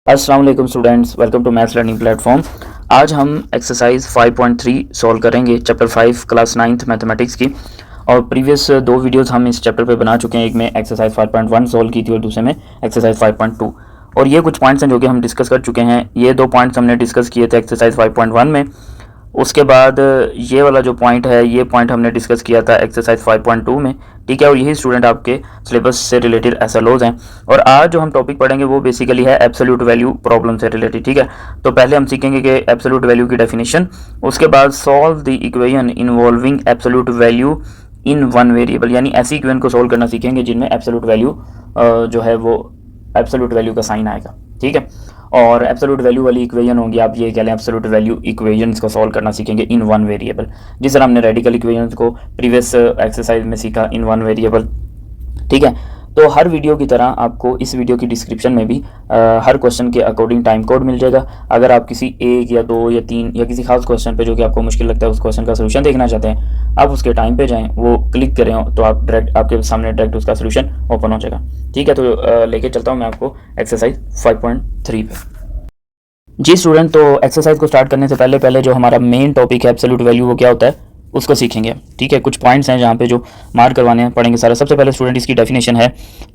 अस्सलाम वालेकुम students, welcome to maths learning platform. आज हम एक्सरसाइज 5.3 सॉल्व करेंगे, चैप्टर 5 क्लास 9th मैथमेटिक्स की। और प्रीवियस दो वीडियोस हम इस चैप्टर पे बना चुके हैं। एक में एक्सरसाइज 5.1 सॉल्व की थी और दूसरे में एक्सरसाइज 5.2। और ये कुछ पॉइंट्स हैं जो कि हम डिस्कस कर चुके हैं। ये दो पॉइंट्स हमने डिस्कस किए थे एक्सरसाइज 5.1 में। उसके बाद ये वाला जो पॉइंट है, ये पॉइंट हमने डिस्कस किया था एक्सरसाइज 5.2 में, ठीक है। और यही स्टूडेंट आपके सिलेबस से रिलेटेड एसएलओज हैं। और आज जो हम टॉपिक पढ़ेंगे वो बेसिकली है एब्सोल्यूट वैल्यू प्रॉब्लम से रिलेटेड, ठीक है। तो पहले हम सीखेंगे कि एब्सोल्यूट वैल्यू की डेफिनेशन, उसके बाद solve the equation involving absolute value in one variable, यानी ऐसी इक्वेशन को सॉल्व करना सीखेंगे जिनमें एब्सोल्यूट वैल्यू जो है वो एब्सोल्यूट वैल्यू का साइन आएगा, ठीक है। और एब्सोल्यूट वैल्यू वाली इक्वेशन होंगी, आप ये कह लें एब्सोल्यूट वैल्यू इक्वेशंस को सॉल्व करना सीखेंगे इन वन वेरिएबल, जिस तरह हमने रेडिकल इक्वेशंस को प्रीवियस एक्सरसाइज में सीखा इन वन वेरिएबल, ठीक है। तो हर वीडियो की तरह आपको इस वीडियो की डिस्क्रिप्शन में भी हर क्वेश्चन के अकॉर्डिंग टाइम कोड मिल जाएगा। अगर आप किसी एक या दो या तीन या किसी खास क्वेश्चन पे जो कि आपको मुश्किल लगता है उस क्वेश्चन का सोल्यूशन देखना चाहते हैं, आप उसके टाइम पे जाएं, वो क्लिक करें तो आप डायरेक्ट आपके सामने डायरेक्ट उसका सोल्यूशन ओपन हो जाएगा, ठीक है। तो लेके चलता हूँ मैं आपको एक्सरसाइज 5.3 पे। जी स्टूडेंट, तो एक्सरसाइज को स्टार्ट करने से पहले जो हमारा मेन टॉपिक है एब्सोल्यूट वैल्यू, वो क्या होता है उसको सीखेंगे, ठीक है। कुछ पॉइंट्स हैं जहाँ पे जो मार्क करवाने हैं, पढ़ेंगे सारा। सबसे पहले स्टूडेंट इसकी डेफिनेशन है,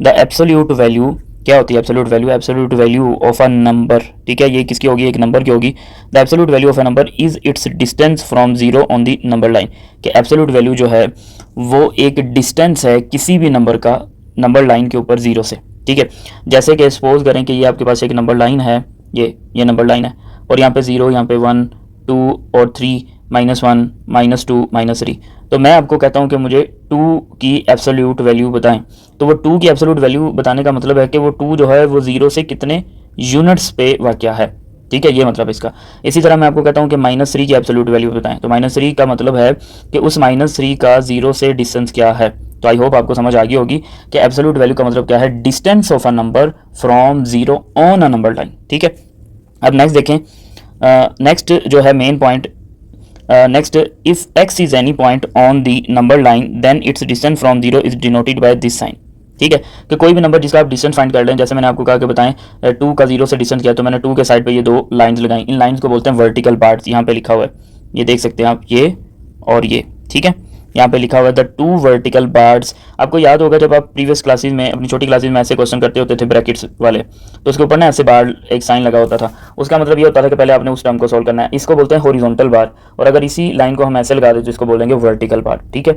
द एब्सोल्यूट वैल्यू क्या होती है। Absolute value, absolute value of a number, ठीक है। ये किसकी होगी, एक नंबर की होगी। The absolute value of a number is it's distance from zero on the number line, कि एब्सोल्यूट वैल्यू जो है वो एक डिस्टेंस है किसी भी नंबर का नंबर लाइन के ऊपर जीरो से, ठीक है। जैसे कि सपोज करें कि ये आपके पास एक नंबर लाइन है, ये नंबर लाइन है, और यहाँ पे 0, यहाँ पे 1, 2 और 3, -1, -2, -3। तो मैं आपको कहता हूँ कि मुझे 2 की एब्सोल्यूट वैल्यू बताएं। तो वो 2 की एब्सोल्यूट वैल्यू बताने का मतलब है कि वो 2 जो है वो 0 से कितने यूनिट्स पे वाक़या है, ठीक है, ये मतलब इसका। इसी तरह मैं आपको कहता हूँ कि -3 की एब्सोल्यूट वैल्यू बताएं। तो -3 का मतलब है कि उस -3 का 0 से डिस्टेंस क्या है। तो आई होप आपको समझ आ गई होगी कि एब्सोल्यूट वैल्यू का मतलब क्या है, distance of a number from zero on a number line, ठीक है। अब नेक्स्ट देखें, नेक्स्ट जो है main point, next, if x is any point on the number line then its distance from zero is denoted by this sign, ठीक है। कि कोई भी नंबर जिसका आप डिस्टेंस फाइंड कर लें, जैसे मैंने आपको कहा कि बताएं 2 का 0 से डिस्टेंस किया, तो मैंने 2 के साइड पे ये दो लाइंस लगाई। इन लाइंस को बोलते हैं वर्टिकल पार्ट्स। यहाँ पे लिखा हुआ है, ये देख सकते हैं आप, ये और ये, ठीक है। यहाँ पे लिखा हुआ है द 2 वर्टिकल बार्स। आपको याद होगा जब आप प्रीवियस क्लासेस में, अपनी छोटी क्लासेस में ऐसे क्वेश्चन करते होते थे ब्रैकेट्स वाले, तो उसके ऊपर ना ऐसे बार एक साइन लगा होता था। उसका मतलब ये होता था कि पहले आपने उस टर्म को सोल्व करना है। इसको बोलते हैं हॉरिजॉन्टल बार, और अगर इसी लाइन को हम ऐसे लगा दें तो इसको बोलेंगे वर्टिकल बार, ठीक है।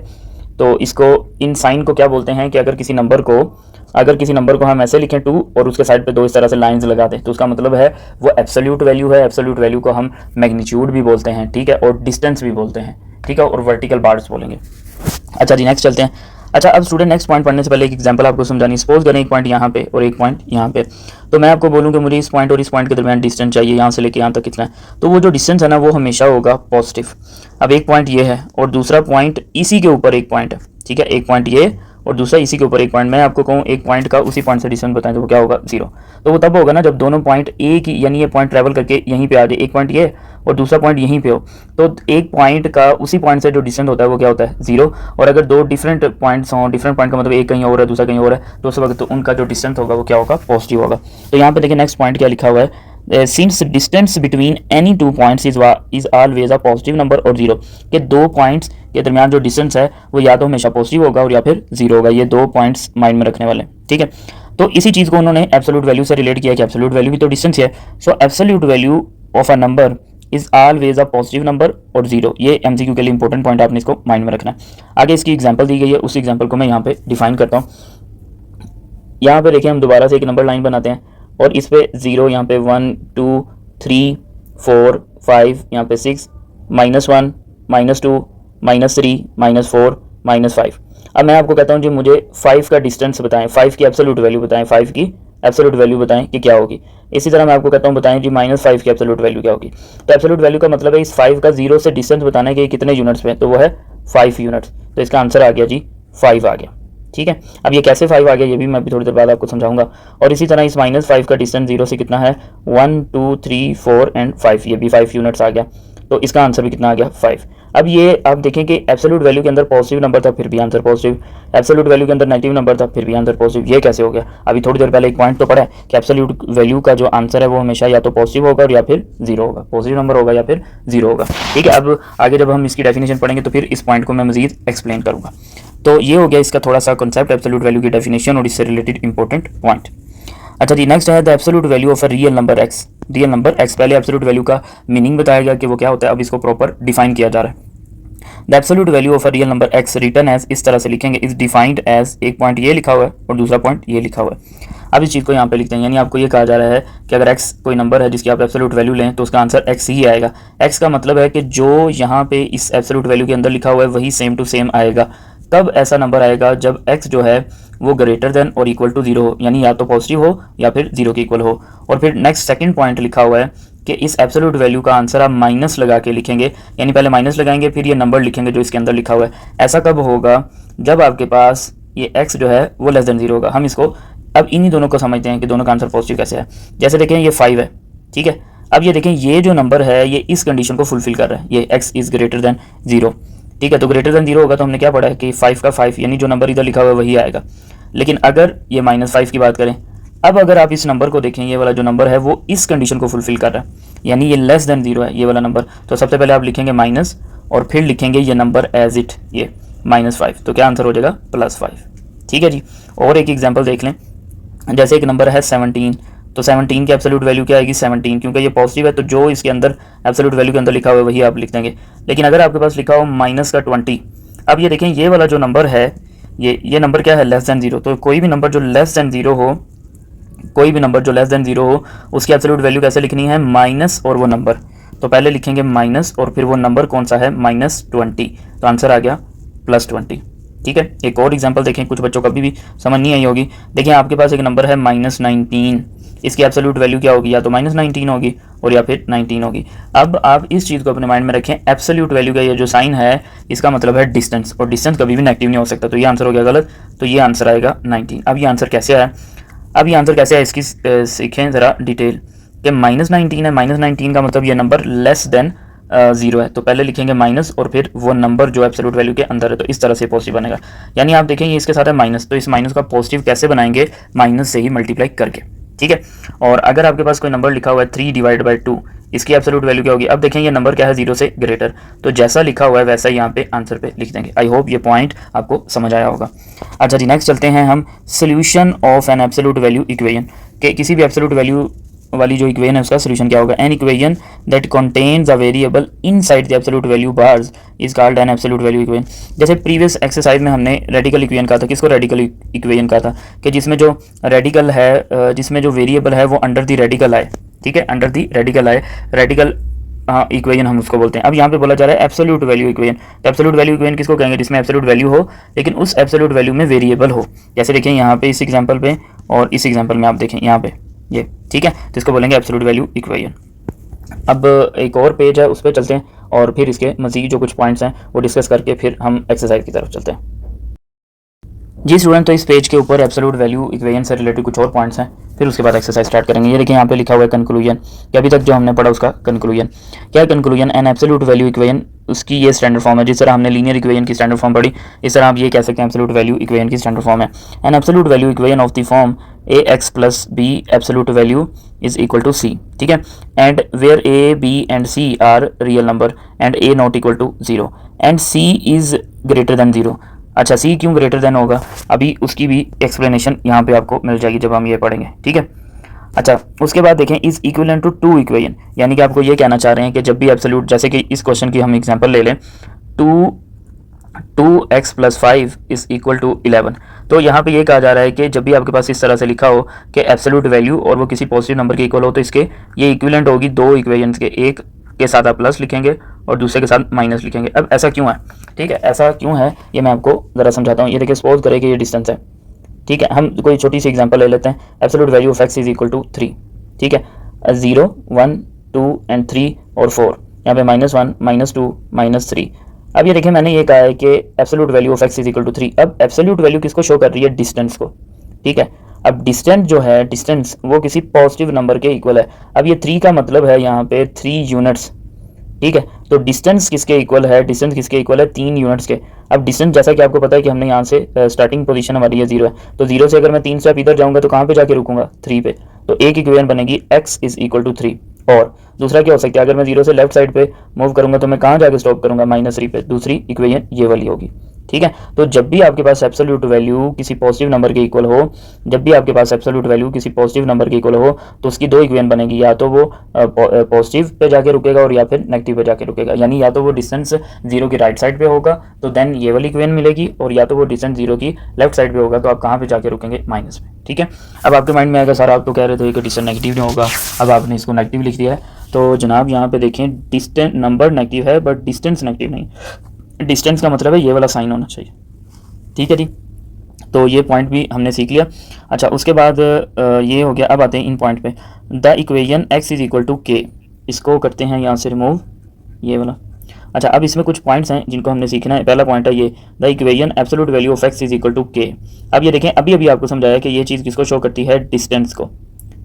तो इसको, इन साइन को क्या बोलते हैं कि अगर किसी नंबर को हम ऐसे लिखें 2 और उसके साइड पे दो इस तरह से लाइंस लगा दें, तो उसका मतलब है वो एब्सोल्यूट वैल्यू है। एब्सोल्यूट वैल्यू को हम मैग्नीट्यूड भी बोलते हैं, ठीक है, और डिस्टेंस भी बोलते हैं, ठीक है, और वर्टिकल बार्स बोलेंगे। अच्छा जी, नेक्स्ट चलते हैं। अच्छा, अब स्टूडेंट नेक्स्ट पॉइंट पढ़ने से पहले एक एग्जांपल आपको समझानी। सपोज करें एक पॉइंट यहाँ पे और एक पॉइंट यहाँ पे, तो मैं आपको बोलूँ कि मुझे इस पॉइंट और इस पॉइंट के दरमियान डिस्टेंस चाहिए, यहाँ से लेके यहाँ तक कितना है। तो वो जो डिस्टेंस है ना, वो हमेशा होगा पॉजिटिव। अब एक पॉइंट ये है और दूसरा पॉइंट इसी के ऊपर एक पॉइंट है, ठीक है। एक पॉइंट ये और दूसरा इसी के ऊपर एक पॉइंट। मैं आपको कहूँ एक पॉइंट का उसी पॉइंट से डिस्टेंस बताएं, तो वो क्या होगा, 0। तो वो तब होगा ना जब दोनों पॉइंट एक ही, यानी ये पॉइंट ट्रैवल करके यहीं पे आ जाए, एक पॉइंट ये और दूसरा पॉइंट यहीं पे हो, तो एक पॉइंट का उसी पॉइंट से जो डिस्टेंस होता है वो क्या होता है, 0। और अगर दो डिफरेंट पॉइंट्स हों, डिफरेंट पॉइंट का मतलब एक कहीं और है दूसरा कहीं और है, तो उस वक्त तो उनका जो डिस्टेंस होगा वो क्या होगा, पॉजिटिव होगा। तो यहाँ पे देखिए नेक्स्ट पॉइंट क्या लिखा हुआ है, since distance between any 2 points is always a positive number और 0, कि 2 पॉइंट्स के दरमियान जो डिस्टेंस है वो या तो हमेशा पॉजिटिव होगा और या फिर 0 होगा। ये 2 पॉइंट्स माइंड में रखने वाले, ठीक है। तो इसी चीज़ को उन्होंने एब्सोल्यूट वैल्यू से रिलेट किया कि एब्सोल्यूट वैल्यू भी तो डिस्टेंस है। सो absolute value of a number is always a positive number और 0। ये एमसीक्यू के लिए इंपॉर्टेंट पॉइंट, आपने इसको माइंड में रखना है। आगे इसकी एग्जांपल दी गई है, उस एग्जांपल को मैं यहाँ पे डिफाइन करता हूँ। यहाँ पे देखिए हम दोबारा से एक नंबर लाइन बनाते हैं और इस पे 0, यहाँ पे 1, 2, 3, 4, 5, यहाँ पे 6, -1, -2, -3, -4, -5। अब मैं आपको कहता हूँ जी मुझे 5 का डिस्टेंस बताएं, 5 की एब्सोल्यूट वैल्यू बताएं, 5 की एब्सोल्यूट वैल्यू बताएं कि क्या होगी। इसी तरह मैं आपको कहता हूँ बताएं जी -5 की एब्सोल्यूट वैल्यू क्या होगी। तो एब्सोल्यूट वैल्यू का मतलब है इस 5 का 0 से डिस्टेंस बताना है कि कितने यूनिट्स पे, तो वो है 5 यूनिट्स। तो इसका आंसर आ गया जी 5 आ गया, ठीक है। अब ये कैसे 5 आ गया ये भी मैं अभी थोड़ी देर बाद आपको समझाऊंगा। और इसी तरह इस -5 का डिस्टेंस 0 से कितना है, 1, 2, 3, 4 एंड 5, ये भी 5 यूनिट्स आ गया। तो इसका आंसर भी कितना आ गया, 5। अब ये आप देखें कि एब्सोल्यूट वैल्यू के अंदर पॉजिटिव नंबर था फिर भी आंसर पॉजिटिव, एब्सोल्यूट वैल्यू के अंदर नेगेटिव नंबर था फिर भी आंसर पॉजिटिव। ये कैसे हो गया? अभी थोड़ी देर पहले एक पॉइंट तो पढ़ा है कि एब्सोल्यूट वैल्यू का जो आंसर है वो हमेशा या तो पॉजिटिव होगा और या फिर जीरो होगा, पॉजिटिव नंबर होगा या फिर जीरो होगा। ठीक है, अब आगे जब हम इसकी डेफिनेशन पढ़ेंगे तो फिर इस पॉइंट को मैं मजीद एक्सप्लेन करूँगा। तो ये हो गया इसका थोड़ा सा कॉन्सेप्ट एब्सोल्यूट वैल्यू की डेफिनेशन और इससे रिलेटेड इंपॉर्टेंट पॉइंट। अच्छा जी, नेक्स्ट है the absolute value of a real number x. Real number x, पहले एब्सोल्यूट वैल्यू का मीनिंग बताया गया कि वो क्या होता है, अब इसको प्रॉपर डिफाइन किया जा रहा है। The absolute value of a real number X written as, इस तरह से लिखेंगे, इज डिफाइंड एज, एक पॉइंट ये लिखा हुआ है और दूसरा पॉइंट ये लिखा हुआ है। अब इस चीज़ को यहाँ पे लिखते हैं, यानी आपको ये कहा जा रहा है कि अगर x कोई नंबर है जिसकी आप एब्सोल्यूट वैल्यू लें तो उसका आंसर x ही आएगा। x का मतलब है कि जो यहाँ पे इस एब्सोल्यूट वैल्यू के अंदर लिखा हुआ है वही सेम टू सेम आएगा। तब ऐसा नंबर आएगा जब x जो है वो ग्रेटर देन और इक्वल टू जीरो हो, यानी या तो पॉजिटिव हो या फिर जीरो के इक्वल हो। और फिर नेक्स्ट सेकंड पॉइंट लिखा हुआ है कि इस एब्सोल्यूट वैल्यू का आंसर आप माइनस लगा के लिखेंगे, यानी पहले माइनस लगाएंगे फिर ये नंबर लिखेंगे जो इसके अंदर लिखा हुआ है। ऐसा कब होगा? जब आपके पास ये x जो है वो लेस देन जीरो होगा। हम इसको अब इन्हीं दोनों को समझते हैं कि दोनों का आंसर पॉजिटिव कैसे है। जैसे देखें ये 5 है, ठीक है। अब ये देखें ये जो नंबर है ये इस कंडीशन को फुलफिल कर रहा है, ये x is greater than zero, ठीक है। तो ग्रेटर देन जीरो होगा तो हमने क्या पढ़ा है कि 5 का 5 यानी जो नंबर इधर लिखा हुआ है वही आएगा। लेकिन अगर ये -5 की बात करें, अब अगर आप इस नंबर को देखें, ये वाला जो नंबर है वो इस कंडीशन को फुलफिल कर रहा है, यानी ये लेस देन जीरो है ये वाला नंबर। तो सबसे पहले आप लिखेंगे माइनस और फिर लिखेंगे ये नंबर एज इट, ये -5, तो क्या आंसर हो जाएगा +5, ठीक है जी। और एक एग्जाम्पल देख लें, जैसे एक नंबर है 17, तो 17 की एब्सोल्यूट वैल्यू क्या आएगी 17, क्योंकि ये पॉजिटिव है तो जो इसके अंदर एब्सोल्यूट वैल्यू के अंदर लिखा हुआ है वही आप लिख देंगे। लेकिन अगर आपके पास लिखा हो -20, अब ये देखें ये वाला जो नंबर है ये नंबर क्या है, लेस देन जीरो। तो कोई भी नंबर जो लेस देन जीरो हो, कोई भी नंबर जो लेस देन जीरो हो उसकी एब्सोल्यूट वैल्यू कैसे लिखनी है, माइनस और वो नंबर। तो पहले लिखेंगे माइनस और फिर वो नंबर कौन सा है, -20, तो आंसर आ गया +20, ठीक है। एक और एग्जांपल देखें, कुछ बच्चों को अभी भी समझ नहीं आई होगी। देखिए आपके पास एक नंबर है -19, इसकी एब्सोल्यूट वैल्यू क्या होगी, या तो -19 होगी और या फिर 19 होगी। अब आप इस चीज़ को अपने माइंड में रखें, एब्सोल्यूट वैल्यू का ये जो साइन है इसका मतलब है डिस्टेंस, और डिस्टेंस कभी भी नेगेटिव नहीं हो सकता, तो ये आंसर हो गया गलत। तो ये आंसर आएगा 19। अब ये आंसर कैसे आया, अब ये आंसर कैसे है इसकी सीखें ज़रा डिटेल कि -19 है, -19 का मतलब ये नंबर लेस देन जीरो है। तो पहले लिखेंगे माइनस और फिर वो नंबर जो एब्सोल्यूट वैल्यू के अंदर है, तो इस तरह से पॉजिटिव बनेगा। यानी आप देखें ये इसके साथ है माइनस, तो इस माइनस का पॉजिटिव कैसे बनाएंगे, माइनस से ही मल्टीप्लाई करके, ठीक है। और अगर आपके पास कोई नंबर लिखा हुआ है 3/2, इसकी एब्सोल्यूट वैल्यू क्या होगी। अब देखें ये नंबर क्या है, जीरो से ग्रेटर, तो जैसा लिखा हुआ है वैसा ही यहाँ पे आंसर पे लिख देंगे। आई होप ये पॉइंट आपको समझ आया होगा। अच्छा जी, नेक्स्ट चलते हैं हम, solution of an absolute value equation, के किसी भी एब्सोल्यूट वैल्यू वाली जो इक्वेशन है उसका सोल्यूशन क्या होगा। An equation that contains a variable inside the absolute value bars is called an absolute value equation. जैसे प्रीवियस एक्सरसाइज में हमने रेडिकल इक्वेशन कहा था, किसको, रेडिकल इक्वेशन कहा था, कि जिसमें जो रेडिकल है, जिसमें जो वेरिएबल है वो अंडर द रेडिकल आए, ठीक है, अंडर द रेडिकल आए, रेडिकल इक्वेशन हम उसको बोलते हैं। अब यहाँ पे बोला जा रहा है एब्सोल्यूट वैल्यू इक्वेशन। तो एब्सोल्यूट वैल्यू इक्वेशन किसको कहेंगे, जिसमें एब्सोल्यूट वैल्यू हो लेकिन उस एब्सोल्यूट वैल्यू में वेरिएबल हो। जैसे देखें यहाँ पे इस एग्जांपल पे और इस एग्जांपल में आप देखें यहाँ पे ये, ठीक है, तो इसको बोलेंगे एब्सोल्यूट वैल्यू इक्वेशन। अब एक और पेज है उस पर चलते हैं और फिर इसके मज़ीद जो कुछ पॉइंट्स हैं वो डिस्कस करके फिर हम एक्सरसाइज की तरफ चलते हैं। जी स्टूडेंट, तो इस पेज के ऊपर एब्सोल्यूट वैल्यू इक्वेशन से रिलेटेड कुछ और पॉइंट्स हैं, फिर उसके बाद एक्सरसाइज स्टार्ट करेंगे। ये देखिए यहाँ पे लिखा हुआ है कंक्लूजन, कि अभी तक जो हमने पढ़ा उसका कंक्लूजन क्या है। Conclusion, an absolute value equation, उसकी ये स्टैंडर्ड फॉर्म है। जिस तरह हमने लीनियर इक्वेशन की स्टैंडर्ड फॉर्म पढ़ी, इस तरह आप ये कह सकते हैं एब्सोल्यूट वैल्यू इक्वेशन की स्टैंडर्ड फॉर्म है। An absolute value equation of the form ax plus b absolute value is equal to c, ठीक है, and where a, b and c are real number and a not equal to 0 and c is greater than 0। अच्छा, c क्यों greater than होगा, अभी उसकी भी explanation यहाँ पे आपको मिल जाएगी जब हम ये पढ़ेंगे, ठीक है। अच्छा, उसके बाद देखें is equivalent to two equation, यानी कि आपको ये कहना चाह रहे हैं कि जब भी एब्सोल्यूट, जैसे कि इस क्वेश्चन की हम एग्जांपल ले लें, 2x + 5 इज इक्वल टू 11। तो यहाँ पे ये कहा जा रहा है कि जब भी आपके पास इस तरह से लिखा हो कि एब्सोल्यूट वैल्यू और वो किसी पॉजिटिव नंबर के इक्वल हो, तो इसके ये इक्विवेलेंट होगी दो इक्वेशंस के, एक के साथ आप प्लस लिखेंगे और दूसरे के साथ माइनस लिखेंगे। अब ऐसा क्यों है, ठीक है, ऐसा क्यों है ये मैं आपको ज़रा समझाता हूँ। ये देखिए सपोज करें कि ये डिस्टेंस है, ठीक है, हम कोई छोटी सी एग्जांपल ले लेते हैं। Absolute value of x is equal to 3, ठीक है, 0 1 2 एंड 3 और 4, यहाँ पे -1 -2 -3। अब ये देखिए मैंने ये कहा है कि absolute value of x is equal to 3। अब एब्सोल्यूट वैल्यू किसको शो कर रही है, डिस्टेंस को, ठीक है। अब डिस्टेंस जो है, डिस्टेंस वो किसी पॉजिटिव नंबर के इक्वल है। अब ये 3 का मतलब है यहाँ पे 3 यूनिट्स, ठीक है। तो डिस्टेंस किसके इक्वल है, डिस्टेंस किसके इक्वल है, 3 यूनिट्स के। अब डिस्टेंस जैसा कि आपको पता है कि हमने यहाँ से स्टार्टिंग पोजीशन हमारी ये 0 है, तो 0 से अगर मैं 3 स्टेप इधर जाऊंगा तो कहाँ पे जाके रुकूंगा, 3 पे। तो एक इक्वेशन बनेगी x इज इक्वल टू 3। और दूसरा क्या हो सकता है, अगर मैं 0 से लेफ्ट साइड पे मूव करूंगा तो मैं कहाँ जाके स्टॉप करूंगा, -3 पे। दूसरी इक्वेशन ये वाली होगी, ठीक है। तो जब भी आपके पास एब्सोल्यूट वैल्यू किसी पॉजिटिव नंबर के इक्वल हो, जब भी आपके पास एब्सोल्यूट वैल्यू किसी पॉजिटिव नंबर के इक्वल हो, तो उसकी दो इक्वेशन बनेगी, या तो वो पॉजिटिव पे जाके रुकेगा और या फिर नेगेटिव पे जाके रुकेगा। यानी या तो वो डिस्टेंस 0 की राइट साइड पे होगा तो देन ये वाली इक्वेशन मिलेगी, और या तो वो डिस्टेंस 0 की लेफ्ट साइड पे होगा तो आप कहाँ पे जाके रुकेंगे, माइनस में, ठीक है। अब आपके माइंड में आएगा सर आप तो कह रहे थे कि डिस्टेंस नेगेटिव नहीं होगा, अब आपने इसको नेगेटिव लिख दिया है। तो जनाब यहाँ पे देखें, डिस्टेंस नंबर नेगेटिव है बट डिस्टेंस नेगेटिव नहीं। डिस्टेंस का मतलब है ये वाला साइन होना चाहिए, ठीक है जी। तो ये पॉइंट भी हमने सीख लिया। अच्छा, उसके बाद ये हो गया। अब आते हैं इन पॉइंट पे। The equation x is equal to K, इसको करते हैं यहाँ से रिमूव, ये वाला। अच्छा, अब इसमें कुछ पॉइंट्स हैं जिनको हमने सीखना है। पहला पॉइंट है ये, the equation absolute value of x is equal to K. अब ये देखें, अभी अभी आपको समझाया कि ये चीज़ किसको शो करती है, डिस्टेंस को।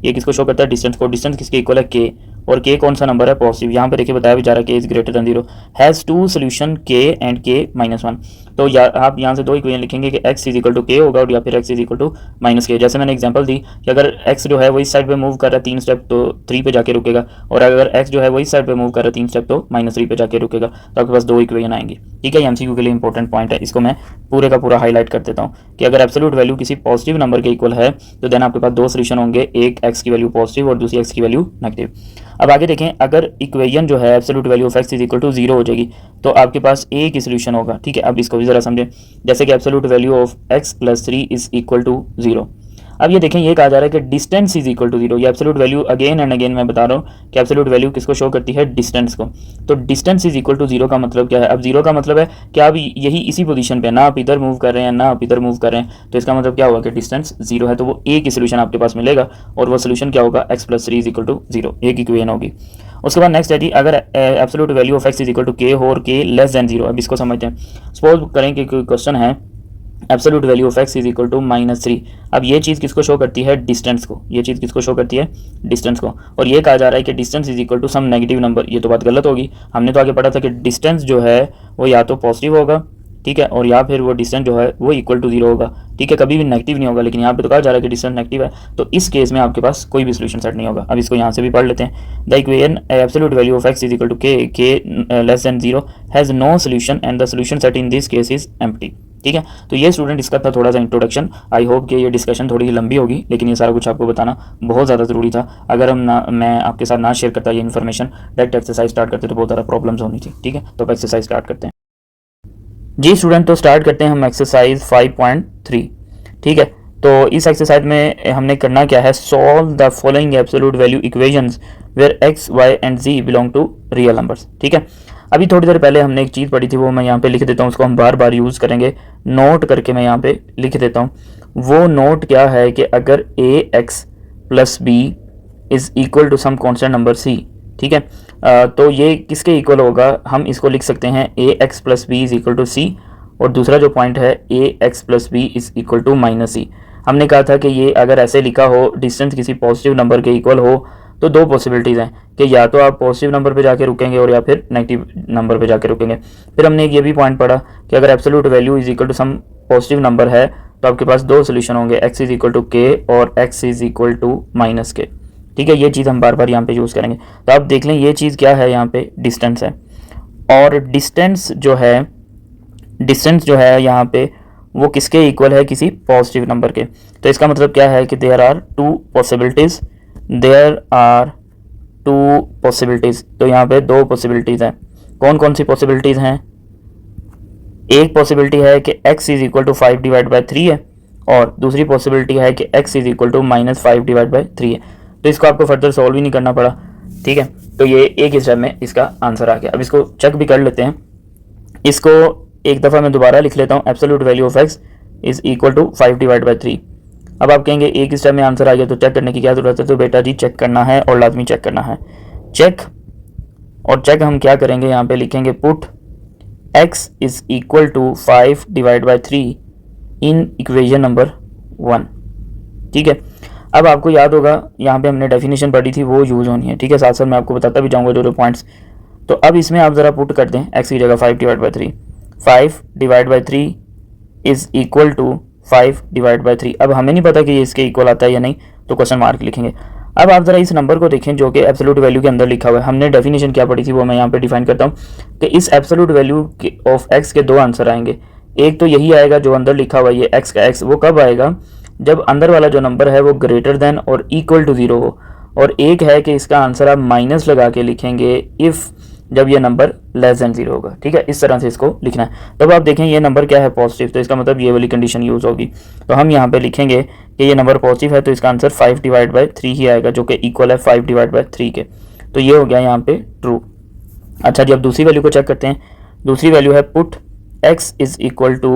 ये किसको शो करता है, डिस्टेंस को। डिस्टेंस किसके इक्वल है, के। और के कौन सा नंबर है, पॉजिटिव। यहाँ पे देखिए बताया भी जा रहा है K is greater than 0, has two solution K and K -1। तो आप यहाँ से दो इक्वेशन लिखेंगे कि x इज इक्वल टू के होगा और या फिर x is equal to -k। जैसे मैंने एग्जांपल दी कि अगर x जो है वो इस साइड पे मूव कर रहा है 3 स्टेप तो 3 पे जाके रुकेगा, और अगर x जो है वो इस साइड पे मूव कर रहा है 3 स्टेप तो -3 पे जाके रुकेगा। तो आपके पास दो इक्वेशन आएंगी, ठीक है। ये MCQ के लिए इंपॉर्टेंट पॉइंट है, इसको मैं पूरे का पूरा हाईलाइट कर देता हूँ कि अगर एब्सोल्यूट वैल्यू किसी पॉजिटिव नंबर के इक्वल है तो देन आपके पास दो सोल्यूशन होंगे, एक x की वैल्यू पॉजिटिव और दूसरी x की वैल्यू नेगेटिव। अब आगे देखें, अगर इक्वेशन जो है absolute value of x is equal to 0 हो जाएगी तो आपके पास एक ही सोल्यूशन होगा, ठीक है। अब इसको भी जरा समझें, जैसे कि absolute value of x plus 3 is equal to 0। अब ये देखें, ये कहा जा रहा है कि डिस्टेंस इज इक्वल टू 0। ये absolute value again and again मैं बता रहा हूँ कि एब्सोल्यूट वैल्यू किसको शो करती है, डिस्टेंस को। तो डिस्टेंस इज इक्वल टू 0 का मतलब क्या है, अब 0 का मतलब है कि आप यही इसी पोजीशन पे, ना आप इधर मूव कर रहे हैं ना आप इधर मूव कर रहे हैं, तो इसका मतलब क्या होगा कि डिस्टेंस 0 है। तो वो एक ही सोल्यूशन आपके पास मिलेगा और वो सोल्यूशन क्या होगा, x plus 3 is equal to 0, एक इक्वेशन होगी। उसके बाद नेक्स्ट है जी, अगर absolute value of x is equal to K हो और k लेस देन 0। अब इसको समझते हैं। सपोज करें कि कोई क्वेश्चन है, absolute value of x is equal to -3। अब ये चीज़ किसको शो करती है, डिस्टेंस को। ये चीज़ किसको शो करती है, डिस्टेंस को। और ये कहा जा रहा है कि distance is equal to some negative number. ये तो बात गलत होगी, हमने तो आगे पढ़ा था कि डिस्टेंस जो है वो या तो पॉजिटिव होगा, ठीक है, और या फिर वो डिस्टेंस जो है वो इक्वल टू 0 होगा, ठीक है, कभी भी नेगेटिव नहीं होगा। लेकिन यहाँ पे तो कहा जा रहा है कि डिस्टेंस नेगेटिव है, तो इस केस में आपके पास कोई भी सोल्यूशन सेट नहीं होगा। अब इसको यहाँ से भी पढ़ लेते हैं। The equation absolute value of x is equal to k less than 0 has no solution and the solution set in this case is empty, ठीक है। तो ये स्टूडेंट इसका था थोड़ा सा इंट्रोडक्शन। आई होप कि ये डिस्कशन थोड़ी सी लंबी होगी, लेकिन ये सारा कुछ आपको बताना बहुत ज़्यादा ज़रूरी था। अगर मैं आपके साथ ना शेयर करता ये इन्फॉर्मेशन, डायरेक्ट एक्सरसाइज स्टार्ट करते तो बहुत ज़्यादा प्रॉब्लम्स होनी थी, ठीक है। तो अब एक्सरसाइज स्टार्ट करते हैं जी स्टूडेंट। तो स्टार्ट करते हैं हम एक्सरसाइज 5.3, ठीक है। तो इस एक्सरसाइज में हमने करना क्या है, solve the following absolute value equations where x, y and z belong to real numbers, ठीक है। अभी थोड़ी देर पहले हमने एक चीज़ पढ़ी थी, वो मैं यहाँ पे लिख देता हूँ, उसको हम बार बार यूज़ करेंगे, नोट करके मैं यहाँ पे लिख देता हूँ। वो नोट क्या है कि अगर ax plus B is equal to some constant number c, ठीक है, तो ये किसके इक्वल होगा, हम इसको लिख सकते हैं ax plus b is equal to c, और दूसरा जो पॉइंट है ax plus b is equal to -c। हमने कहा था कि ये अगर ऐसे लिखा हो, डिस्टेंस किसी पॉजिटिव नंबर के इक्वल हो, तो दो पॉसिबिलिटीज़ हैं कि या तो आप पॉजिटिव नंबर पे जाके रुकेंगे और या फिर नेगेटिव नंबर पे जाके रुकेंगे। फिर हमने एक ये भी पॉइंट पढ़ा कि अगर absolute value is equal to some positive number है तो आपके पास दो सोल्यूशन होंगे, x इज इक्वल टू के और x is equal to -k, ठीक है। ये चीज़ हम बार बार यहाँ पे यूज़ करेंगे। तो आप देख लें ये चीज़ क्या है, यहाँ पे डिस्टेंस है, और डिस्टेंस जो है यहाँ पे वो किसके इक्वल है, किसी पॉजिटिव नंबर के। तो इसका मतलब क्या है कि देयर आर टू पॉसिबिलिटीज़। तो यहाँ पे दो पॉसिबिलिटीज़ हैं। कौन कौन सी पॉसिबिलिटीज़ हैं, एक पॉसिबिलिटी है कि x is equal to 5 divide by 3 है, और दूसरी पॉसिबिलिटी है कि x is equal to -5 divide by 3 है। तो इसको आपको फर्दर सॉल्व ही नहीं करना पड़ा, ठीक है। तो ये एक ही स्टेप में इसका आंसर आ गया। अब इसको चेक भी कर लेते हैं। इसको एक दफ़ा मैं दोबारा लिख लेता हूँ, absolute value of x is equal to 5 divide by 3। अब आप कहेंगे एक ही स्टेप में आंसर आ गया तो चेक करने की क्या ज़रूरत है, तो बेटा जी चेक करना है और लाजमी चेक करना है। चेक हम क्या करेंगे, यहाँ पे लिखेंगे put x is equal to 5 divide by 3 in equation number 1, ठीक है। अब आपको याद होगा यहाँ पे हमने डेफिनेशन पढ़ी थी, वो यूज़ होनी है, ठीक है। साथ साथ मैं आपको बताता भी जाऊँगा जो पॉइंट्स। तो अब इसमें आप ज़रा पुट कर दें x की जगह 5/3, 5/3 इज़ इक्वल टू 5/3। अब हमें नहीं पता कि ये इसके इक्वल आता है या नहीं, तो क्वेश्चन मार्क लिखेंगे। अब आप ज़रा इस नंबर को देखें जो कि एब्सोल्यूट वैल्यू के अंदर लिखा हुआ है। हमने डेफिनेशन क्या पढ़ी थी वो मैं यहाँ पे डिफाइन करता हूँ कि इस एब्सोल्यूट वैल्यू ऑफ x के दो आंसर आएंगे। एक तो यही आएगा जो अंदर लिखा हुआ है ये x का x, वो कब आएगा जब अंदर वाला जो नंबर है वो ग्रेटर देन और इक्वल टू 0 हो, और एक है कि इसका आंसर आप माइनस लगा के लिखेंगे इफ़ जब ये नंबर लेस देन 0 होगा। ठीक है, इस तरह से इसको लिखना है। तब आप देखें ये नंबर क्या है, पॉजिटिव, तो इसका मतलब ये वाली कंडीशन यूज़ होगी। तो हम यहाँ पे लिखेंगे कि ये नंबर पॉजिटिव है तो इसका आंसर 5/3 ही आएगा जो कि इक्वल है 5/3 के। तो ये हो गया यहाँ पे ट्रू। अच्छा जी, अब दूसरी वैल्यू को चेक करते हैं। दूसरी वैल्यू है put x is equal to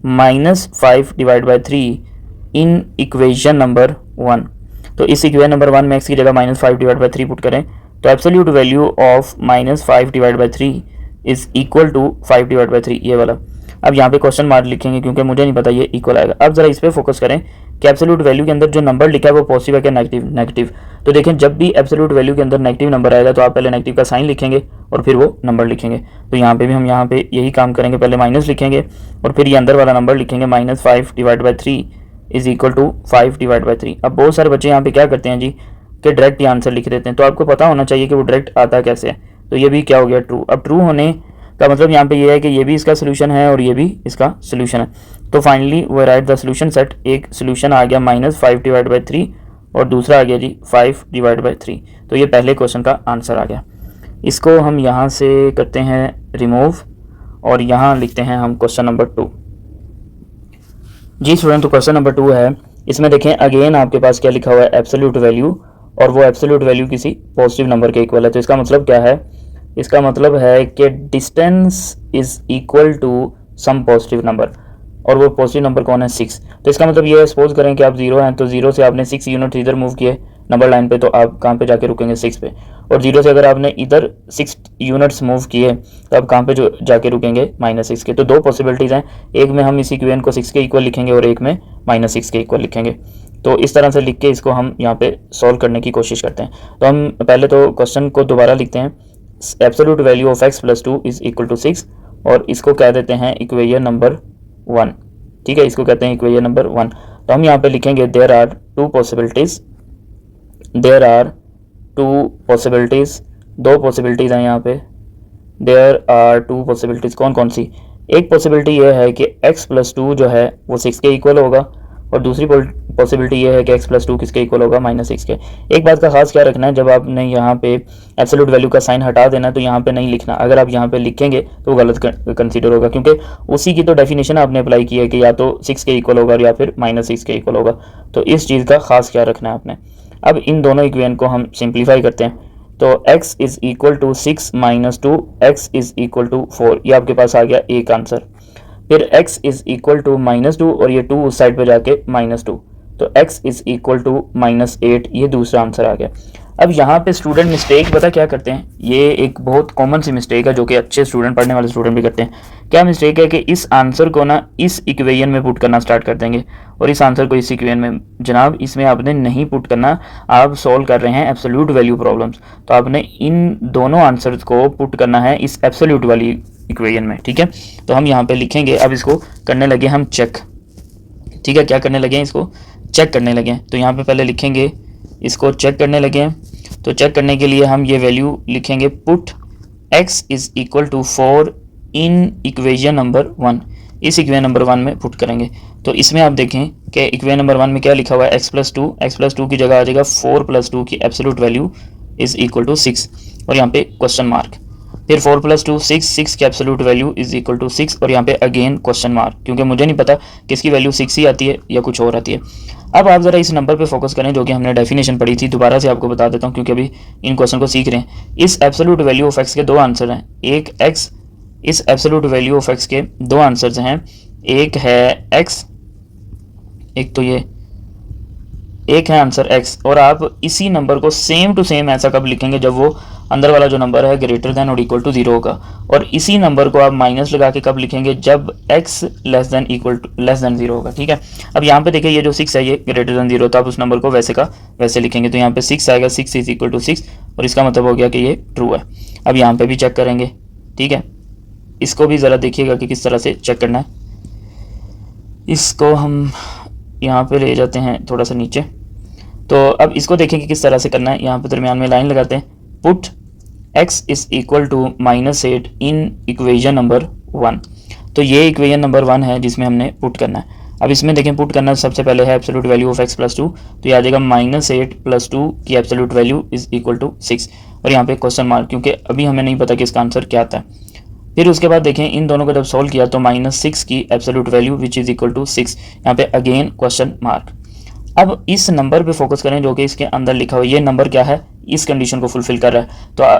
-5/3 in equation number 1। तो इस इक्वेशन नंबर 1 में x की जगह -5/3 पुट करें तो absolute value of -5/3 is equal to 5/3, ये वाला। अब यहाँ पे क्वेश्चन मार्क लिखेंगे क्योंकि मुझे नहीं पता ये इक्वल आएगा। अब जरा इस पे फोकस करें कि एब्सोल्यूट वैल्यू के अंदर जो नंबर लिखा है वो पॉजिटिव है क्या नेगेटिव। तो देखें जब भी एब्सोल्यूट वैल्यू के अंदर नेगेटिव नंबर आएगा तो आप पहले नेगेटिव का साइन लिखेंगे और फिर वो नंबर लिखेंगे। तो यहाँ पे भी हम यहाँ पे यही काम करेंगे, पहले माइनस लिखेंगे और फिर ये अंदर वाला नंबर लिखेंगे -5/3 इज इक्वल टू 5/3। अब बहुत सारे बच्चे यहाँ पे क्या करते हैं जी कि डायरेक्ट ही आंसर लिख देते हैं, तो आपको पता होना चाहिए कि वो डायरेक्ट आता कैसे है। तो ये भी क्या हो गया, ट्रू। अब ट्रू होने का मतलब यहाँ पे ये है कि ये भी इसका सोल्यूशन है और ये भी इसका सोल्यूशन है। तो फाइनली वो राइट द सोल्यूशन सेट। एक सोल्यूशन आ गया -5/3 और दूसरा आ गया जी 5/3। तो ये पहले क्वेश्चन का आंसर आ गया। इसको हम यहाँ से करते हैं रिमूव और यहाँ लिखते हैं हम क्वेश्चन नंबर 2। जी स्टूडेंट, तो क्वेश्चन नंबर 2 है। इसमें देखें अगेन आपके पास क्या लिखा हुआ है, एब्सोल्यूट वैल्यू, और वो एब्सोल्यूट वैल्यू किसी पॉजिटिव नंबर के इक्वल है। तो इसका मतलब क्या है, इसका मतलब है कि distance is equal to some positive number, और वो पॉजिटिव नंबर कौन है, 6। तो इसका मतलब ये है, सपोज करें कि आप 0 हैं तो 0 से आपने 6 यूनिट इधर मूव किए नंबर लाइन पे, तो आप कहाँ पे जाके रुकेंगे, 6 पे। और 0 से अगर आपने इधर 6 यूनिट्स मूव किए तो आप कहाँ पे जो जाके रुकेंगे, -6 के। तो दो पॉसिबिलिटीज़ हैं, एक में हम इस इक्वेशन को 6 के इक्वल लिखेंगे और एक में -6 के इक्वल लिखेंगे। तो इस तरह से लिख के इसको हम यहाँ पे सॉल्व करने की कोशिश करते हैं। तो हम पहले तो क्वेश्चन को दोबारा लिखते हैं, absolute value of x + 2 is equal to 6, और इसको कह देते हैं इक्वेशन नंबर 1। ठीक है, इसको कहते हैं इक्वेशन नंबर 1। तो हम यहाँ पे लिखेंगे देयर आर टू पॉसिबिलिटीज़, दो पॉसिबिलिटीज़ हैं यहाँ पे। देयर आर टू पॉसिबिलिटीज़, कौन कौन सी। एक पॉसिबिलिटी ये है कि x + 2 जो है वो 6 के इक्वल होगा, और दूसरी पॉसिबिलिटी ये है कि x + 2 किसके इक्वल होगा, -6 के। एक बात का खास क्या रखना है, जब आपने यहाँ पे एब्सोल्यूट वैल्यू का साइन हटा देना तो यहाँ पे नहीं लिखना। अगर आप यहाँ पे लिखेंगे तो वो गलत कंसीडर होगा, क्योंकि उसी की तो डेफिनेशन आपने अप्लाई की है कि या तो 6 के इक्वल होगा या फिर -6 के इक्वल होगा। तो इस चीज़ का खास क्या रखना है आपने। अब इन दोनों इक्वेशन को हम सिंप्लीफाई करते हैं। तो x is equal to 6 - 2, x is equal to 4, ये आपके पास आ गया एक आंसर। फिर x इज इक्वल टू -2 और ये 2 उस साइड पे जाके -2, तो x इज इक्वल टू -8, ये दूसरा आंसर आ गया। अब यहाँ पे स्टूडेंट मिस्टेक पता क्या करते हैं, ये एक बहुत कॉमन सी मिस्टेक है जो कि अच्छे स्टूडेंट, पढ़ने वाले स्टूडेंट भी करते हैं। क्या मिस्टेक है कि इस आंसर को ना इस इक्वेशन में पुट करना स्टार्ट कर देंगे, और इस आंसर को इस इक्वेशन में। जनाब इसमें आपने नहीं पुट करना, आप सॉल्व कर रहे हैं एब्सोल्यूट वैल्यू प्रॉब्लम्स, तो आपने इन दोनों आंसर्स को पुट करना है इस एब्सोल्यूट वाली इक्वेशन में। ठीक है, तो हम यहाँ पे लिखेंगे। अब इसको करने लगे हम चेक। ठीक है, क्या करने लगे हैं, इसको चेक करने लगे हैं। तो यहाँ पे पहले लिखेंगे, इसको चेक करने लगे हैं। तो चेक करने के लिए हम ये वैल्यू लिखेंगे, put x is equal to 4 in equation number 1। इस इक्वेशन नंबर 1 में पुट करेंगे। तो इसमें आप देखें कि इक्वेशन नंबर 1 में क्या लिखा हुआ है, x + 2 की जगह आ जाएगा 4 + 2 की absolute value is equal to 6, और यहाँ पे क्वेश्चन मार्क। फिर 4 + 2 6 की absolute value is equal to 6, और यहाँ पे अगेन क्वेश्चन मार्क, क्योंकि मुझे नहीं पता किसकी वैल्यू 6 ही आती है या कुछ और आती है। अब आप ज़रा इस नंबर पे फोकस करें जो कि हमने डेफिनेशन पढ़ी थी, दोबारा से आपको बता देता हूँ क्योंकि अभी इन क्वेश्चन को सीख रहे हैं। इस एब्सोल्यूट वैल्यू ऑफ x के दो आंसर हैं, एक x, इस एब्सोल्यूट वैल्यू ऑफ x के दो आंसर्स हैं, एक है x, एक तो ये, एक है आंसर x। और आप इसी नंबर को सेम टू सेम ऐसा कब लिखेंगे, जब वो अंदर वाला जो नंबर है ग्रेटर देन और इक्वल टू 0 होगा, और इसी नंबर को आप माइनस लगा के कब लिखेंगे, जब x लेस देन 0 होगा। ठीक है, अब यहाँ पे देखिए ये जो 6 है ये ग्रेटर देन 0, तो आप उस नंबर को वैसे का वैसे लिखेंगे। तो यहाँ पे 6 आएगा, 6 इज इक्वल टू 6, और इसका मतलब हो गया कि ये ट्रू है। अब यहाँ पे भी चेक करेंगे, ठीक है। इसको भी ज़रा देखिएगा कि किस तरह से चेक करना है। इसको हम यहाँ पे ले जाते हैं थोड़ा सा नीचे। तो अब इसको देखें कि किस तरह से करना है। यहाँ पे दरमियान में लाइन लगाते हैं, put x is equal to -8 in equation number 1। तो ये इक्वेशन नंबर 1 है जिसमें हमने पुट करना है। अब इसमें देखें पुट करना सबसे पहले है absolute value of x plus 2, तो ये आ जाएगा -8 प्लस 2 की absolute value is equal to 6, और यहाँ पे क्वेश्चन मार्क, क्योंकि अभी हमें नहीं पता कि इसका आंसर क्या आता है। फिर उसके बाद देखें इन दोनों को जब सॉल्व किया तो -6 की absolute value which is equal to 6, यहाँ पे अगेन क्वेश्चन मार्क। अब इस नंबर पे फोकस करें जो कि इसके अंदर लिखा हुआ है। ये नंबर क्या है, इस कंडीशन को फुलफिल कर रहा है,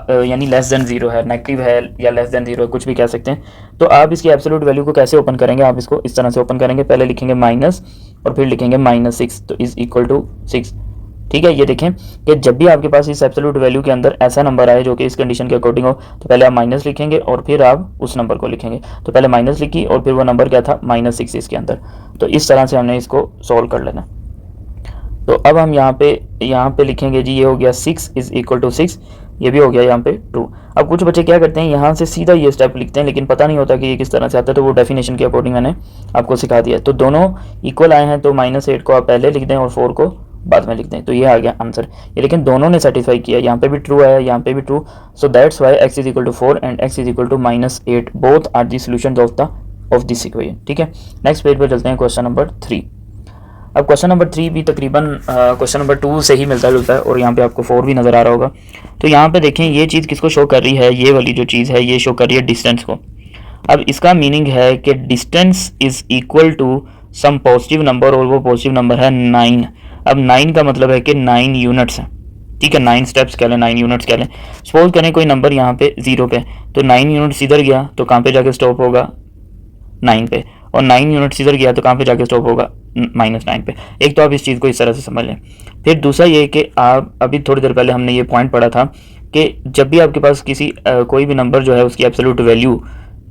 तो यानी लेस देन 0 है, नेगेटिव है या लेस देन 0 है, कुछ भी कह सकते हैं। तो आप इसकी एब्सोल्यूट वैल्यू को कैसे ओपन करेंगे, आप इसको इस तरह से ओपन करेंगे, पहले लिखेंगे माइनस और फिर लिखेंगे -6, तो इज इक्वल टू 6, ठीक है। ये देखें कि जब भी आपके पास इस एब्सोल्यूट वैल्यू के अंदर ऐसा नंबर आए जो कि इस कंडीशन के अकॉर्डिंग हो, तो पहले आप माइनस लिखेंगे और फिर आप उस नंबर को लिखेंगे। तो पहले माइनस लिखी और फिर वो नंबर क्या था, -6 इसके अंदर। तो इस तरह से हमने इसको सॉल्व कर लेना। तो अब हम यहाँ पे लिखेंगे जी, ये हो गया 6 इज इक्वल टू 6, ये भी हो गया यहाँ पे ट्रू। अब कुछ बच्चे क्या करते हैं, यहाँ से सीधा ये स्टेप लिखते हैं, लेकिन पता नहीं होता कि ये किस तरह से आता है, तो वो डेफिनेशन के अकॉर्डिंग मैंने आपको सिखा दिया। तो दोनों इक्वल आए हैं, तो -8 को आप पहले लिख दें और 4 को बाद में लिख दें, तो ये आ गया आंसर। ये लेकिन दोनों ने सेटिस्फाई किया, यहाँ पे भी ट्रू आया, यहाँ पे भी true. So that's why x is equal to 4 and x is equal to -8 both are the solutions of this equation, ठीक है। नेक्स्ट पेज पर चलते हैं, क्वेश्चन नंबर 3। अब क्वेश्चन नंबर 3 भी तकरीबन क्वेश्चन नंबर 2 से ही मिलता जुलता है, और यहाँ पे आपको 4 भी नज़र आ रहा होगा। तो यहाँ पे देखें ये चीज़ किसको शो कर रही है, ये वाली जो चीज़ है ये शो कर रही है डिस्टेंस को। अब इसका मीनिंग है कि distance is equal to some positive number, और वो पॉजिटिव नंबर है 9। अब 9 का मतलब है कि 9 यूनिट्स हैं, ठीक है, 9 स्टेप्स कह लें, 9 यूनिट्स कह लें। सपोज करें कोई नंबर यहाँ पे 0 पे, तो 9 यूनिट्स इधर गया तो कहाँ पे जाके स्टॉप होगा, 9 पे, और 9 यूनिट्स इधर गया तो कहाँ पे जाके स्टॉप होगा, -9 पे। एक तो आप इस चीज़ को इस तरह से समझ लें। फिर दूसरा ये कि आप अभी थोड़ी देर पहले हमने ये पॉइंट पढ़ा था कि जब भी आपके पास किसी कोई भी नंबर जो है उसकी एब्सोल्यूट वैल्यू,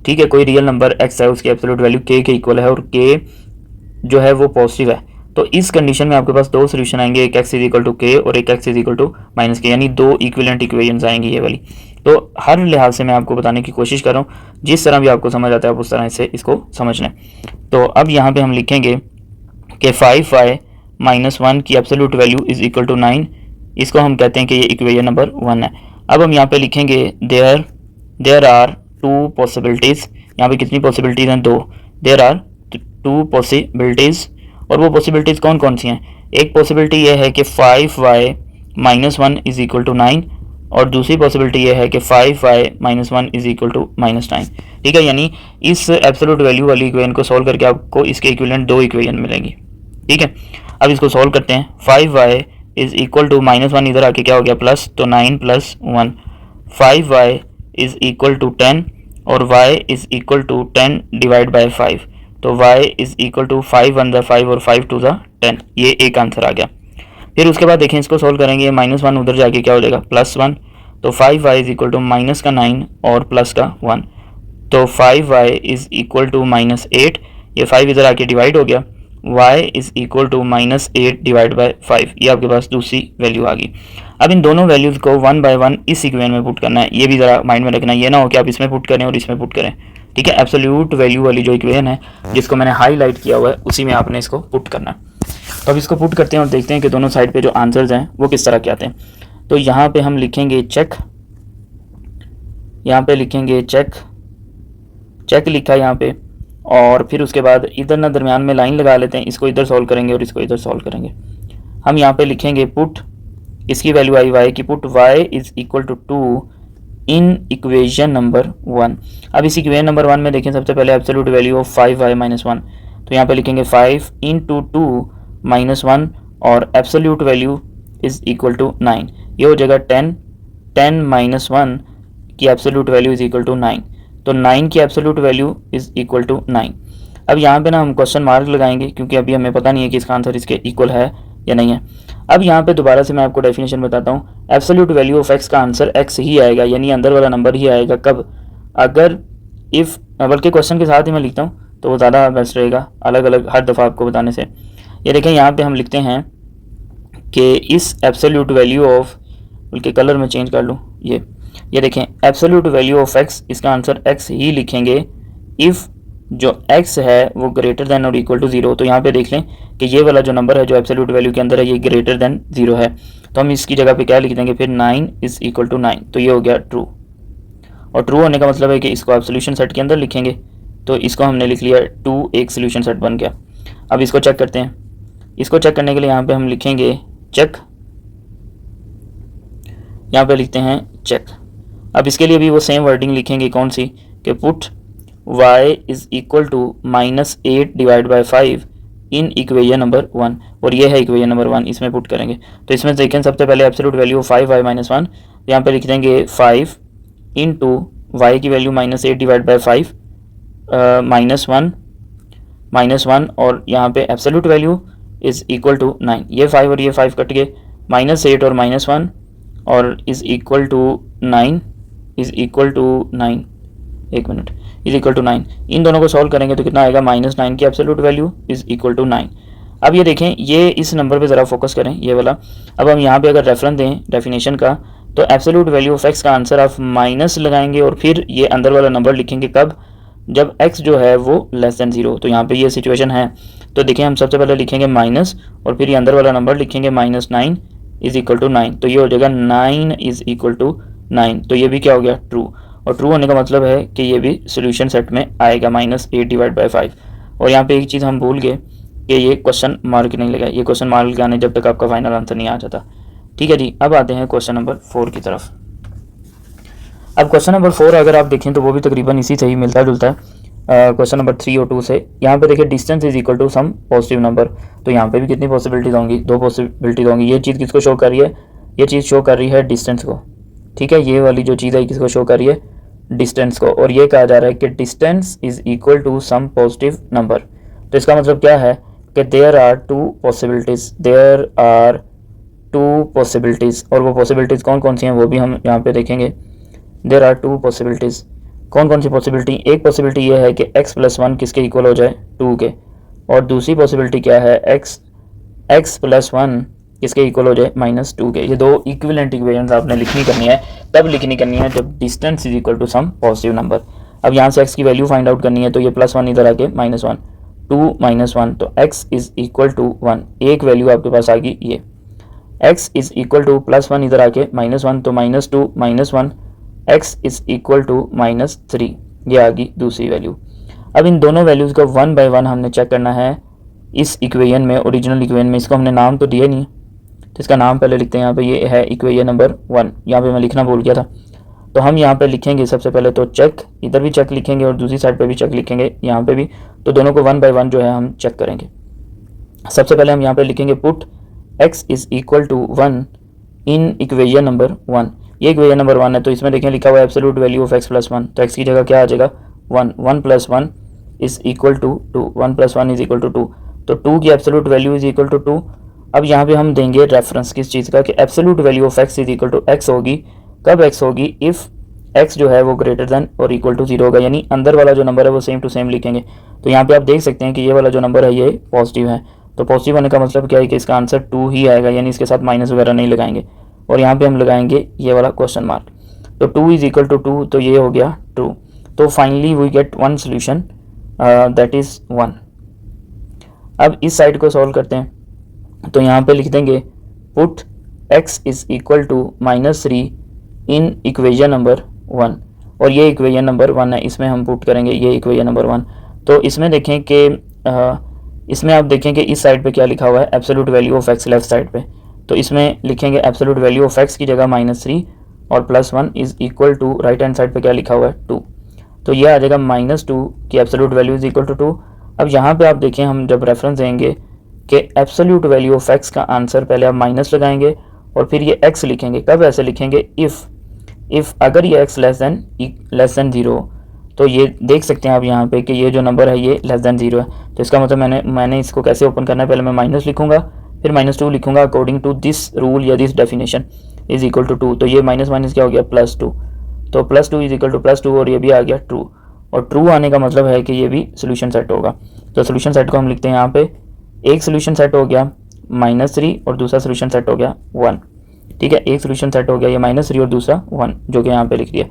ठीक है, कोई रियल नंबर x है उसकी एब्सोल्यूट वैल्यू k के इक्वल है और k जो है वो पॉजिटिव है, तो इस कंडीशन में आपके पास दो सोल्यूशन आएंगे, एक x is equal to k और एक x is equal to -k, यानी दो इक्विवेलेंट इक्वेशंस आएंगी ये वाली। तो हर लिहाज से मैं आपको बताने की कोशिश कर रहा हूँ, जिस तरह भी आपको समझ आता है आप उस तरह से इसको समझ लें। तो अब यहाँ पे हम लिखेंगे कि 5y - 1 की absolute value is equal to 9, इसको हम कहते हैं कि ये इक्वेशन नंबर 1 है। अब हम यहाँ पे लिखेंगे देयर आर 2 पॉसिबिलिटीज़, यहाँ पे कितनी पॉसिबिलिटीज़ हैं, 2। देयर आर 2 पॉसिबिलिटीज़, और वो पॉसिबिलिटीज़ कौन कौन सी हैं। एक पॉसिबिलिटी ये है कि 5y - 1 इज इक्वल टू 9, और दूसरी पॉसिबिलिटी ये है कि 5y - 1 इज इक्वल टू -9, ठीक है। यानी इस एब्सोल्यूट वैल्यू वाली इक्वेशन को सॉल्व करके आपको इसके इक्विवेलेंट दो इक्वेशन मिलेंगी, ठीक है। अब इसको सॉल्व करते हैं। 5y इज इक्वल टू -1 इधर आके क्या हो गया प्लस, तो 9 + 1। 5y इज इक्वल टू 10 और y is equal to 10 divide by 5, तो y इज इक्वल टू 5 × 1 = 5 और 5 × 2 = 10, ये एक आंसर आ गया। फिर उसके बाद देखें इसको सॉल्व करेंगे, -1 उधर जाके क्या हो जाएगा +1, तो 5y इज इक्वल टू -9 और +1, तो 5y इज इक्वल टू -8, ये 5 इधर आके डिवाइड हो गया, y is equal to -8 divide by 5, ये आपके पास दूसरी वैल्यू आ गई। अब इन दोनों वैल्यूज़ को 1 बाय 1 इस इक्वेशन में पुट करना है, ये भी ज़रा माइंड में रखना है, ये ना हो कि आप इसमें पुट करें और इसमें पुट करें, ठीक है। एब्सोल्यूट वैल्यू वाली जो इक्वेशन है जिसको मैंने हाईलाइट किया हुआ है उसी में आपने इसको पुट करना है। तो अब इसको पुट करते हैं और देखते हैं कि दोनों साइड पे जो आंसर्स हैं वो किस तरह के आते हैं। तो यहाँ पे हम लिखेंगे चेक, यहाँ पे लिखेंगे चेक लिखा यहाँ पे, और फिर उसके बाद इधर ना दरमियान में लाइन लगा लेते हैं, इसको इधर सॉल्व करेंगे और इसको इधर सॉल्व करेंगे। हम यहाँ पे लिखेंगे पुट, इसकी वैल्यू आई y की, put y is equal to 2 in equation number 1। अब इस इक्वेशन नंबर 1 में देखें सबसे पहले एब्सोल्यूट वैल्यू ऑफ 5y - 1, तो यहाँ पे लिखेंगे 5 × 2 - 1 और absolute value is equal to 9, ये हो जाएगा 10 - 1 की absolute value is equal to 9, तो 9 की absolute value is equal to 9। अब यहाँ पे ना हम क्वेश्चन मार्क लगाएंगे क्योंकि अभी हमें पता नहीं है कि इसका आंसर इसके इक्वल है या नहीं है। अब यहाँ पे दोबारा से मैं आपको डेफिनेशन बताता हूँ, एब्सोल्यूट वैल्यू ऑफ x का आंसर x ही आएगा, यानी अंदर वाला नंबर ही आएगा। कब, अगर इफ़, बल्कि क्वेश्चन के साथ ही मैं लिखता हूँ तो वो ज़्यादा बेस्ट रहेगा अलग अलग हर दफ़ा आपको बताने से। ये देखें यहाँ पे हम लिखते हैं कि इस एब्सोल्यूट वैल्यू ऑफ बल्कि कलर में चेंज कर लूँ, ये देखें एब्सोल्यूट वैल्यू ऑफ एक्स, इसका आंसर एक्स ही लिखेंगे इफ़ जो x है वो ग्रेटर देन और इक्वल टू 0। तो यहाँ पे देख लें कि ये वाला जो नंबर है जो एब्सोल्यूट वैल्यू के अंदर है ये ग्रेटर देन 0 है, तो हम इसकी जगह पे क्या लिख देंगे फिर 9 इज़ इक्वल टू 9। तो ये हो गया ट्रू, और ट्रू होने का मतलब है कि इसको आप सोल्यूशन सेट के अंदर लिखेंगे, तो इसको हमने लिख लिया 2 एक सोल्यूशन सेट बन गया। अब इसको चेक करते हैं। इसको चेक करने के लिए यहाँ पे हम लिखेंगे चेक, यहाँ पे लिखते हैं चेक। अब इसके लिए भी वो सेम वर्डिंग लिखेंगे, कौन सी, कि put y is equal to -8 divide by 5 in equation number 1, और ये है इक्वेशन नंबर 1, इसमें पुट करेंगे। तो इसमें देखें सबसे पहले एब्सोल्यूट वैल्यू 5y माइनस 1, यहाँ पे लिख देंगे 5 इंटू वाई की वैल्यू -8 डिवाइड बाई 5 -1 और यहाँ पे absolute value is equal to 9। ये 5 और ये 5 कट गए, -8 और -1 और is equal to 9 is equal to 9, एक मिनट, इज इक्वल टू 9। इन दोनों को सॉल्व करेंगे तो कितना आएगा, -9 की absolute value is equal to 9। अब ये देखें, ये इस नंबर पे ज़रा फोकस करें, ये वाला। अब हम यहाँ पे अगर रेफरेंस दें डेफिनेशन का, तो एब्सोल्यूट वैल्यू ऑफ एक्स का आंसर आप माइनस लगाएंगे और फिर ये अंदर वाला नंबर लिखेंगे कब, जब x जो है वो लेस देन 0। तो यहाँ पे ये सिचुएशन है, तो देखिए हम सबसे पहले लिखेंगे माइनस और फिर ये अंदर वाला नंबर लिखेंगे -9 इज इक्वल टू 9। तो ये हो जाएगा 9 इज इक्वल टू 9। तो ये भी क्या हो गया, ट्रू। और ट्रू होने का मतलब है कि ये भी सोल्यूशन सेट में आएगा -8 डिवाइड बाई 5। और यहाँ पे एक चीज़ हम भूल गए कि ये क्वेश्चन मार्क नहीं लगा, ये क्वेश्चन मार्क लगाने जब तक आपका फाइनल आंसर नहीं आ जाता। ठीक है जी, अब आते हैं क्वेश्चन नंबर 4 की तरफ। अब क्वेश्चन नंबर 4 अगर आप देखें तो वो भी तकरीबन इसी से ही मिलता जुलता है क्वेश्चन नंबर 3 और 2 से। यहाँ पे देखिए distance is equal to some positive number, तो यहाँ पे भी कितनी पॉसिबिलिटीज होंगी, 2 पॉसिबिलिटीज होंगी। ये चीज़ किसको शो कर रही है, ये चीज़ शो कर रही है डिस्टेंस को। ठीक है, ये वाली जो चीज़ है किसको शो कर रही है, डिस्टेंस को। और ये कहा जा रहा है कि distance is equal to some positive number. तो इसका मतलब क्या है कि देयर आर 2 पॉसिबिलिटीज़, और वो पॉसिबिलिटीज़ कौन कौन सी हैं वो भी हम यहाँ पे देखेंगे। देयर आर 2 पॉसिबिलिटीज़, कौन कौन सी पॉसिबिलिटी, एक पॉसिबिलिटी ये है कि x + 1 किसके इक्वल हो जाए, 2 के। और दूसरी पॉसिबिलिटी क्या है, x + 1 किसके इक्वल हो जाए, -2 के। ये 2 इक्विवेलेंट इक्वेशंस आपने लिखनी करनी है, तब लिखनी करनी है जब distance is equal to some positive number. अब यहाँ से x की वैल्यू फाइंड आउट करनी है, तो ये +1 इधर आके -1, 2 -1, तो x इज इक्वल टू 1, एक वैल्यू आपके पास आ गई ये। x इज इक्वल टू +1 इधर आके -1, तो -2 -1, x इज इक्वल टू -3, ये आ गई दूसरी वैल्यू। अब इन दोनों वैल्यूज़ को 1 बाय 1 हमने चेक करना है इस इक्वेशन में, ओरिजिनल इक्वेशन में। इसको हमने नाम तो दिया नहीं, तो इसका नाम पहले लिखते हैं। यहाँ पे ये है इक्वेशन नंबर 1, यहाँ पे मैं लिखना भूल गया था। तो हम यहाँ पे लिखेंगे सबसे पहले तो चेक, इधर भी चेक लिखेंगे और दूसरी साइड पे भी चेक लिखेंगे, यहाँ पे भी। तो दोनों को 1 बाय 1 जो है हम चेक करेंगे। सबसे पहले हम यहाँ पे लिखेंगे put x is equal to 1 in equation number 1। ये इक्वेशन नंबर 1 है, तो इसमें देखें लिखा हुआ है एब्सोल्यूट वैल्यू ऑफ x + 1, तो x की जगह क्या आ जाएगा 1, 1 + 1 is equal to 2, 1 + 1 is equal to 2, तो 2 की absolute value is equal to 2। अब यहाँ पे हम देंगे रेफरेंस किस चीज़ का, कि absolute value of x is equal to x होगी, कब x होगी, इफ़ x जो है वो ग्रेटर देन और इक्वल टू 0 होगा, यानी अंदर वाला जो नंबर है वो सेम टू सेम लिखेंगे। तो यहाँ पे आप देख सकते हैं कि ये वाला जो नंबर है ये पॉजिटिव है, तो पॉजिटिव होने का मतलब क्या है कि इसका आंसर 2 ही आएगा, यानी इसके साथ माइनस वगैरह नहीं लगाएंगे। और यहाँ पे हम लगाएंगे ये वाला क्वेश्चन मार्क, तो 2 इज इक्वल टू 2, तो ये हो गया ट्रू। तो finally we get 1 solution, that is 1। अब इस साइड को सॉल्व करते हैं, तो यहाँ पे लिख देंगे put x is equal to -3 in equation number 1, और ये इक्वेशन नंबर 1 है, इसमें हम पुट करेंगे ये इक्वेशन नंबर 1। तो इसमें देखें कि इसमें आप देखें कि इस साइड पे क्या लिखा हुआ है, absolute value of x left side पे, तो इसमें लिखेंगे एब्सोल्यूट वैल्यू ऑफ x की जगह -3 और +1 is equal to right hand side पे क्या लिखा हुआ है 2, तो ये आ जाएगा -2 की absolute value is equal to 2। अब यहाँ पे आप देखें, हम जब रेफरेंस देंगे कि एब्सोल्यूट वैल्यू ऑफ x का आंसर पहले आप माइनस लगाएंगे और फिर ये x लिखेंगे, कब ऐसे लिखेंगे, इफ़ अगर ये x लेस देन 0, तो ये देख सकते हैं आप यहाँ पे कि ये जो नंबर है ये लेस देन 0 है। तो इसका मतलब मैंने इसको कैसे ओपन करना है, पहले मैं माइनस लिखूंगा फिर -2 लिखूंगा अकॉर्डिंग टू दिस रूल या this definition is equal to 2, तो ये माइनस माइनस क्या हो गया +2, तो +2 इज इक्वल टू +2 और ये भी आ गया ट्रू। और ट्रू आने का मतलब है कि ये भी सोल्यूशन सेट होगा। तो सोल्यूशन सेट को हम लिखते हैं यहाँ पे, एक सोल्यूशन सेट हो गया -3 और दूसरा सोल्यूशन सेट हो गया 1। ठीक है, एक सोल्यूशन सेट हो गया, ये -3 और दूसरा 1 जो कि यहाँ पे लिख दिया।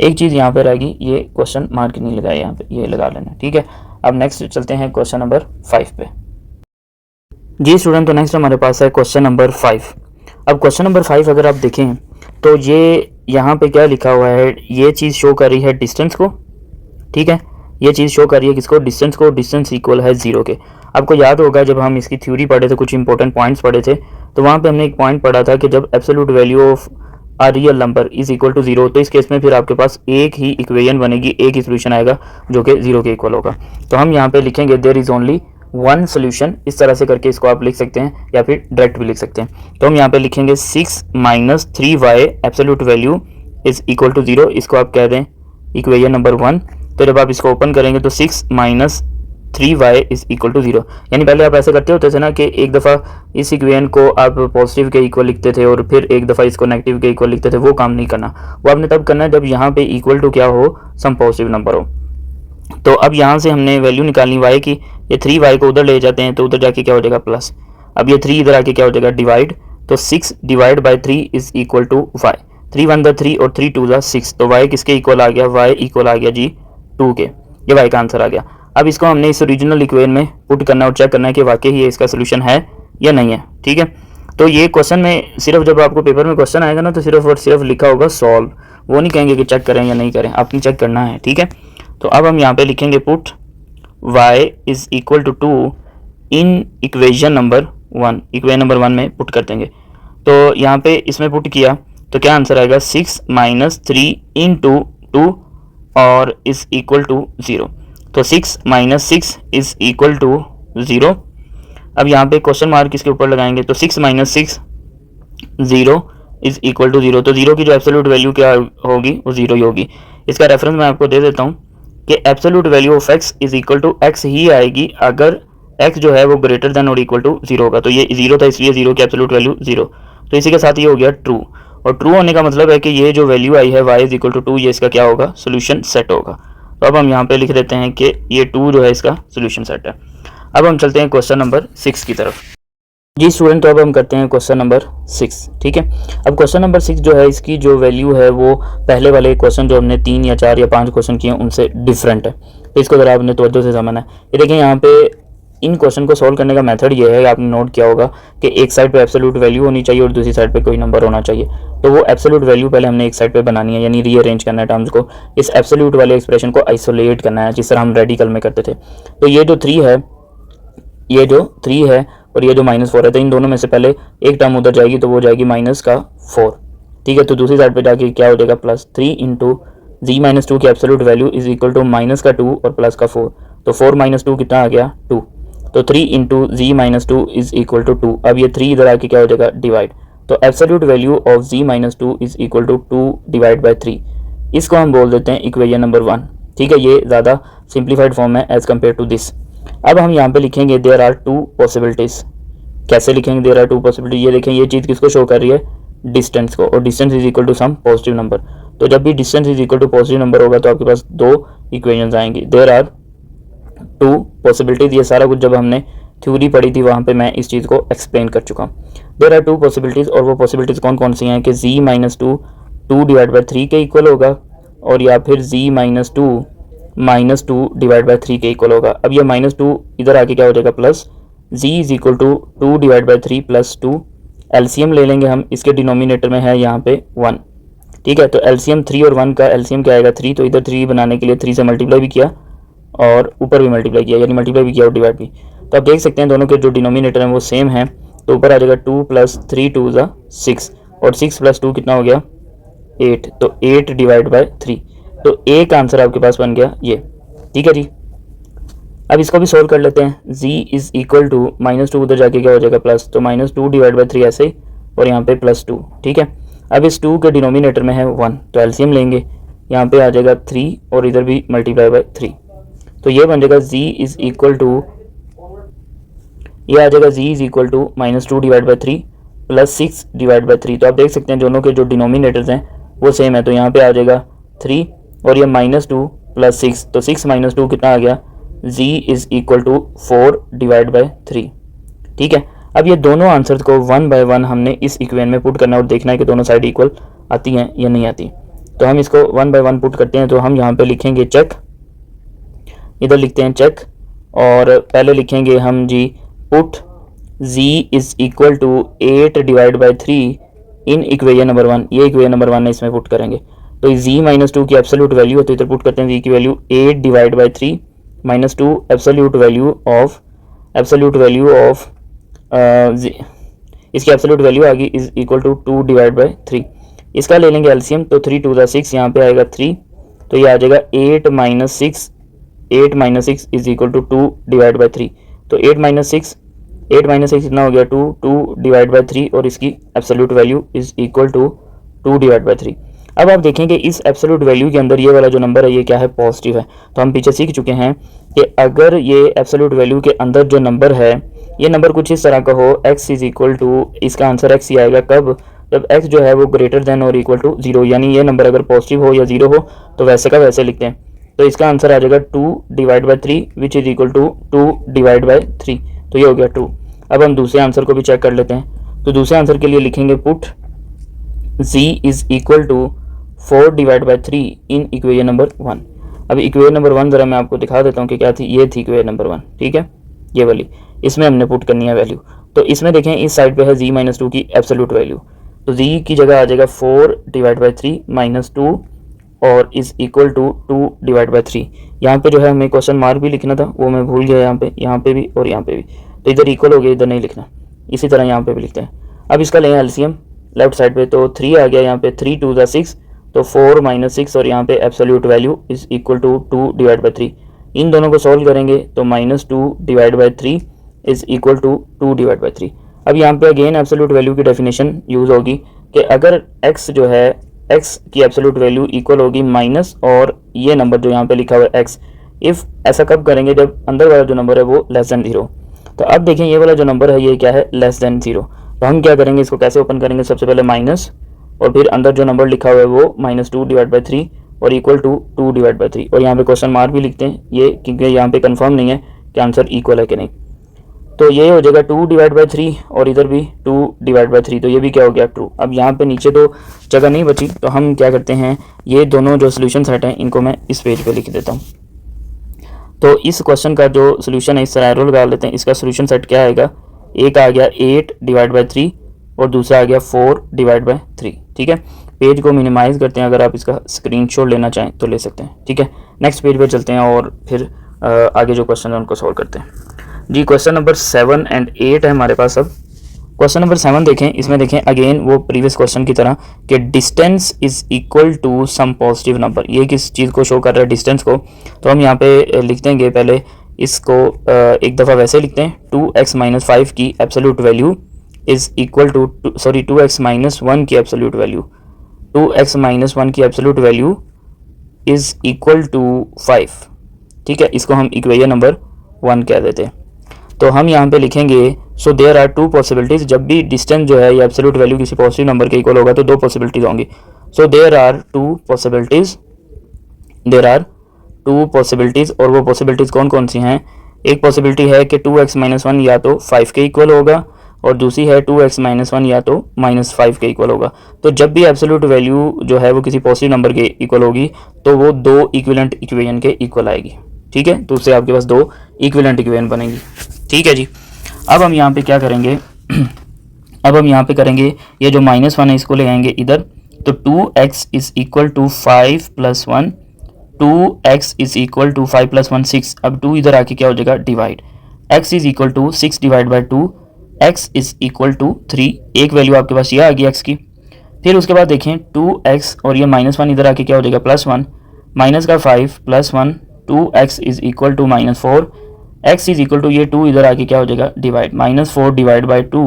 एक चीज़ यहाँ पे रहेगी, ये क्वेश्चन मार्क नहीं लगाया यहाँ पे, ये लगा लेना। ठीक है, अब नेक्स्ट चलते हैं क्वेश्चन नंबर 5 पे। जी स्टूडेंट, तो नेक्स्ट हमारे पास है क्वेश्चन नंबर 5। अब क्वेश्चन नंबर 5 अगर आप देखें तो ये यहाँ पे क्या लिखा हुआ है, ये चीज़ शो कर रही है डिस्टेंस को। ठीक है, ये चीज़ शो कर रही है किसको, डिस्टेंस को। डिस्टेंस इक्वल है 0 के। आपको याद होगा जब हम इसकी थ्योरी पढ़े थे, कुछ इंपॉर्टेंट पॉइंट्स पढ़े थे, तो वहाँ पे हमने एक पॉइंट पढ़ा था कि जब absolute value of a real number is equal to 0, तो इस केस में फिर आपके पास एक ही इक्वेशन बनेगी, एक ही सोल्यूशन आएगा जो कि 0 के इक्वल होगा। तो हम यहाँ पे लिखेंगे there is only one solution, इस तरह से करके इसको आप लिख सकते हैं या फिर डायरेक्ट भी लिख सकते हैं। तो हम यहाँ पे लिखेंगे 6 - 3y absolute value is equal to 0, इसको आप कह दें इक्वेशन नंबर 1। तो जब आप इसको ओपन करेंगे तो 6 - 3y इज इक्वल टू 0, यानी पहले आप ऐसे करते होते थे ना कि एक दफ़ा इस इक्वेशन को आप पॉजिटिव के इक्वल लिखते थे और फिर एक दफ़ा इसको नेगेटिव के इक्वल लिखते थे। वो काम नहीं करना, वो आपने तब करना है जब यहाँ पे इक्वल टू क्या हो, सम पॉजिटिव नंबर हो। तो अब यहाँ से हमने वैल्यू निकालनी y की, ये 3y को उधर ले जाते हैं तो उधर जाके क्या हो जाएगा प्लस। अब ये 3 इधर आके क्या हो जाएगा डिवाइड, तो 6 divide by 3 is equal to y। 3 1 द 3 और 3 2 द 6, तो y किसके इक्वल आ गया, y इक्वल आ गया जी 2 के। ये y का आंसर आ गया। अब इसको हमने इस ओरिजिनल इक्वेशन में पुट करना और चेक करना है कि वाकई ये इसका सोल्यूशन है या नहीं है। ठीक है, तो ये क्वेश्चन में सिर्फ जब आपको पेपर में क्वेश्चन आएगा ना तो सिर्फ और सिर्फ लिखा होगा सॉल्व, वो नहीं कहेंगे कि चेक करें या नहीं करें, आपने चेक करना है। ठीक है, तो अब हम यहाँ पे लिखेंगे put y is equal to 2 in equation number 1, equation number 1 में पुट कर देंगे। तो यहाँ पे इसमें पुट किया तो क्या आंसर आएगा 6 - 3 इंटू 2 और इज इक्वल टू 0। तो 6 - 6 इज इक्वल टू 0। अब यहाँ पे क्वेश्चन मार्क इसके ऊपर लगाएंगे तो 6 - 6 0 इज इक्वल टू 0। तो 0 की जो एब्सोल्यूट वैल्यू क्या होगी वो 0 ही होगी। इसका रेफरेंस मैं आपको दे देता हूँ कि absolute value of x is equal to x ही आएगी अगर x जो है वो ग्रेटर देन और इक्वल टू 0 होगा। तो ये 0 था इसलिए 0 की एब्सोल्यूट वैल्यू 0। तो इसी के साथ ये हो गया ट्रू, और ट्रू होने का मतलब है कि ये जो वैल्यू आई है y इज इक्वल टू 2, ये इसका क्या होगा, सोल्यूशन सेट होगा। तो अब हम यहाँ पे लिख देते हैं कि ये 2 जो है इसका सोल्यूशन सेट है। अब हम चलते हैं क्वेश्चन नंबर 6 की तरफ। जी स्टूडेंट, तो अब हम करते हैं क्वेश्चन नंबर 6। ठीक है, अब क्वेश्चन नंबर 6 जो है इसकी जो वैल्यू है वो पहले वाले क्वेश्चन जो हमने 3 या 4 या 5 क्वेश्चन किए उनसे डिफरेंट है। तो इसको ज़रा आपने तवज्जो से समझना है। ये देखें यहाँ पे इन क्वेश्चन को सॉल्व करने का मेथड ये है, आपने नोट किया होगा कि एक साइड पे एब्सोल्यूट वैल्यू होनी चाहिए और दूसरी साइड पे कोई नंबर होना चाहिए। तो वो एब्सोल्यूट वैल्यू पहले हमने एक साइड पे बनानी है, यानी रीअरेंज करना है टर्म्स को, इस एब्सोल्यूट वाले एक्सप्रेशन को आइसोलेट करना है जिस तरह हम रेडिकल में करते थे। तो ये जो 3 है, ये जो 3 है और ये जो -4 है, तो इन दोनों में से पहले एक टर्म उधर जाएगी तो वो जाएगी -4। ठीक है, तो दूसरी साइड पे जाके क्या हो जाएगा +3 इंटू z - 2 की absolute value is equal to -2 और +4। तो 4 - 2 कितना आ गया 2। तो 3 into z - 2 is equal to 2। अब ये 3 इधर आके क्या हो जाएगा डिवाइड, तो absolute value of z - 2 is equal to 2 divide by 3। इसको हम बोल देते हैं इक्वेशन नंबर 1। ठीक है, ये ज़्यादा सिंप्लीफाइड फॉर्म है एज कम्पेयर टू दिस। अब हम यहाँ पे लिखेंगे देयर आर 2 पॉसिबिलिटीज़। कैसे लिखेंगे देयर आर 2 पॉसिबिलिटी, ये देखें ये चीज़ किसको शो कर रही है, डिस्टेंस को, और distance is equal to some positive number. तो जब भी distance is equal to positive number होगा तो आपके पास 2 इक्वेशंस आएंगी। देयर आर 2 पॉसिबिलिटीज़, ये सारा कुछ जब हमने थ्योरी पढ़ी थी वहाँ पे मैं इस चीज़ को एक्सप्लेन कर चुका हूँ। देयर आर 2 पॉसिबिलिटीज़, और वो पॉसिबिलिटीज़ कौन कौन सी हैं कि z - 2 2 डिवाइड बाई 3 के इक्वल होगा, और या फिर z - 2 -2 डिवाइड बाई 3 के इक्वल होगा। अब ये -2 इधर आके क्या हो जाएगा plus, z is equal to 2 divide by 3 plus 2। LCM ले लेंगे हम, इसके डिनोमिनेटर में है यहाँ पे 1। ठीक है, तो एलसीएम 3 और 1 का एलसीएम क्या आएगा 3, तो इधर 3 बनाने के लिए 3 से मल्टीप्लाई भी किया और ऊपर भी मल्टीप्लाई किया, यानी मल्टीप्लाई भी किया और डिवाइड भी। तो आप देख सकते हैं दोनों के जो डिनोमिनेटर हैं वो सेम है, तो ऊपर आ जाएगा 2 + 3 2 = 6, और 6 + 2 कितना हो गया 8। तो 8 डिवाइड बाई 3, तो ए का आंसर आपके पास बन गया ये। ठीक है जी, अब इसको भी सोल्व कर लेते हैं। z इज इक्वल टू -2 उधर जाके क्या हो जाएगा प्लस, तो -2 डिवाइड बाई 3 ऐसे, और यहाँ पे +2। ठीक है, अब इस 2 के डिनोमिनेटर में है 1, तो एलसीएम लेंगे, यहाँ पे आ जाएगा 3 और इधर भी मल्टीप्लाई बाई 3। तो ये बन जाएगा z इज इक्वल टू, ये आ जाएगा z is equal to -2 divide by 3 plus 6 divide by 3। तो आप देख सकते हैं दोनों के जो डिनोमिनेटर्स हैं वो सेम है, तो यहाँ पे आ जाएगा 3 और ये -2 प्लस 6, तो 6 - 2 कितना आ गया, z is equal to 4 divide by 3। ठीक है, अब ये दोनों आंसर को वन बाय वन हमने इस इक्वेशन में पुट करना है और देखना है कि दोनों साइड इक्वल आती हैं या नहीं आती। तो हम इसको वन बाय वन पुट करते हैं। तो हम यहाँ पे लिखेंगे चेक, इधर लिखते हैं चेक, और पहले लिखेंगे हम जी put z is equal to 8 divide by 3 in equation number 1। ये इक्वेशन नंबर 1 है, इसमें पुट करेंगे। तो z माइनस 2 की एब्सोल्यूट वैल्यू है, तो इधर पुट करते हैं z की value 8 divide by 3 minus 2 absolute value of इसकी एब्सोल्यूट वैल्यू आ गई is equal to 2 divide by 3। इसका ले लेंगे एलसीएम, तो 3 2 6, यहाँ पे आएगा 3, तो ये आ जाएगा 8 minus 6 is equal to 2 divide by 3। तो 8 माइनस 6 कितना हो गया 2 डिवाइड बाई 3, और इसकी absolute value is equal to 2 divide by 3। अब आप देखेंगे इस एब्सोल्यूट वैल्यू के अंदर ये वाला जो नंबर है ये क्या है, पॉजिटिव है। तो हम पीछे सीख चुके हैं कि अगर ये एब्सोल्यूट वैल्यू के अंदर जो नंबर है ये नंबर कुछ इस तरह का हो, x इज इक्वल टू, इसका आंसर x ही आएगा कब, जब x जो है वो ग्रेटर देन और इक्वल टू 0, यानी ये नंबर अगर पॉजिटिव हो या 0 हो तो वैसे का वैसे लिखते हैं। तो इसका आंसर आ जाएगा 2 divide by 3 which is equal to 2 divide by 3, तो ये हो गया 2। अब हम दूसरे आंसर को भी चेक कर लेते हैं। तो दूसरे आंसर के लिए लिखेंगे put z is equal to 4 divide by 3 in equation number 1। अब इक्वेशन नंबर 1 जरा मैं आपको दिखा देता हूँ कि क्या थी। ये थी इक्वेशन नंबर 1, ठीक है, ये वाली, इसमें हमने पुट करनी है वैल्यू। तो इसमें देखें इस साइड पे है z माइनस 2 की एब्सोल्यूट वैल्यू, तो z की जगह आ जाएगा 4 डिवाइड बाई 3 माइनस 2 और is equal to 2 divide by 3। यहाँ पे जो है हमें क्वेश्चन मार्क भी लिखना था, वो मैं भूल गया, यहाँ पे भी और यहाँ पे भी, तो इधर इक्वल हो गया, इधर नहीं लिखना, इसी तरह यहाँ पे भी लिखते हैं। अब इसका लें एलसीएम लेफ्ट साइड पे, तो 3 आ गया यहाँ पे, 3 2 6, तो 4 माइनस 6, और यहाँ पे absolute value is equal to 2 divide by 3। इन दोनों को सॉल्व करेंगे तो minus 2 divide by 3 is equal to 2 divide by 3। अब यहाँ पे अगेन एब्सोल्यूट वैल्यू की डेफिनेशन यूज़ होगी कि अगर x जो है, x की एब्सोल्यूट वैल्यू इक्वल होगी माइनस और ये नंबर जो यहाँ पे लिखा हुआ है x, इफ़ ऐसा कब करेंगे जब अंदर वाला जो नंबर है वो लेस देन 0। तो अब देखें ये वाला जो नंबर है ये क्या है, लेस देन 0। तो हम क्या करेंगे, इसको कैसे ओपन करेंगे, सबसे पहले माइनस और फिर अंदर जो नंबर लिखा हुआ है वो -2 डिवाइड बाई 3 और इक्वल टू 2 डिवाइड बाई 3, और यहाँ पे क्वेश्चन मार्क भी लिखते हैं ये, क्योंकि यहाँ पे कंफर्म नहीं है कि आंसर इक्वल है कि नहीं। तो ये हो जाएगा 2 डिवाइड बाई 3 और इधर भी 2 डिवाइड बाई 3, तो ये भी क्या हो गया, ट्रू। अब यहाँ पे नीचे तो जगह नहीं बची, तो हम क्या करते हैं, ये दोनों जो सोल्यूशन सेट हैं इनको मैं इस पेज पे लिख देता हूँ। तो इस क्वेश्चन का जो सोल्यूशन है इस तरह एरो लगा लेते हैं। इसका सोल्यूशन सेट क्या आएगा, एक आ गया 8 डिवाइड बाई 3 और दूसरा आ गया 4 डिवाइड बाई 3, ठीक है। पेज को मिनिमाइज़ करते हैं, अगर आप इसका स्क्रीनशॉट लेना चाहें तो ले सकते हैं, ठीक है। नेक्स्ट पेज पे चलते हैं और फिर आगे जो क्वेश्चन है उनको सॉल्व करते हैं जी। क्वेश्चन नंबर 7 एंड 8 है हमारे पास। अब क्वेश्चन नंबर 7 देखें, इसमें देखें अगेन वो प्रीवियस क्वेश्चन की तरह कि distance is equal to some positive number. ये किस चीज़ को शो कर रहा है, डिस्टेंस को। तो हम यहाँ पे लिख देंगे, पहले इसको एक दफ़ा वैसे लिखते हैं, 2x माइनस 5 की absolute value is equal to 2x minus 1 की एब्सोल्यूट वैल्यू, 2x माइनस 1 की absolute value is equal to 5, ठीक है। इसको हम इक्वेशन नंबर 1 कह देते हैं। तो हम यहाँ पे लिखेंगे, सो देयर आर 2 पॉसिबिलिटीज़। जब भी डिस्टेंस जो है या एब्सोल्यूट वैल्यू किसी पॉजिटिव नंबर के इक्वल होगा तो 2 पॉसिबिलिटीज़ होंगी। सो देयर आर 2 पॉसिबिलिटीज़, और वो पॉसिबिलिटीज़ कौन कौन सी हैं। एक पॉसिबिलिटी है कि 2x माइनस 1 या तो 5 के इक्वल होगा, और दूसरी है 2x माइनस 1 या तो -5 के इक्वल होगा। तो जब भी एब्सोल्यूट वैल्यू जो है वो किसी पॉजिटिव नंबर के इक्वल होगी तो वो 2 इक्विवेलेंट इक्वेशन के इक्वल आएगी, ठीक है। तो उससे आपके पास 2 इक्विवेलेंट इक्वेशन बनेगी, ठीक है जी। अब हम यहाँ पे क्या करेंगे अब हम यहाँ पे करेंगे, ये जो -1 है इसको ले आएंगे इधर, तो 2x is equal to 5 plus 1, 2x is equal to 5 plus 1 6। अब 2 इधर आके क्या हो जाएगा, divide, x is equal to 6 divide by 2, x is equal to 3। एक वैल्यू आपके पास ये आ गई x की। फिर उसके बाद देखें 2x और ये -1 इधर आके क्या हो जाएगा, +1, माइनस का 5 plus 1, 2x is equal to -4, x is equal to ये 2 इधर आके क्या हो जाएगा, डिवाइड, -4 डिवाइड बाई 2,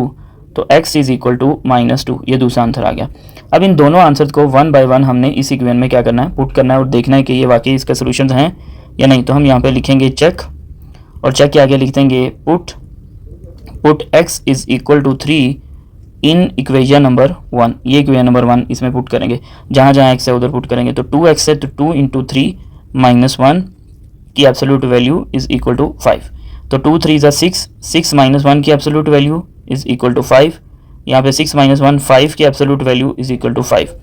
तो x इज इक्वल टू -2। ये दूसरा आंसर आ गया। अब इन दोनों आंसर को 1 बाय 1 हमने इस इक्वेशन में क्या करना है, पुट करना है और देखना है कि ये वाकई इसका सोल्यूशन हैं या नहीं। तो हम यहाँ पे लिखेंगे चेक, और चेक के आगे लिख देंगे put x is equal to 3 in equation number 1। ये इक्वेशन नंबर 1 इसमें पुट करेंगे, जहाँ जहाँ x है उधर पुट करेंगे। तो 2x है तो 2 इंटू 3 माइनस 1 की absolute value is equal to 5। तो 2 3 6, 6 माइनस 1 की absolute value is equal to 5, यहाँ पे 6 माइनस 1 5 की absolute value is equal to 5।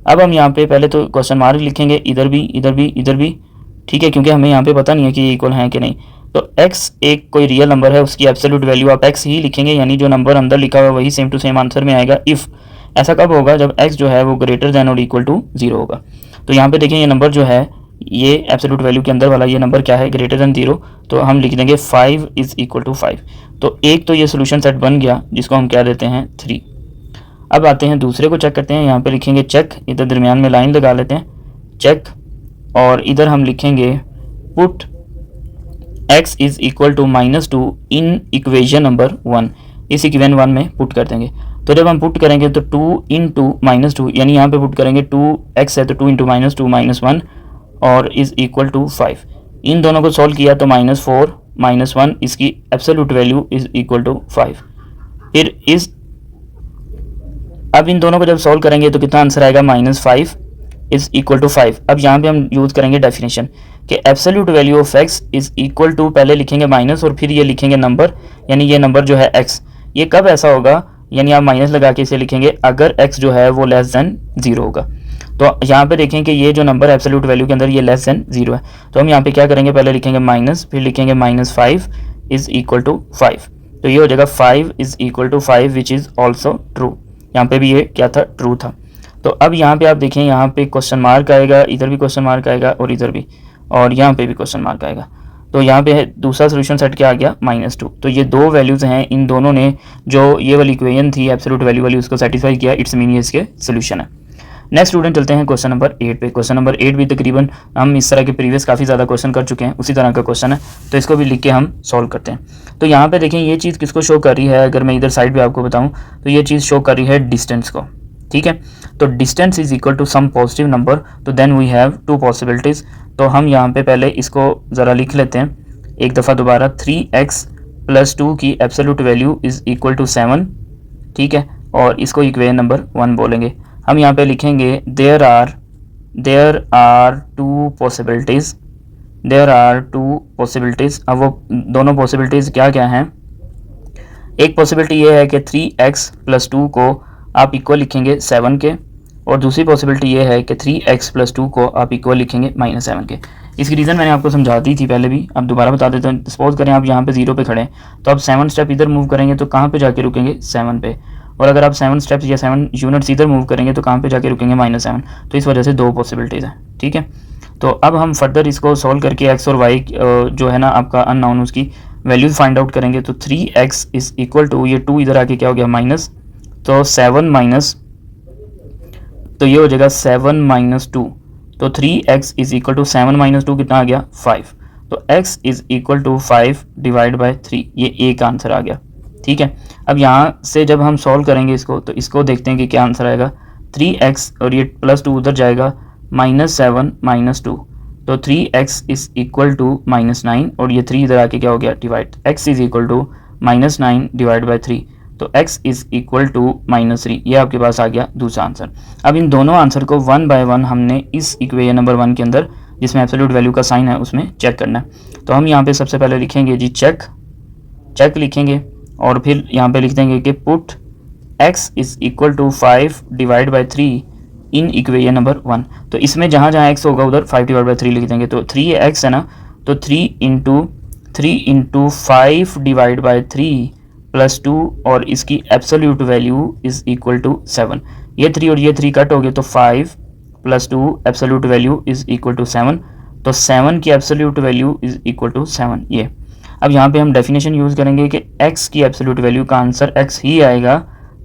अब हम यहाँ पे पहले तो क्वेश्चन मार्क लिखेंगे, इधर भी इधर भी इधर भी, ठीक है, क्योंकि हमें यहाँ पे पता नहीं है कि ये इक्वल है कि नहीं। तो x एक कोई रियल नंबर है, उसकी एब्सोल्यूट वैल्यू आप x ही लिखेंगे, यानी जो नंबर अंदर लिखा हुआ है वही सेम टू सेम आंसर में आएगा। इफ़ ऐसा कब होगा, जब x जो है वो ग्रेटर देन और इक्वल टू 0 होगा। तो यहाँ पे देखें ये नंबर जो है, ये एब्सोल्यूट वैल्यू के अंदर वाला ये नंबर क्या है, ग्रेटर देन 0, तो हम लिख देंगे 5 इज़ इक्वल टू 5। तो एक तो ये सोल्यूशन सेट बन गया, जिसको हम क्या देते हैं 3। अब आते हैं दूसरे को चेक करते हैं। यहाँ पे लिखेंगे चेक, इधर दरमियान में लाइन लगा लेते हैं, चेक, और इधर हम लिखेंगे put x is equal to -2 in equation number 1, इस इक्वेशन 1 में पुट कर देंगे। तो जब हम पुट करेंगे तो 2 इंटू -2, यानी यहाँ पे पुट करेंगे 2x है तो 2 इंटू -2 -1 और इज़ इक्वल टू 5। इन दोनों को सॉल्व किया तो -4 -1, इसकी absolute value is equal to 5। फिर अब इन दोनों को जब सॉल्व करेंगे तो कितना आंसर आएगा, -5 इज़ इक्वल टू 5। अब यहाँ पे हम यूज़ करेंगे डेफिनेशन कि absolute value of x is equal to, पहले लिखेंगे माइनस और फिर ये लिखेंगे नंबर, यानी ये नंबर जो है x। ये कब ऐसा होगा, यानी आप माइनस लगा के इसे लिखेंगे अगर x जो है वो लेस देन 0 होगा। तो यहाँ पे देखें कि ये जो नंबर एब्सोल्यूट वैल्यू के अंदर ये लेस देन 0 है, तो हम यहाँ पे क्या करेंगे, पहले लिखेंगे माइनस, फिर लिखेंगे -5 इज़ इक्वल टू 5। तो ये हो जाएगा 5 is equal to 5 which is also true. यहाँ पे भी ये क्या था, ट्रू था। तो अब यहाँ पे आप देखें, यहाँ पे क्वेश्चन मार्क आएगा, इधर भी क्वेश्चन मार्क आएगा और इधर भी, और यहाँ पे भी क्वेश्चन मार्क आएगा। तो यहाँ पे दूसरा सोल्यूशन सेट क्या आ गया, -2। तो ये दो वैल्यूज़ हैं, इन दोनों ने जो ये वाली इक्वेशन थी एब्सोल्यूट वैल्यू वाली, उसको सेटिस्फाई किया, इट्स मीन ये इसके सोल्यूशन है। नेक्स्ट स्टूडेंट चलते हैं क्वेश्चन नंबर 8 पे। क्वेश्चन नंबर 8 भी तकरीबन हम इस तरह के प्रीवियस काफ़ी ज़्यादा क्वेश्चन कर चुके हैं, उसी तरह का क्वेश्चन है, तो इसको भी लिख के हम सॉल्व करते हैं। तो यहाँ पे देखें ये चीज़ किसको शो कर रही है, अगर मैं इधर साइड पे आपको बताऊँ तो ये चीज़ शो कर रही है डिस्टेंस को, ठीक है। तो distance is equal to some positive number, तो then we have two possibilities. तो हम यहाँ पे पहले इसको ज़रा लिख लेते हैं एक दफ़ा दोबारा, 3x + 2 की absolute value is equal to 7, ठीक है, और इसको इक्वेशन नंबर 1 बोलेंगे। हम यहाँ पे लिखेंगे there are two possibilities, there are two possibilities. अब वो दोनों पॉसिबिलिटीज़ क्या क्या हैं, एक पॉसिबिलिटी ये है कि 3x + 2 को आप इक्वल लिखेंगे 7 के, और दूसरी पॉसिबिलिटी ये है कि 3x + 2 को आप इक्वल लिखेंगे -7 के। इसकी रीज़न मैंने आपको समझा दी थी पहले भी, अब दोबारा बता देता हूँ। सपोज करें आप यहाँ पे 0 पे खड़े हैं, तो आप 7 स्टेप इधर मूव करेंगे तो कहाँ पे जाके रुकेंगे, 7 पे, और अगर आप 7 स्टेप्स या 7 यूनिट्स इधर मूव करेंगे तो कहाँ पे जाके रुकेंगे, -7। तो इस वजह से दो पॉसिबिलिटीज़ हैं, ठीक है। तो अब हम फर्दर इसको सॉल्व करके x और y जो है ना आपका अननोन, उसकी वैल्यूज फाइंड आउट करेंगे। तो 3x इज़ इक्वल टू, ये 2 इधर आके क्या हो गया, माइनस, तो 7 माइनस, तो ये हो जाएगा 7 - 2, तो 3x इज़ इक्वल टू 7 - 2 कितना आ गया, 5। तो x is equal to 5 divide by 3, ये एक आंसर आ गया, ठीक है। अब यहाँ से जब हम सॉल्व करेंगे इसको, तो इसको देखते हैं कि क्या आंसर आएगा। 3x और ये +2 उधर जाएगा, -7 - 2, तो 3x इज़ इक्वल टू -9, और ये 3 इधर आके क्या हो गया, divide, x is equal to -9 divide by 3, तो x इज़ इक्वल टू -3। ये आपके पास आ गया दूसरा आंसर। अब इन दोनों आंसर को 1 बाय 1 हमने इस इक्वेशन नंबर 1 के अंदर, जिसमें एब्सोल्यूट वैल्यू का साइन है, उसमें चेक करना है। तो हम यहाँ पे सबसे पहले लिखेंगे जी चेक लिखेंगे, और फिर यहाँ पे लिख देंगे कि put x is equal to 5 divide by 3 in equation number 1। तो इसमें जहाँ जहाँ x होगा उधर 5 डिवाइड बाई 3 लिख देंगे। तो 3x है ना, तो 3 इंटू 5 डिवाइड बाई 3 + 2, और इसकी absolute value is equal to 7। ये 3 और ये 3 कट हो गए, तो 5 + 2 absolute value is equal to 7, तो 7 की absolute value is equal to 7। ये अब यहाँ पे हम डेफिनेशन यूज़ करेंगे कि x की एब्सोल्यूट वैल्यू का आंसर x ही आएगा।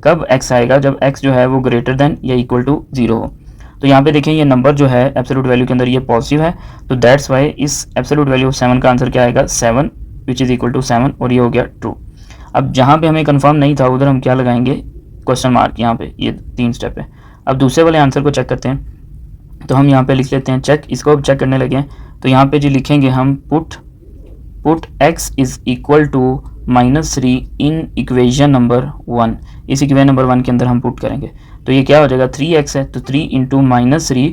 कब x आएगा, जब x जो है वो ग्रेटर देन या इक्वल टू 0 हो। तो यहाँ पे देखें ये नंबर जो है एब्सोल्यूट वैल्यू के अंदर ये पॉजिटिव है, तो दैट्स वाई इस एब्सोल्यूट वैल्यू ऑफ 7 का आंसर क्या आएगा, 7 विच इज़ इक्वल टू 7, और ये हो गया ट्रू। अब जहाँ पे हमें कंफर्म नहीं था उधर हम क्या लगाएंगे, क्वेश्चन मार्क, यहाँ पे ये 3 स्टेप है। अब दूसरे वाले आंसर को चेक करते हैं, तो हम यहाँ पे लिख लेते हैं चेक, इसको अब चेक करने लगे हैं। तो यहाँ पे जी लिखेंगे हम put x is equal to -3 in equation number 1। इस इक्वेशन नंबर 1 के अंदर हम पुट करेंगे, तो ये क्या हो जाएगा, 3x है, तो 3 इंटू -3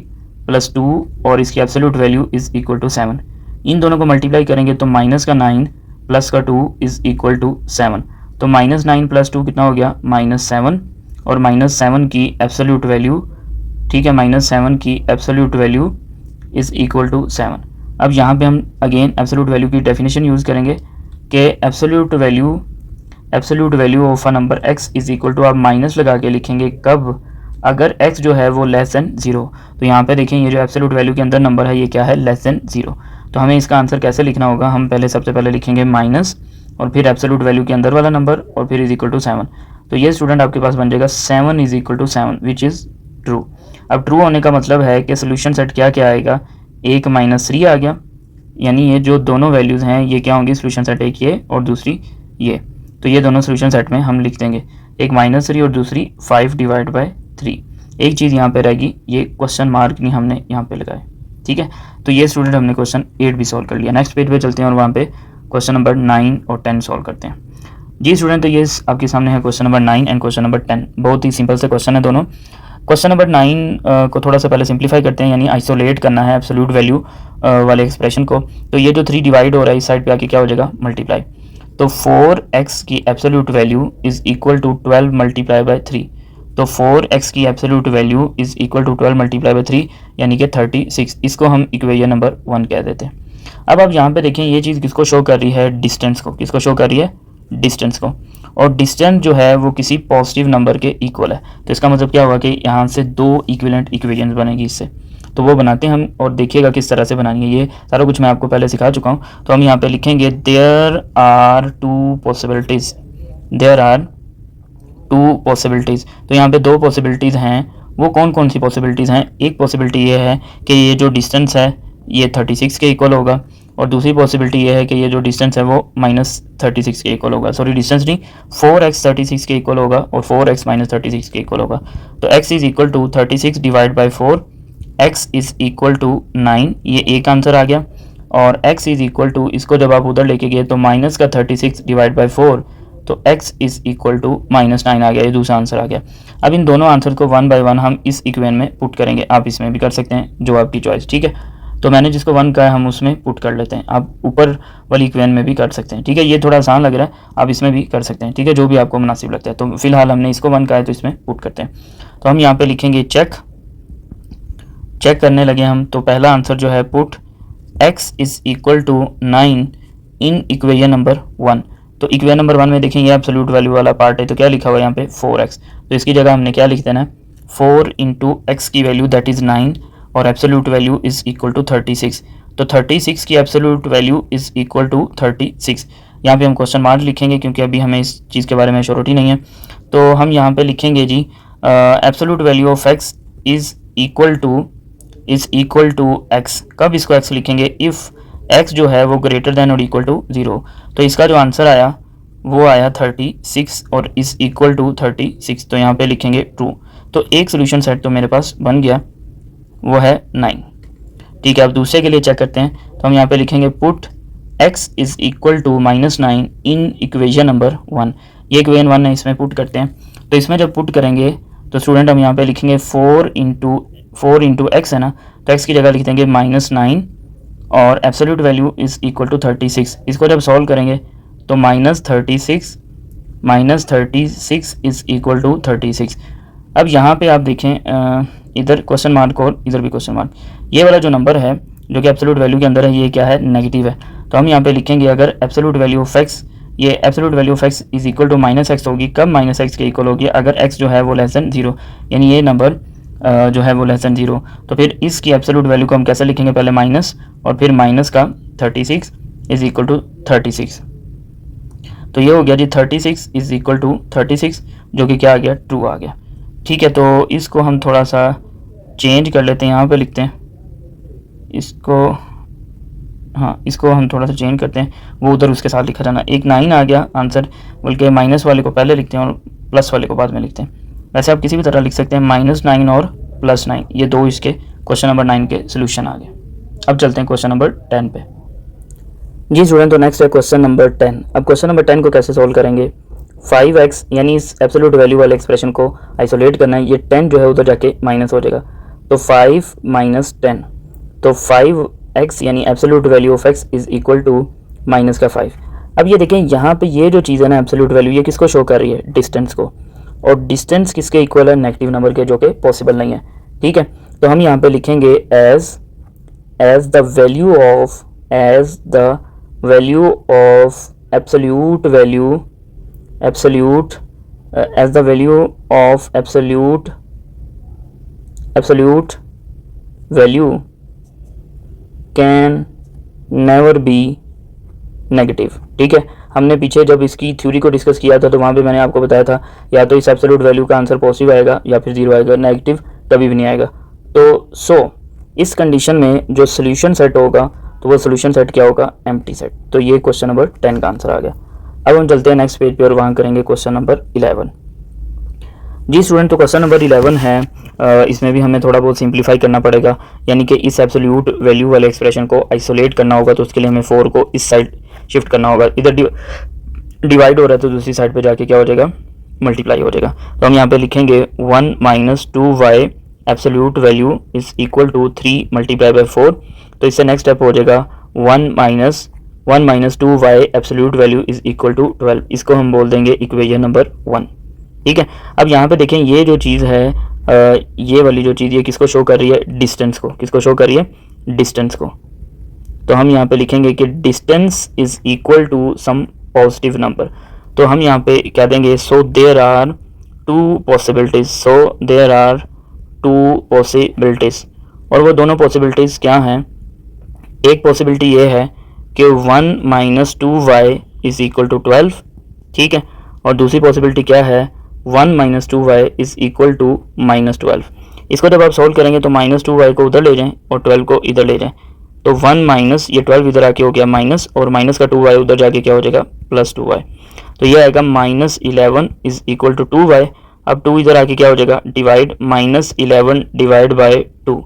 + 2, और इसकी absolute value is equal to 7। इन दोनों को मल्टीप्लाई करेंगे तो -9 + 2 इज़ इक्वल टू 7, तो -9 + 2 कितना हो गया -7, और -7 की एब्सोल्यूट वैल्यू, ठीक है, -7 की absolute value is equal to 7। अब यहाँ पे हम अगेन एब्सोल्यूट वैल्यू की डेफिनेशन यूज़ करेंगे कि absolute value of a number x is equal to, आप माइनस लगा के लिखेंगे कब, अगर x जो है वो लेस देन 0। तो यहाँ पे देखें ये जो एब्सोल्यूट वैल्यू के अंदर नंबर है ये क्या है, लेस देन 0। तो हमें इसका आंसर कैसे लिखना होगा, हम सबसे पहले लिखेंगे माइनस और फिर एब्सोल्यूट वैल्यू के अंदर वाला नंबर और फिर इज इक्वल टू 7। तो ये स्टूडेंट आपके पास बन जाएगा 7 is equal to 7 which is true. अब ट्रू होने का मतलब है कि सोल्यूशन सेट क्या क्या आएगा, 1 -3 आ गया, यानी ये जो दोनों वैल्यूज़ हैं ये क्या होंगी, सोल्यूशन सेट एक ये और दूसरी ये। तो ये दोनों सोल्यूशन सेट में हम लिख देंगे, एक -3 और दूसरी 5/3। एक चीज़ यहाँ पे रहेगी, ये क्वेश्चन मार्क नहीं हमने यहाँ पे लगाए, ठीक है। तो ये स्टूडेंट हमने क्वेश्चन 8 भी सॉल्व कर लिया। नेक्स्ट पेज पे चलते हैं और वहाँ पे क्वेश्चन नंबर 9 और 10 सॉल्व करते हैं। जी स्टूडेंट, तो ये आपके सामने है question number 9 and question number 10। बहुत ही सिंपल से क्वेश्चन है दोनों। क्वेश्चन नंबर 9 को थोड़ा सा पहले सिंप्लीफाई करते हैं, यानी आइसोलेट करना है एब्सोल्यूट वैल्यू वाले एक्सप्रेशन को। तो ये जो 3 डिवाइड हो रहा है इस साइड पे आके क्या हो जाएगा, मल्टीप्लाई। तो 4x की absolute value is equal to 12 multiply by 3। तो 4x की absolute value is equal to 12 multiply by 3 यानी कि 36। इसको हम इक्वेशन नंबर 1 कह देते हैं। अब आप यहाँ पे देखें ये चीज़ किसको शो कर रही है, डिस्टेंस को। किसको शो कर रही है, डिस्टेंस को। और डिस्टेंस जो है वो किसी पॉजिटिव नंबर के इक्वल है। तो इसका मतलब क्या होगा कि यहाँ से 2 इक्विवेलेंट इक्वेशंस बनेगी इससे। तो वो बनाते हैं हम, और देखिएगा किस तरह से बनानी है। ये सारा कुछ मैं आपको पहले सिखा चुका हूँ। तो हम यहाँ पे लिखेंगे there are 2 possibilities, there are 2 possibilities. तो यहाँ पे 2 पॉसिबिलिटीज़ हैं। वो कौन कौन सी पॉसिबिलिटीज़ हैं, एक पॉसिबिलिटी ये है कि ये जो डिस्टेंस है ये 36 के इक्वल होगा, और दूसरी पॉसिबिलिटी ये है कि ये जो डिस्टेंस है वो -36 के इक्वल होगा। सॉरी, डिस्टेंस नहीं, 4x 36 के इक्वल होगा और 4x -36 के इक्वल होगा। तो x is equal to 36 divide by 4, x is equal to 9। ये एक आंसर आ गया। और x इज़ इक्वल टू, इसको जब आप उधर लेके गए तो माइनस का 36 डिवाइड बाई 4, तो x इज़ इक्वल टू -9 आ गया। ये दूसरा आंसर आ गया। अब इन दोनों आंसर को 1 बाय 1 हम इस इक्वेशन में पुट करेंगे। आप इसमें भी कर सकते हैं, जो आपकी चॉइस, ठीक है। तो मैंने जिसको 1 कहा है हम उसमें पुट कर लेते हैं। आप ऊपर वाली इक्वेशन में भी कर सकते हैं, ठीक है। ये थोड़ा आसान लग रहा है, आप इसमें भी कर सकते हैं, ठीक है, जो भी आपको मुनासिब लगता है। तो फिलहाल हमने इसको 1 कहा है तो इसमें पुट करते हैं। तो हम यहाँ पे लिखेंगे चेक करने लगे हम। तो पहला आंसर जो है put x is equal to 9 in equation number 1। तो इक्वेशन नंबर 1 में देखें ये एब्सोल्यूट वैल्यू वाला पार्ट है। तो क्या लिखा हुआ है यहाँ पे 4x। तो इसकी जगह हमने क्या लिख देना है, 4 इंटू x की वैल्यू दैट इज़ 9 और absolute value is equal to 36। तो 36 की absolute value is equal to 36। यहाँ पे हम क्वेश्चन मार्क लिखेंगे क्योंकि अभी हमें इस चीज़ के बारे में श्योरिटी नहीं है। तो हम यहाँ पे लिखेंगे जी absolute value of x is equal to x। कब इसको x लिखेंगे, इफ़ x जो है वो ग्रेटर देन और इक्वल टू 0। तो इसका जो आंसर आया वो आया 36 और इज़ इक्वल टू 36। तो यहाँ पे लिखेंगे ट्रू। तो एक सोल्यूशन सेट तो मेरे पास बन गया, वो है 9, ठीक है। अब दूसरे के लिए चेक करते हैं। तो हम यहाँ पे लिखेंगे put x is equal to -9 in equation number 1। ये इक्वेशन 1 है, इसमें पुट करते हैं। तो इसमें जब पुट करेंगे तो स्टूडेंट हम यहाँ पे लिखेंगे 4 इंटू x है ना, तो x की जगह लिख देंगे -9 और absolute value is equal to 36। इसको जब सॉल्व करेंगे तो -36 इज़ इक्वल टू 36। अब यहाँ पे आप देखें इधर क्वेश्चन मार्क और इधर भी क्वेश्चन मार्क। ये वाला जो नंबर है जो कि एब्सोल्यूट वैल्यू के अंदर है ये क्या है, नेगेटिव है। तो हम यहाँ पे लिखेंगे अगर एब्सोल्यूट वैल्यू ऑफ x, ये absolute value of x is equal to -x होगी। कब -x के इक्वल होगी, अगर x जो है वो लेस देन 0, यानी ये नंबर जो है वो लेस देन 0। तो फिर इसकी एब्सोल्यूट वैल्यू को हम कैसे लिखेंगे, पहले माइनस और फिर माइनस का 36 इज़ इक्वल टू 36। तो ये हो गया जी 36 इज़ इक्वल टू 36, जो कि क्या आ गया, ट्रू आ गया, ठीक है। तो इसको हम थोड़ा सा चेंज कर लेते हैं, यहाँ पे लिखते हैं इसको, हाँ इसको हम थोड़ा सा चेंज करते हैं, वो उधर उसके साथ लिखा जाना। एक 9 आ गया आंसर, बल्कि माइनस वाले को पहले लिखते हैं और प्लस वाले को बाद में लिखते हैं। वैसे आप किसी भी तरह लिख सकते हैं, -9 और +9, ये दो इसके क्वेश्चन नंबर 9 के सोल्यूशन आ गए। अब चलते हैं क्वेश्चन नंबर 10 पे। जी स्टूडेंट, तो नेक्स्ट है क्वेश्चन नंबर 10। अब क्वेश्चन नंबर 10 को कैसे सोल्व करेंगे, 5x यानी इस एब्सोल्यूट वैल्यू वाले एक्सप्रेशन को आइसोलेट करना है। ये 10 जो है उधर जाके माइनस हो जाएगा, तो 5 - 10, तो 5x यानी absolute value of x is equal to -5। अब ये देखें यहाँ पे ये जो चीज़ है ना एब्सोल्यूट वैल्यू, ये किसको शो कर रही है, डिस्टेंस को, और डिस्टेंस किसके इक्वल है, नेगेटिव नंबर के, जो कि पॉसिबल नहीं है। ठीक है, तो हम यहाँ पे लिखेंगे as the value of absolute value as the value of absolute value can never be negative। ठीक है, हमने पीछे जब इसकी थ्योरी को डिस्कस किया था तो वहाँ पे मैंने आपको बताया था या तो इस एब्सोल्यूट वैल्यू का आंसर पॉजिटिव आएगा या फिर 0 आएगा, नेगेटिव कभी भी नहीं आएगा। तो इस कंडीशन में जो सोल्यूशन सेट होगा तो वो सोल्यूशन सेट क्या होगा, एम्प्टी सेट। तो ये क्वेश्चन नंबर 10 का आंसर आ गया। अब हम चलते हैं नेक्स्ट पेज पे और वहाँ करेंगे क्वेश्चन नंबर 11। जी स्टूडेंट, तो क्वेश्चन नंबर 11 है, इसमें भी हमें थोड़ा बहुत सिंप्लीफाई करना पड़ेगा, यानी कि इस एब्सोल्यूट वैल्यू वाले एक्सप्रेशन को आइसोलेट करना होगा। तो उसके लिए हमें 4 को इस साइड शिफ्ट करना होगा, इधर डिवाइड हो रहा है तो दूसरी साइड पे जाके क्या हो जाएगा, मल्टीप्लाई हो जाएगा। तो हम यहाँ पे लिखेंगे 1 - 2y absolute value is equal to 3 × 4। तो इससे नेक्स्ट स्टेप हो जाएगा 1 - 2y absolute value is equal to 12। इसको हम बोल देंगे इक्वेशन नंबर 1। ठीक है, अब यहाँ पे देखें ये जो चीज़ है, ये वाली जो चीज़ ये किसको शो कर रही है, डिस्टेंस को। किसको शो कर रही है, डिस्टेंस को। तो हम यहाँ पे लिखेंगे कि distance is equal to some positive number. तो हम यहाँ पे क्या देंगे, so there are two possibilities. और वो दोनों पॉसिबिलिटीज़ क्या हैं, एक पॉसिबिलिटी ये है कि 1 - 2y इज इक्वल टू 12। ठीक है, और दूसरी पॉसिबिलिटी क्या है, 1 - 2y इज इक्वल टू -12। इसको जब आप सॉल्व करेंगे तो -2y को उधर ले जाएं और 12 को इधर ले जाएं। तो 1 माइनस ये 12 इधर आके हो गया माइनस, और माइनस का 2y उधर जाके क्या हो जाएगा, +2y। तो ये आएगा -11 इज इक्वल टू 2y। अब 2 इधर आके क्या हो जाएगा, डिवाइड -11 डिवाइड बाय 2।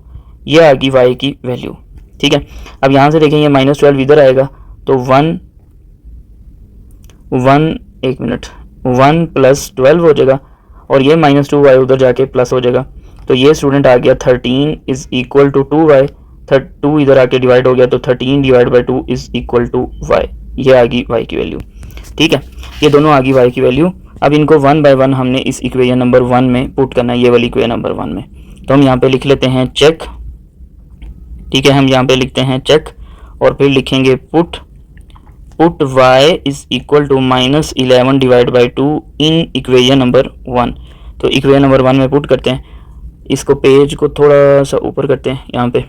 ये आ गई y की वैल्यू। ठीक है, अब यहाँ से देखें ये -12 इधर आएगा तो 1 + 12 हो जाएगा, और ये -2y उधर जाके प्लस हो जाएगा। तो ये स्टूडेंट आ गया 13 इज इक्वल टू 2y। 2 इधर आके डिवाइड हो गया तो 13 divide by 2 is equal to y। ये आ गई y की वैल्यू। ठीक है, ये दोनों आ गई y की वैल्यू। अब इनको 1 बाय 1 हमने इस इक्वेशन नंबर 1 में पुट करना है, ये वाली इक्वेशन नंबर 1 में। तो हम यहाँ पे लिख लेते हैं चेक। ठीक है, हम यहाँ पे लिखते हैं चेक और फिर लिखेंगे put y is equal to -11 divide by 2 in equation number 1। तो इक्वेशन नंबर 1 में पुट करते हैं। इसको पेज को थोड़ा सा ऊपर करते हैं यहाँ पे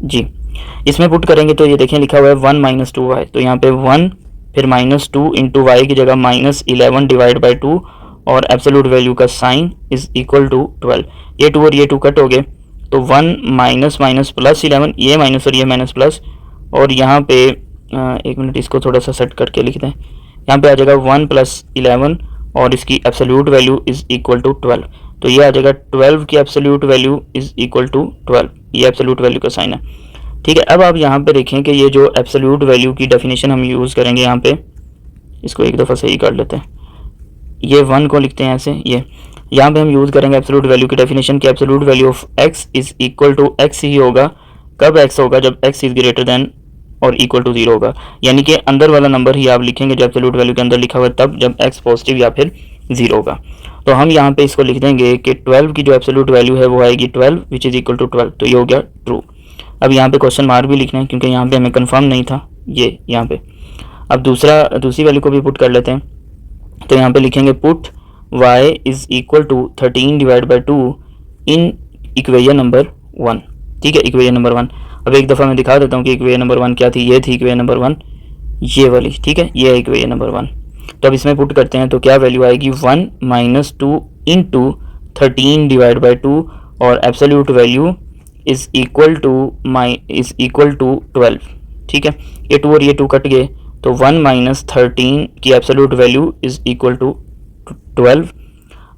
जी। इसमें पुट करेंगे तो ये देखें लिखा हुआ है 1 - 2y। तो यहाँ पे 1 फिर -2 इंटू वाई की जगह -11 डिवाइड बाई 2 और एब्सोल्यूट वैल्यू का साइन इज इक्वल टू 12। ये 2 और ये 2 कट हो गए तो 1 माइनस प्लस 11, ये माइनस और ये माइनस प्लस, और यहाँ पे एक मिनट इसको थोड़ा सा सेट करके लिख दें। यहाँ पे आ जाएगा 1 + 11 और इसकी absolute value is equal to 12। तो ये आ जाएगा 12 की absolute value is equal to 12। ये एब्सोल्यूट वैल्यू का साइन है। ठीक है, अब आप यहाँ पे देखें कि ये जो एब्सोल्यूट वैल्यू की डेफिनेशन हम यूज़ करेंगे यहाँ पे, इसको एक दफ़ा सही कर लेते हैं। ये 1 को लिखते हैं ऐसे, ये यहाँ पे हम यूज़ करेंगे एब्सोल्यूट वैल्यू की डेफिनेशन की absolute value of x is equal to x ही होगा। कब x होगा, जब x इज ग्रेटर देन और इक्वल टू 0 होगा, यानी कि अंदर वाला नंबर ही आप लिखेंगे जो एब्सोल्यूट वैल्यू के अंदर लिखा हुआ है, तब जब x पॉजिटिव या फिर 0 होगा। तो हम यहाँ पे इसको लिख देंगे कि 12 की जो एब्सोल्यूट वैल्यू है वो आएगी 12 विच इज इक्वल टू 12। तो ये हो गया ट्रू। अब यहाँ पे क्वेश्चन मार्क भी लिखना है क्योंकि यहाँ पे हमें कंफर्म नहीं था ये यहाँ पे। अब दूसरी वैल्यू को भी पुट कर लेते हैं। तो यहाँ पे लिखेंगे put y is equal to 13 divide by 2 in equation number 1। ठीक है, इक्वेशन नंबर 1। अब एक दफ़ा मैं दिखा देता हूँ कि इक्वेशन नंबर 1 क्या थी। ये थी इक्वेशन नंबर 1, ये वाली। ठीक है, ये है इक्वेशन नंबर 1। तो अब इसमें पुट करते हैं तो क्या वैल्यू आएगी, 1 - 2 इंटू 13 डिवाइड बाई 2 और absolute value is equal to 12। ठीक है, ये 2 और ये 2 कट गए तो 1 - 13 की absolute value is equal to 12।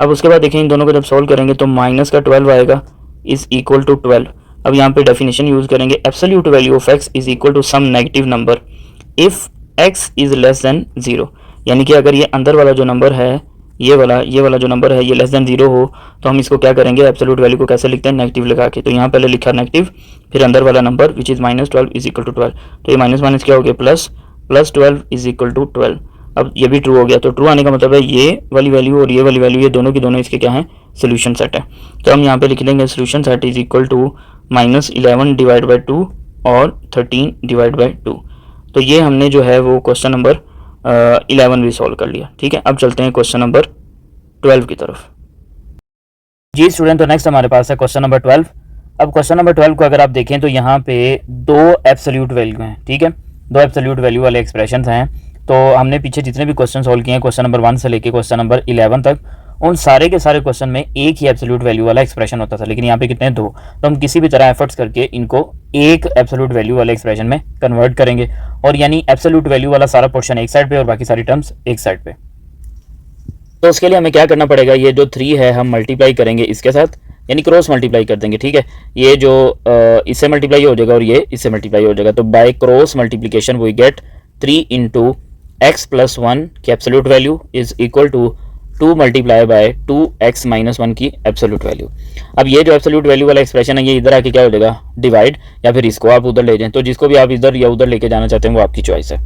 अब उसके बाद देखें इन दोनों को जब सॉल्व करेंगे तो माइनस का 12 आएगा इज इक्वल टू 12। अब यहाँ पे डेफिनेशन यूज़ करेंगे absolute value of x is equal to some negative number if x is less than 0। यानी कि अगर ये अंदर वाला जो नंबर है, ये वाला जो नंबर है ये लेस देन 0 हो तो हम इसको क्या करेंगे, एब्सोल्यूट वैल्यू को कैसे लिखते हैं, नेगेटिव लगा के। तो यहाँ पहले लिखा नेगेटिव, फिर अंदर वाला number which is -12 is equal to 12। तो ये माइनस माइनस क्या हो गया, प्लस, +12 इज इक्वल टू 12। अब ये भी ट्रू हो गया, तो ट्रू आने का मतलब है ये वाली वैल्यू और ये वाली वैल्यू, ये दोनों की दोनों इसके क्या है, सोल्यूशन सेट है। तो हम यहाँ पे लिख देंगे solution set is equal to -11 divide by 2 और 13 डिवाइड बाई 2। तो ये हमने जो है वो क्वेश्चन नंबर 11 भी सॉल्व कर लिया। ठीक है, अब चलते हैं क्वेश्चन नंबर 12 की तरफ। जी स्टूडेंट, तो नेक्स्ट हमारे पास है क्वेश्चन नंबर 12। अब क्वेश्चन नंबर 12 को अगर आप देखें तो यहाँ पे दो एब्सोल्यूट वैल्यू हैं। ठीक है, दो एब्सोल्यूट वैल्यू वाले एक्सप्रेशंस हैं। तो हमने पीछे जितने भी क्वेश्चन सॉल्व किए हैं क्वेश्चन नंबर 1 से लेके क्वेश्चन नंबर 11 तक, उन सारे के सारे क्वेश्चन में एक ही एब्सोल्यूट वैल्यू वाला एक्सप्रेशन होता था, लेकिन यहाँ पे कितने, दो। तो हम किसी भी तरह एफर्ट्स करके इनको एक एब्सोल्यूट वैल्यू वाले एक्सप्रेशन में कन्वर्ट करेंगे, और यानी एब्सोल्यूट वैल्यू वाला सारा पोर्शन एक साइड पे और बाकी सारी टर्म्स एक साइड पे। तो उसके लिए हमें क्या करना पड़ेगा, ये जो 3 है हम मल्टीप्लाई करेंगे इसके साथ, यानी क्रॉस मल्टीप्लाई कर देंगे। ठीक है, ये जो इससे मल्टीप्लाई हो जाएगा और ये इससे मल्टीप्लाई हो जाएगा, तो by cross multiplication we get 3 into x plus 1 की absolute value is equal to 2 multiply by 2x minus 1 की एब्सोल्यूट वैल्यू। अब ये जो एब्सोल्यूट वैल्यू वाला एक्सप्रेशन है ये इधर आके क्या हो जाएगा, डिवाइड, या फिर इसको आप उधर ले जाएं, तो जिसको भी आप इधर या उधर लेके जाना चाहते हैं वो आपकी चॉइस है।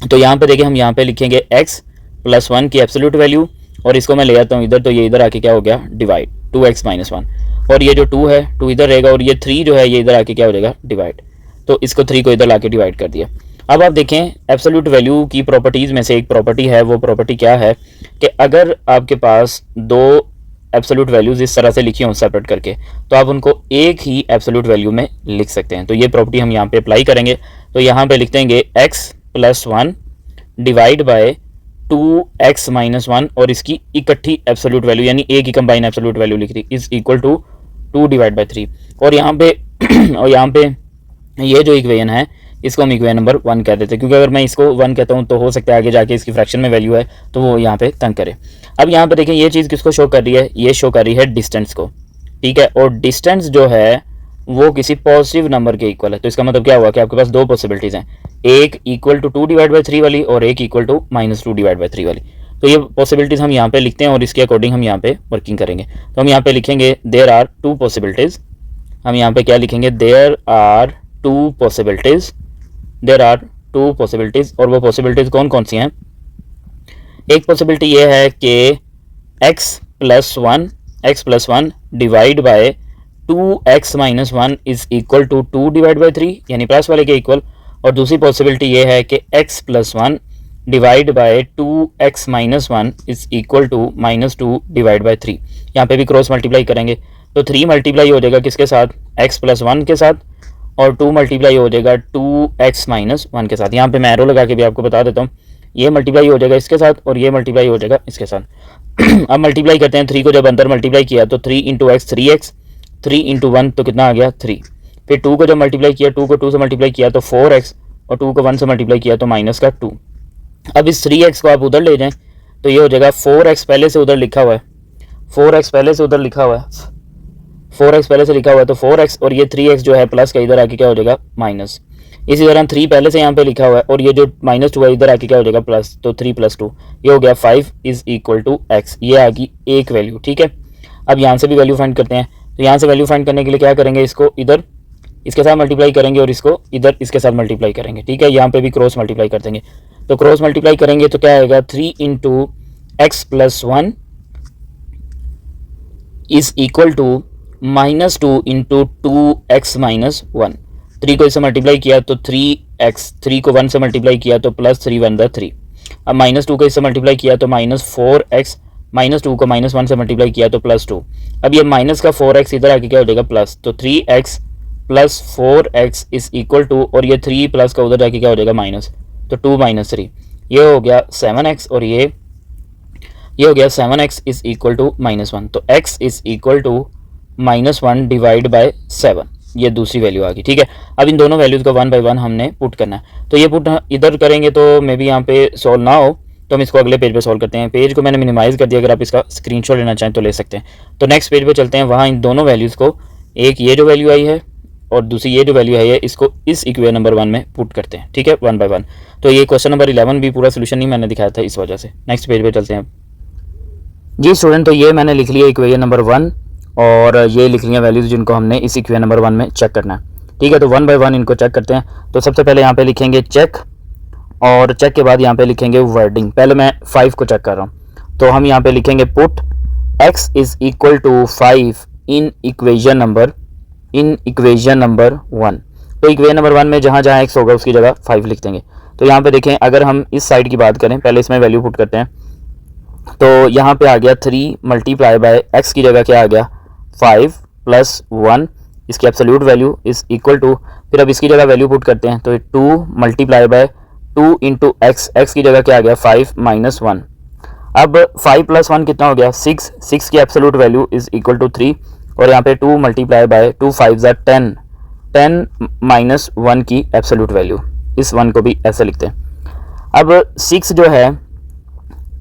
तो यहाँ पे देखिए, हम यहाँ पे लिखेंगे x प्लस 1 की एब्सोल्यूट वैल्यू, और इसको मैं ले आता हूँ इधर, तो ये इधर आके क्या हो गया, डिवाइड 2x माइनस 1, और ये जो 2 है 2 इधर रहेगा, और ये 3 जो है ये इधर आके क्या हो जाएगा, डिवाइड। तो इसको 3 को इधर लाके डिवाइड कर दिया। अब आप देखें एब्सोल्यूट वैल्यू की प्रॉपर्टीज़ में से एक प्रॉपर्टी है, वो प्रॉपर्टी क्या है कि अगर आपके पास दो एब्सोल्यूट वैल्यूज इस तरह से लिखी हों सेपरेट करके, तो आप उनको एक ही एब्सोल्यूट वैल्यू में लिख सकते हैं। तो ये प्रॉपर्टी हम यहाँ पे अप्लाई करेंगे। तो यहाँ पे लिख देंगे x plus 1 divide by 2x minus 1, और इसकी इकट्ठी एब्सोल्यूट वैल्यू यानी एक ही कंबाइन एब्सोल्यूट वैल्यू लिख रही is equal to 2 divide by 3। और यहाँ पे ये जो इक्वेशन है इसको हम इक्वेशन नंबर 1 कह देते हैं, क्योंकि अगर मैं इसको 1 कहता हूँ तो हो सकता है आगे जाके इसकी फ्रैक्शन में वैल्यू है तो वो यहाँ पे तंग करे। अब यहाँ पे देखें ये चीज़ किसको शो कर रही है, ये शो कर रही है डिस्टेंस को। ठीक है, और डिस्टेंस जो है वो किसी पॉजिटिव नंबर के इक्वल है। तो इसका मतलब क्या हुआ कि आपके पास दो पॉसिबिलिटीज़ हैं, एक इक्वल टू 2 डिवाइड बाई 3 वाली और एक इक्वल टू -2 डिवाइड बाई 3 वाली। तो ये पॉसिबिलिटीज़ हम यहाँ पे लिखते हैं और इसके अकॉर्डिंग हम यहाँ पे वर्किंग करेंगे। तो हम यहाँ पे लिखेंगे देयर आर 2 पॉसिबिलिटीज़। हम यहाँ पे क्या लिखेंगे, there are 2 possibilities, there are 2 possibilities. और वो पॉसिबिलिटीज़ कौन कौन सी हैं, एक पॉसिबिलिटी ये है कि x plus 1 divide by 2x minus 1 is equal to 2 divide by 3, यानी प्लस वाले के इक्वल। और दूसरी पॉसिबिलिटी ये है कि x plus 1 divide by 2x minus 1 is equal to -2 divide by 3। यहाँ पे भी क्रॉस मल्टीप्लाई करेंगे तो 3 मल्टीप्लाई हो जाएगा किसके साथ, x प्लस 1 के साथ, और 2 मल्टीप्लाई हो जाएगा 2x माइनस 1 के साथ। यहाँ पे मैं एरो लगा के भी आपको बता देता हूँ, ये मल्टीप्लाई हो जाएगा इसके साथ और ये मल्टीप्लाई हो जाएगा इसके साथ। अब मल्टीप्लाई करते हैं, 3 को जब अंदर मल्टीप्लाई किया तो 3 इंटू एक्स 3x, 3 इंटू 1 तो कितना आ गया 3। फिर 2 को जब मल्टीप्लाई किया, 2 को 2 से मल्टीप्लाई किया तो 4x, और 2 को 1 से मल्टीप्लाई किया तो -2। अब इस 3x को आप उधर ले जाएं तो ये हो जाएगा 4x पहले से उधर लिखा हुआ है, 4x पहले से उधर लिखा हुआ है, 4x पहले से लिखा हुआ है, तो 4x और ये 3x जो है प्लस का इधर आके क्या हो जाएगा माइनस। इसी तरह 3 पहले से यहाँ पे लिखा हुआ है और ये जो -2 है इधर आके क्या हो जाएगा प्लस, तो 3 + 2 ये हो गया 5 इज इक्वल टू x। ये आ गई एक वैल्यू। ठीक है, अब यहाँ से भी वैल्यू फाइंड करते हैं। तो यहाँ से वैल्यू फाइंड करने के लिए क्या करेंगे, इसको इधर इसके साथ मल्टीप्लाई करेंगे और इसको इधर इसके साथ मल्टीप्लाई करेंगे। ठीक है, यहाँ पे भी क्रॉस मल्टीप्लाई कर देंगे। तो क्रॉस मल्टीप्लाई करेंगे तो क्या आएगा, 3 into x plus 1 is equal to -2 into 2x minus 1। 3 को इससे मल्टीप्लाई किया तो 3x, 3 को 1 से मल्टीप्लाई किया तो +3 1 3। अब -2 को इससे मल्टीप्लाई किया तो -4x, -2 को -1 से मल्टीप्लाई किया तो +2। अब ये माइनस का 4x इधर आके क्या हो जाएगा प्लस, तो 3x plus 4x is equal to, और ये 3 प्लस का उधर जाके क्या हो जाएगा माइनस, तो 2 - 3 ये हो गया 7x, और ये हो गया 7x इज इक्वल टू -1। तो x is equal to -1 divide by 7, ये दूसरी वैल्यू आ गई। ठीक है, अब इन दोनों वैल्यूज़ को 1 बाय 1 हमने पुट करना है। तो ये पुट इधर करेंगे तो मे बी यहाँ पे सॉल्व ना हो, तो हम इसको अगले पेज पे सॉल्व करते हैं। पेज को मैंने मिनिमाइज़ कर दिया, अगर आप इसका स्क्रीनशॉट लेना चाहें तो ले सकते हैं। तो नेक्स्ट पेज पे चलते हैं, वहाँ इन दोनों वैल्यूज़ को, एक ये जो वैल्यू आई है और दूसरी ये जो वैल्यू है इसको इस इक्वेशन नंबर 1 में पुट करते हैं। ठीक है, 1 बाय 1। तो ये क्वेश्चन नंबर 11 भी पूरा सोल्यूशन नहीं मैंने दिखाया था इस वजह से। नेक्स्ट पेज पे चलते हैं जी स्टूडेंट। तो ये मैंने लिख लिया इक्वेशन नंबर 1 और ये लिख लिया वैल्यूज़ जिनको हमने इस इक्वेशन नंबर 1 में चेक करना है। ठीक है, तो 1 बाय 1 इनको चेक करते हैं। तो सबसे पहले यहाँ पे लिखेंगे चेक और चेक के बाद यहाँ पे लिखेंगे वर्डिंग। पहले मैं 5 को चेक कर रहा हूँ, तो हम यहाँ पे लिखेंगे put x is equal to 5 in equation number 1। तो इक्वेशन नंबर 1 में जहाँ जहाँ x होगा उसकी जगह 5 लिख देंगे। तो यहाँ पे देखें, अगर हम इस साइड की बात करें, पहले इसमें वैल्यू पुट करते हैं, तो यहाँ पे आ गया 3 मल्टीप्लाई बाय x की जगह क्या आ गया 5 प्लस 1, इसकी absolute value is equal to, फिर अब इसकी जगह वैल्यू पुट करते हैं, तो 2 मल्टीप्लाई बाय 2 इंटू x की जगह क्या आ गया 5 माइनस 1। अब 5 प्लस 1 कितना हो गया 6 की absolute value is equal to 3, और यहाँ पे 2 मल्टीप्लाई बाय 2 5 10 माइनस 1 की एब्सोल्यूट वैल्यू, इस 1 को भी ऐसे लिखते हैं। अब 6 जो है,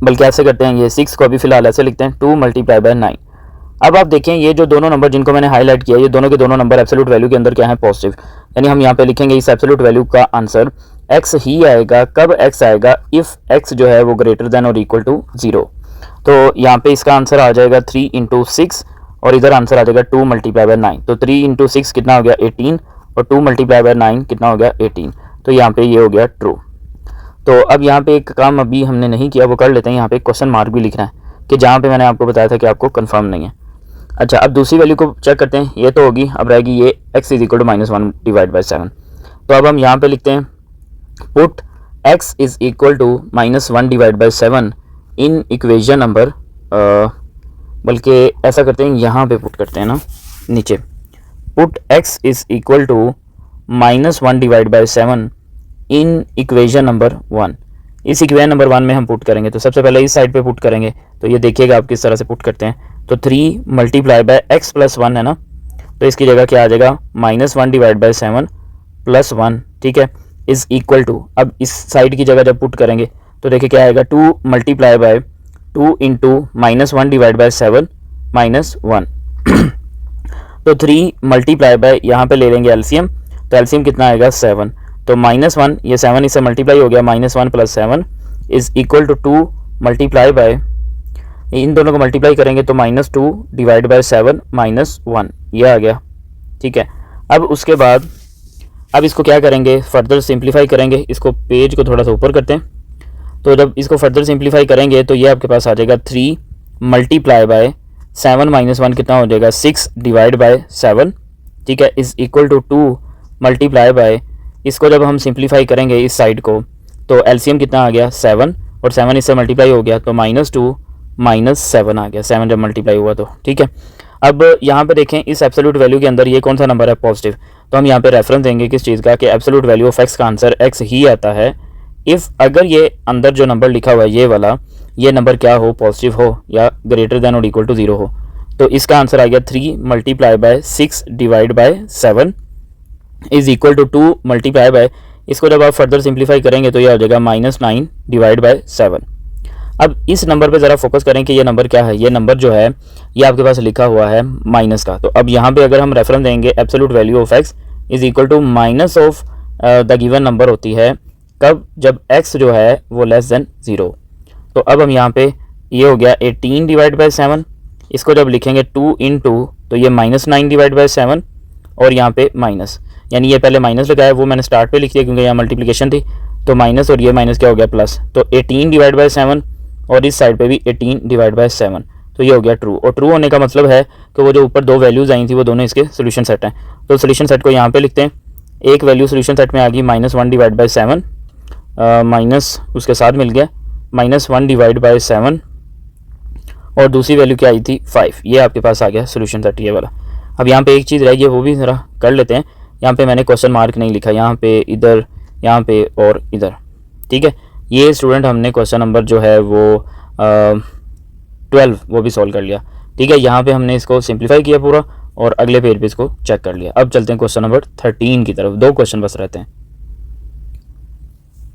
बल्कि ऐसे करते हैं, ये 6 को अभी फिलहाल ऐसे लिखते हैं 2 मल्टीप्लाई बाय 9। अब आप देखें, ये जो दोनों नंबर जिनको मैंने हाईलाइट किया, ये दोनों के दोनों नंबर एब्सोल्यूट वैल्यू के अंदर क्या है पॉजिटिव, यानी हम यहाँ पे लिखेंगे इस एब्सोल्यूट वैल्यू का आंसर x ही आएगा। कब x आएगा, इफ़ x जो है वो ग्रेटर देन और इक्वल टू 0। तो यहाँ पे इसका आंसर आ जाएगा 3 इंटू 6, और इधर आंसर आ जाएगा 2 मल्टीप्लाई बाय 9। तो 3 इंटू 6 कितना हो गया 18, और 2 मल्टीप्लाई बाय 9 कितना हो गया 18। तो यहाँ पे ये हो गया ट्रू। तो अब यहाँ पे एक काम अभी हमने नहीं किया, वो कर लेते हैं। यहाँ पे क्वेश्चन मार्क भी लिखना है कि जहाँ पे मैंने आपको बताया था कि आपको कंफर्म नहीं है। अच्छा, अब दूसरी वैल्यू को चेक करते हैं, ये तो होगी, अब रहेगी ये x is equal to -1 divide by 7। तो अब हम यहाँ पे लिखते हैं put x is equal to -1 divide by 7 in equation number, बल्कि ऐसा करते हैं, यहाँ पे पुट करते हैं ना नीचे, put x is equal to -1 divide by 7 in equation number 1। इस इक्वेशन नंबर 1 में हम पुट करेंगे, तो सबसे पहले इस साइड पे पुट करेंगे, तो ये देखिएगा आप किस तरह से पुट करते हैं। तो 3 मल्टीप्लाई बाय x प्लस 1 है ना, तो इसकी जगह क्या आ जाएगा -1 डिवाइड बाय 7 प्लस 1, ठीक है, इज इक्वल टू, अब इस साइड की जगह जब पुट करेंगे तो देखिए क्या आएगा 2 multiply bye 2 into -1 divide by 7 minus 1। तो 3 मल्टीप्लाई बाय, यहाँ पे ले लेंगे एलसीएम, तो एलसीएम कितना आएगा 7, तो -1, ये 7 इससे मल्टीप्लाई हो गया, -1 plus 7 is equal to 2 multiply by, इन दोनों को मल्टीप्लाई करेंगे तो -2 डिवाइड बाय 7 माइनस 1, ये आ गया, ठीक है। अब उसके बाद अब इसको क्या करेंगे, फर्दर सिंप्लीफाई करेंगे, इसको पेज को थोड़ा सा ऊपर करते हैं। तो जब इसको फर्दर सिंप्लीफाई करेंगे तो ये आपके पास आ जाएगा 3 मल्टीप्लाई बाय 7 माइनस 1 कितना हो जाएगा 6 डिवाइड बाय 7, ठीक है, is equal to 2 multiply by, इसको जब हम सिंप्लीफाई करेंगे इस साइड को, तो एलसीएम कितना आ गया 7, और 7 इससे मल्टीप्लाई हो गया तो -2 -7 आ गया, 7 जब मल्टीप्लाई हुआ तो, ठीक है। अब यहाँ पे देखें, इस एब्सोल्यूट वैल्यू के अंदर ये कौन सा नंबर है पॉजिटिव, तो हम यहाँ पे रेफरेंस देंगे किस चीज़ का, कि एब्सोल्यूट वैल्यू ऑफ x का आंसर x ही आता है इफ़ अगर ये अंदर जो नंबर लिखा हुआ है ये वाला, ये नंबर क्या हो, पॉजिटिव हो या ग्रेटर देन और इक्वल टू 0 हो। तो इसका आंसर आ गया 3 multiply by 6 divide by 7 is equal to 2 multiply by, इसको जब आप फर्दर सिंप्लीफाई करेंगे तो ये हो जाएगा -9 डिवाइड बाय 7। अब इस नंबर पे ज़रा फोकस करें कि ये नंबर क्या है, ये नंबर जो है ये आपके पास लिखा हुआ है माइनस का। तो अब यहाँ पे अगर हम रेफरेंस देंगे absolute value of x is equal to minus of the given number होती है कब, जब x जो है वो लेस देन 0। तो अब हम यहाँ पे ये हो गया 18 डिवाइड बाई 7, इसको जब लिखेंगे 2 इंटू, तो ये -9 डिवाइड बाई 7, और यहाँ पे माइनस, यानी ये पहले माइनस लगाया, वो मैंने स्टार्ट पे लिख दिया क्योंकि यहाँ मल्टीप्लिकेशन थी, तो माइनस और ये माइनस क्या हो गया प्लस, तो 18 डिवाइड बाई 7, और इस साइड पे भी 18 डिवाइड बाई 7, तो ये हो गया ट्रू। और ट्रू होने का मतलब है कि वो जो ऊपर दो वैल्यूज़ आई थी वो दोनों इसके सोल्यूशन सेट हैं। तो सोल्यूशन सेट को यहाँ पे लिखते हैं, एक वैल्यू सोल्यूशन सेट में आ गई -1 डिवाइड बाई 7, माइनस उसके साथ मिल गया -1 डिवाइड बाई 7, और दूसरी वैल्यू क्या आई थी 5, ये आपके पास आ गया सोल्यूशन सेट ये वाला। अब यहाँ पे एक चीज़ रह गई, वो भी ज़रा कर लेते हैं। यहाँ पे मैंने क्वेश्चन मार्क नहीं लिखा, यहाँ पे, इधर, यहाँ पे और इधर, ठीक है। ये स्टूडेंट हमने क्वेश्चन नंबर जो है वो 12 वो भी सॉल्व कर लिया, ठीक है। यहाँ पे हमने इसको सिंप्लीफाई किया पूरा, और अगले पेज पे इसको चेक कर लिया। अब चलते हैं क्वेश्चन नंबर 13 की तरफ, 2 क्वेश्चन बस रहते हैं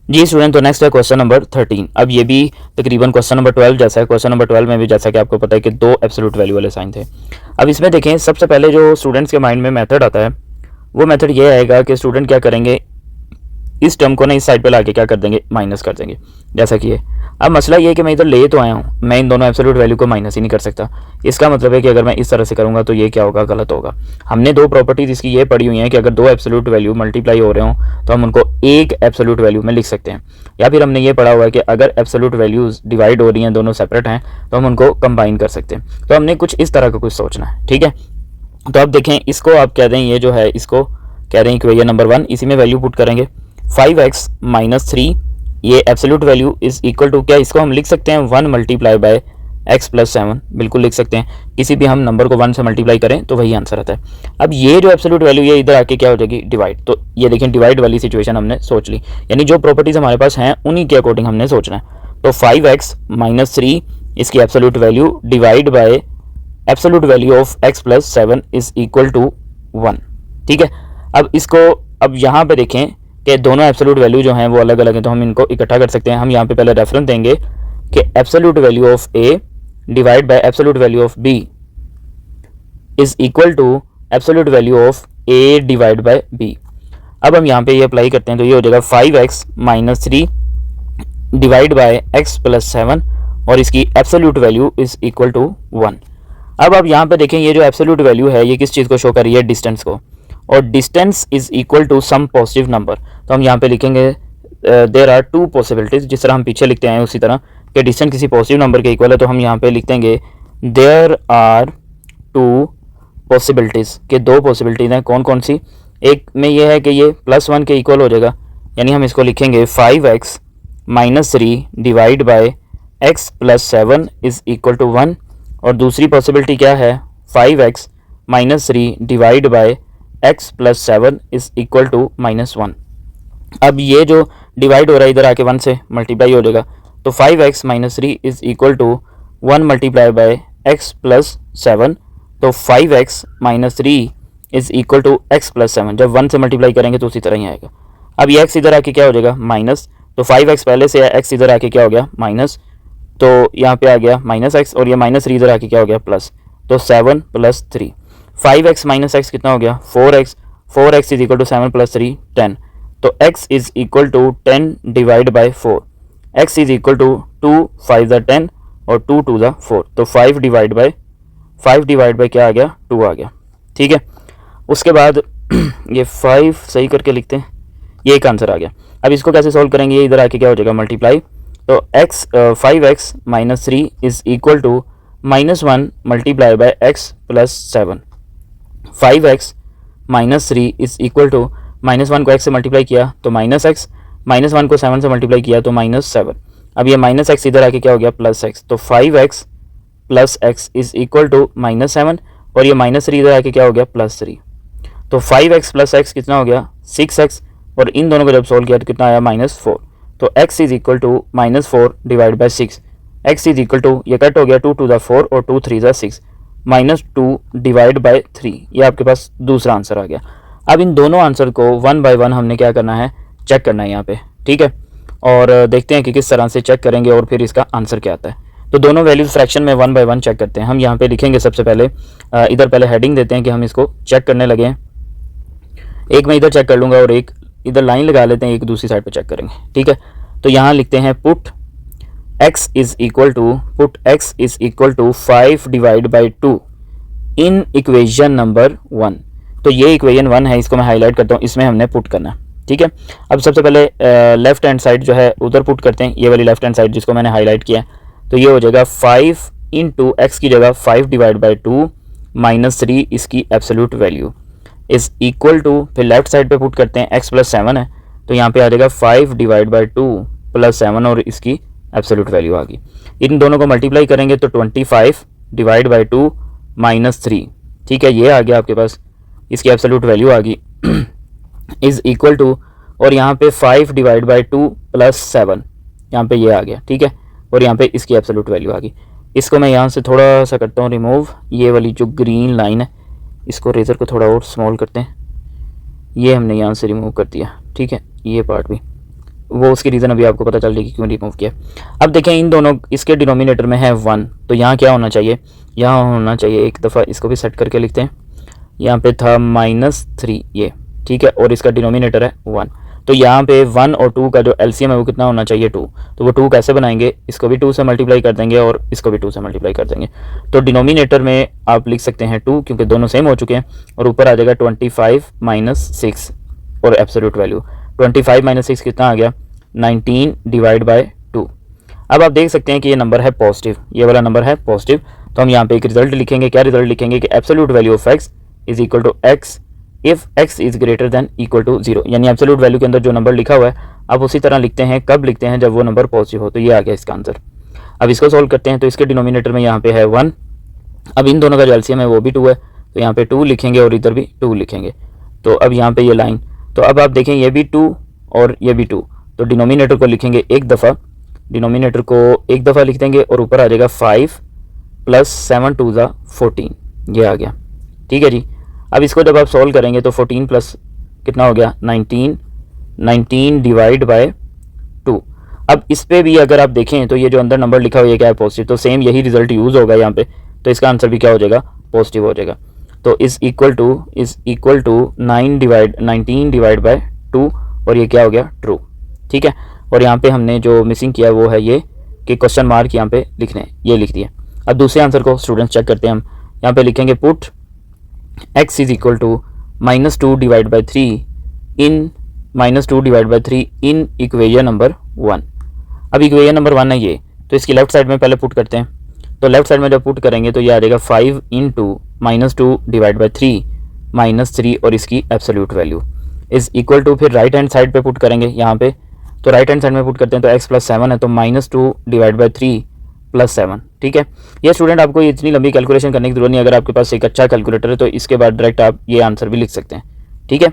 जी स्टूडेंट। तो नेक्स्ट है क्वेश्चन नंबर 13। अब ये भी तकरीबन क्वेश्चन नंबर 12 जैसा है। क्वेश्चन नंबर 12 में भी जैसा कि आपको पता है कि 2 एब्सोल्यूट वैल्यू वाले साइन थे। अब इसमें देखें, सबसे पहले जो स्टूडेंट्स के माइंड में मेथड आता है वो मेथड ये आएगा कि स्टूडेंट क्या करेंगे, इस टर्म को ना इस साइड पे लाके क्या कर देंगे, माइनस कर देंगे, जैसा कि ये। अब मसला ये है कि मैं इधर ले तो आया हूँ, मैं इन दोनों एब्सोल्यूट वैल्यू को माइनस ही नहीं कर सकता। इसका मतलब है कि अगर मैं इस तरह से करूँगा तो ये क्या होगा, गलत होगा। हमने दो प्रॉपर्टीज़ इसकी ये पढ़ी हुई हैं कि अगर दो एब्सोल्यूट वैल्यू मल्टीप्लाई हो रहे हों तो हम उनको एक एब्सोल्यूट वैल्यू में लिख सकते हैं, या फिर हमने ये पढ़ा हुआ है कि अगर एब्सोल्यूट वैल्यूज़ डिवाइड हो रही हैं, दोनों सेपरेट हैं, तो हम उनको कंबाइन कर सकते हैं। तो हमने कुछ इस तरह का कुछ सोचना है, ठीक है। तो अब देखें, इसको आप कह दें, ये जो है इसको कह रहे हैं इक्वेशन नंबर 1, इसी में वैल्यू पुट करेंगे 5x माइनस 3, ये absolute value is equal to, क्या इसको हम लिख सकते हैं 1 मल्टीप्लाई बाय x प्लस 7, बिल्कुल लिख सकते हैं। किसी भी हम नंबर को 1 से मल्टीप्लाई करें तो वही आंसर आता है। अब ये जो एब्सोल्यूट वैल्यू ये इधर आके क्या हो जाएगी, डिवाइड। तो ये देखें डिवाइड वाली सिचुएशन हमने सोच ली, यानी जो प्रॉपर्टीज हमारे पास हैं उन्हीं के अकॉर्डिंग हमने सोचना है। तो 5x माइनस 3 इसकी absolute value divide by absolute value of x plus 7 is equal to 1, ठीक है। अब इसको, अब यहाँ पे देखें कि दोनों एब्सोल्यूट वैल्यू जो हैं वो अलग अलग हैं, तो हम इनको इकट्ठा कर सकते हैं। हम यहाँ पे पहले रेफरेंस देंगे कि absolute value of a divide by absolute value of b is equal to absolute value of a divide by b। अब हम यहाँ पे ये अप्लाई करते हैं तो ये हो जाएगा 5x minus 3 divide by x plus 7 और इसकी absolute value is equal to 1। अब आप यहाँ पे देखें, ये जो एब्सोल्यूट वैल्यू है ये किस चीज़ को शो कर रही है, डिस्टेंस को, और distance is equal to some positive number. तो हम यहाँ पे लिखेंगे देयर आर टू पॉसिबिलिटीज, जिस तरह हम पीछे लिखते हैं उसी तरह कि डिस्टेंस किसी पॉजिटिव नंबर के इक्वल है, तो हम यहाँ पे लिख देंगे देयर आर टू पॉसिबिलिटीज़, के दो पॉसिबिलिटीज़ हैं। कौन कौन सी, एक में ये है कि ये +1 के इक्वल हो जाएगा, यानी हम इसको लिखेंगे 5x minus 3 divide by x plus 7 is equal to 1, और दूसरी पॉसिबिलिटी क्या है, 5x minus 3 divide by x plus 7 is equal to -1। अब ये जो डिवाइड हो रहा है इधर आके 1 से मल्टीप्लाई हो जाएगा, तो 5x minus 3 is equal to 1 multiply by x plus 7। तो 5x minus 3 is equal to x plus 7, जब 1 से मल्टीप्लाई करेंगे तो उसी तरह ही आएगा। अब ये x इधर आके क्या हो जाएगा, माइनस, तो 5x पहले से है, x इधर आके क्या हो गया, माइनस, तो यहाँ पे आ गया -x, और ये -3 इधर आके क्या हो गया, प्लस, तो 7 प्लस 3, 5x माइनस x कितना हो गया, 4x, 4x is equal to 7 plus 3 10, तो x is equal to 10 divide by 4, x is equal to 2 5 ज़ा 10 और 2 2 ज़ा 4, तो 5 डिवाइड बाय क्या आ गया, 2 आ गया, ठीक है। उसके बाद ये 5 सही करके लिखते हैं, ये एक आंसर आ गया। अब इसको कैसे सॉल्व करेंगे, ये इधर आके क्या हो जाएगा, मल्टीप्लाई, तो 5x minus 3 is equal to -1 multiply by x plus 7, 5x minus 3 is equal to -1 को x से मल्टीप्लाई किया तो -x, -1 को 7 से मल्टीप्लाई किया तो -7। अब ये -x इधर आके क्या हो गया, +x, तो 5x plus x is equal to -7, और ये -3 इधर आके क्या हो गया, +3, तो 5x प्लस x कितना हो गया, 6x, और इन दोनों को जब सोल्व किया तो कितना आया, -4, तो x is equal to -4 divide by 6, x is equal to, ये कट हो गया, 2 2 ज़ा 4 और 2 3 ज़ा 6, -2 डिवाइड बाय 3, ये आपके पास दूसरा आंसर आ गया। अब इन दोनों आंसर को 1 बाय 1 हमने क्या करना है, चेक करना है यहाँ पे, ठीक है, और देखते हैं कि किस तरह से चेक करेंगे और फिर इसका आंसर क्या आता है। तो दोनों वैल्यूज फ्रैक्शन में 1 बाय 1 चेक करते हैं। हम यहाँ पे लिखेंगे सबसे पहले, इधर पहले हेडिंग देते हैं कि हम इसको चेक करने लगे हैं। एक मैं इधर चेक कर लूँगा और एक इधर लाइन लगा लेते हैं, एक दूसरी साइड पे चेक करेंगे, ठीक है। तो यहाँ लिखते हैं put x is equal to 5 divide by 2 in equation number 1। तो ये इक्वेशन 1 है, इसको मैं हाईलाइट करता हूँ, इसमें हमने पुट करना है, ठीक है। अब सबसे पहले लेफ्ट हैंड साइड जो है उधर पुट करते हैं, ये वाली लेफ्ट हैंड साइड जिसको मैंने हाईलाइट किया है। तो ये हो जाएगा 5 इंटू एक्स की जगह 5 डिवाइड बाई 2 -3 इसकी absolute value is equal to, फिर लेफ्ट साइड पे पुट करते हैं, x प्लस 7 है तो यहाँ पे आ जाएगा 5 डिवाइड बाई 2 प्लस 7 और इसकी एब्सोल्यूट वैल्यू आ गई। इन दोनों को मल्टीप्लाई करेंगे तो 25 डिवाइड बाई 2 -3, ठीक है, ये आ गया आपके पास, इसकी एब्सोल्यूट वैल्यू आ गई इज इक्वल टू, और यहाँ पे 5 डिवाइड बाई 2 प्लस 7 यहाँ पे ये आ गया, ठीक है, और यहाँ पे इसकी एब्सोल्यूट वैल्यू आ गई। इसको मैं यहाँ से थोड़ा सा करता हूँ रिमूव, ये वाली जो ग्रीन लाइन है इसको रेजर को थोड़ा और स्मॉल करते हैं, ये हमने यहाँ से रिमूव कर दिया, ठीक है, ये पार्ट भी, वो उसकी रीज़न अभी आपको पता चल जाएगी क्यों रिमूव किया। अब देखें इन दोनों, इसके डिनोमिनेटर में है 1, तो यहाँ क्या होना चाहिए, यहाँ होना चाहिए, एक दफ़ा इसको भी सेट करके लिखते हैं, यहाँ पे था -3 ये, ठीक है, और इसका डिनोमिनेटर है 1, तो यहाँ पे 1 और 2 का जो एलसीएम है वो कितना होना चाहिए 2। तो वो 2 कैसे बनाएंगे, इसको भी 2 से मल्टीप्लाई कर देंगे और इसको भी 2 से मल्टीप्लाई कर देंगे। तो डिनोमिनेटर में आप लिख सकते हैं 2 क्योंकि दोनों सेम हो चुके हैं, और ऊपर आ जाएगा 25 माइनस 6 और एब्सोल्यूट वैल्यू 25 माइनस 6 कितना आ गया 19 डिवाइड बाय 2। अब आप देख सकते हैं कि ये नंबर है पॉजिटिव, ये वाला नंबर है पॉजिटिव। तो हम यहाँ पे एक रिजल्ट लिखेंगे। क्या रिजल्ट लिखेंगे कि absolute value of x is equal to x if x is greater than equal to 0। यानी एब्सोल्यूट वैल्यू के अंदर जो नंबर लिखा हुआ है आप उसी तरह लिखते हैं। कब लिखते हैं, जब वो नंबर पॉजिटिव हो। तो ये आ गया इसका आंसर। अब इसको सॉल्व करते हैं। तो इसके डिनोमिनेटर में यहाँ पे है 1। अब इन दोनों का जो एलसीएम है वो भी 2 है, तो यहाँ पे 2 लिखेंगे और इधर भी 2 लिखेंगे। तो अब यहाँ पे ये लाइन, तो अब आप देखें ये भी 2 और ये भी 2, तो डिनोमिनेटर को लिखेंगे एक दफ़ा, डिनोमिनेटर को एक दफ़ा लिख देंगे और ऊपर आ जाएगा 5 प्लस 7 2 ज़ा 14, ये आ गया। ठीक है जी। अब इसको जब आप सॉल्व करेंगे तो 14 प्लस कितना हो गया 19 डिवाइड बाय 2। अब इस पे भी अगर आप देखें तो ये जो अंदर नंबर लिखा हुआ है क्या है पॉजिटिव, तो सेम यही रिजल्ट यूज़ होगा यहाँ पे। तो इसका आंसर भी क्या हो जाएगा पॉजिटिव हो जाएगा। तो is equal to 19 divide by 2 और ये क्या हो गया ट्रू। ठीक है। और यहाँ पे हमने जो मिसिंग किया वो है ये कि क्वेश्चन मार्क यहाँ पे लिखने, ये लिख दिया। अब दूसरे आंसर को स्टूडेंट्स चेक करते हैं हम। यहाँ पे लिखेंगे put x is equal to -2 divide by 3 in -2 divide by 3 in equation number 1। अब इक्वेशन नंबर 1 है ये, तो इसकी लेफ्ट साइड में पहले पुट करते हैं। तो लेफ्ट साइड में जब पुट करेंगे तो ये आ जाएगा 5 इंटू -2 डिवाइड बाई 3 -3 और इसकी absolute value is equal to, फिर राइट हैंड साइड पे पुट करेंगे यहाँ पे। तो राइट हैंड साइड में पुट करते हैं तो x प्लस 7 है, तो -2 डिवाइड बाई 3 प्लस 7। ठीक है। ये स्टूडेंट आपको इतनी लंबी कैलकुलेशन करने की जरूरत नहीं। अगर आपके पास एक अच्छा कैलकुलेटर है तो इसके बाद डायरेक्ट आप ये आंसर भी लिख सकते हैं। ठीक है।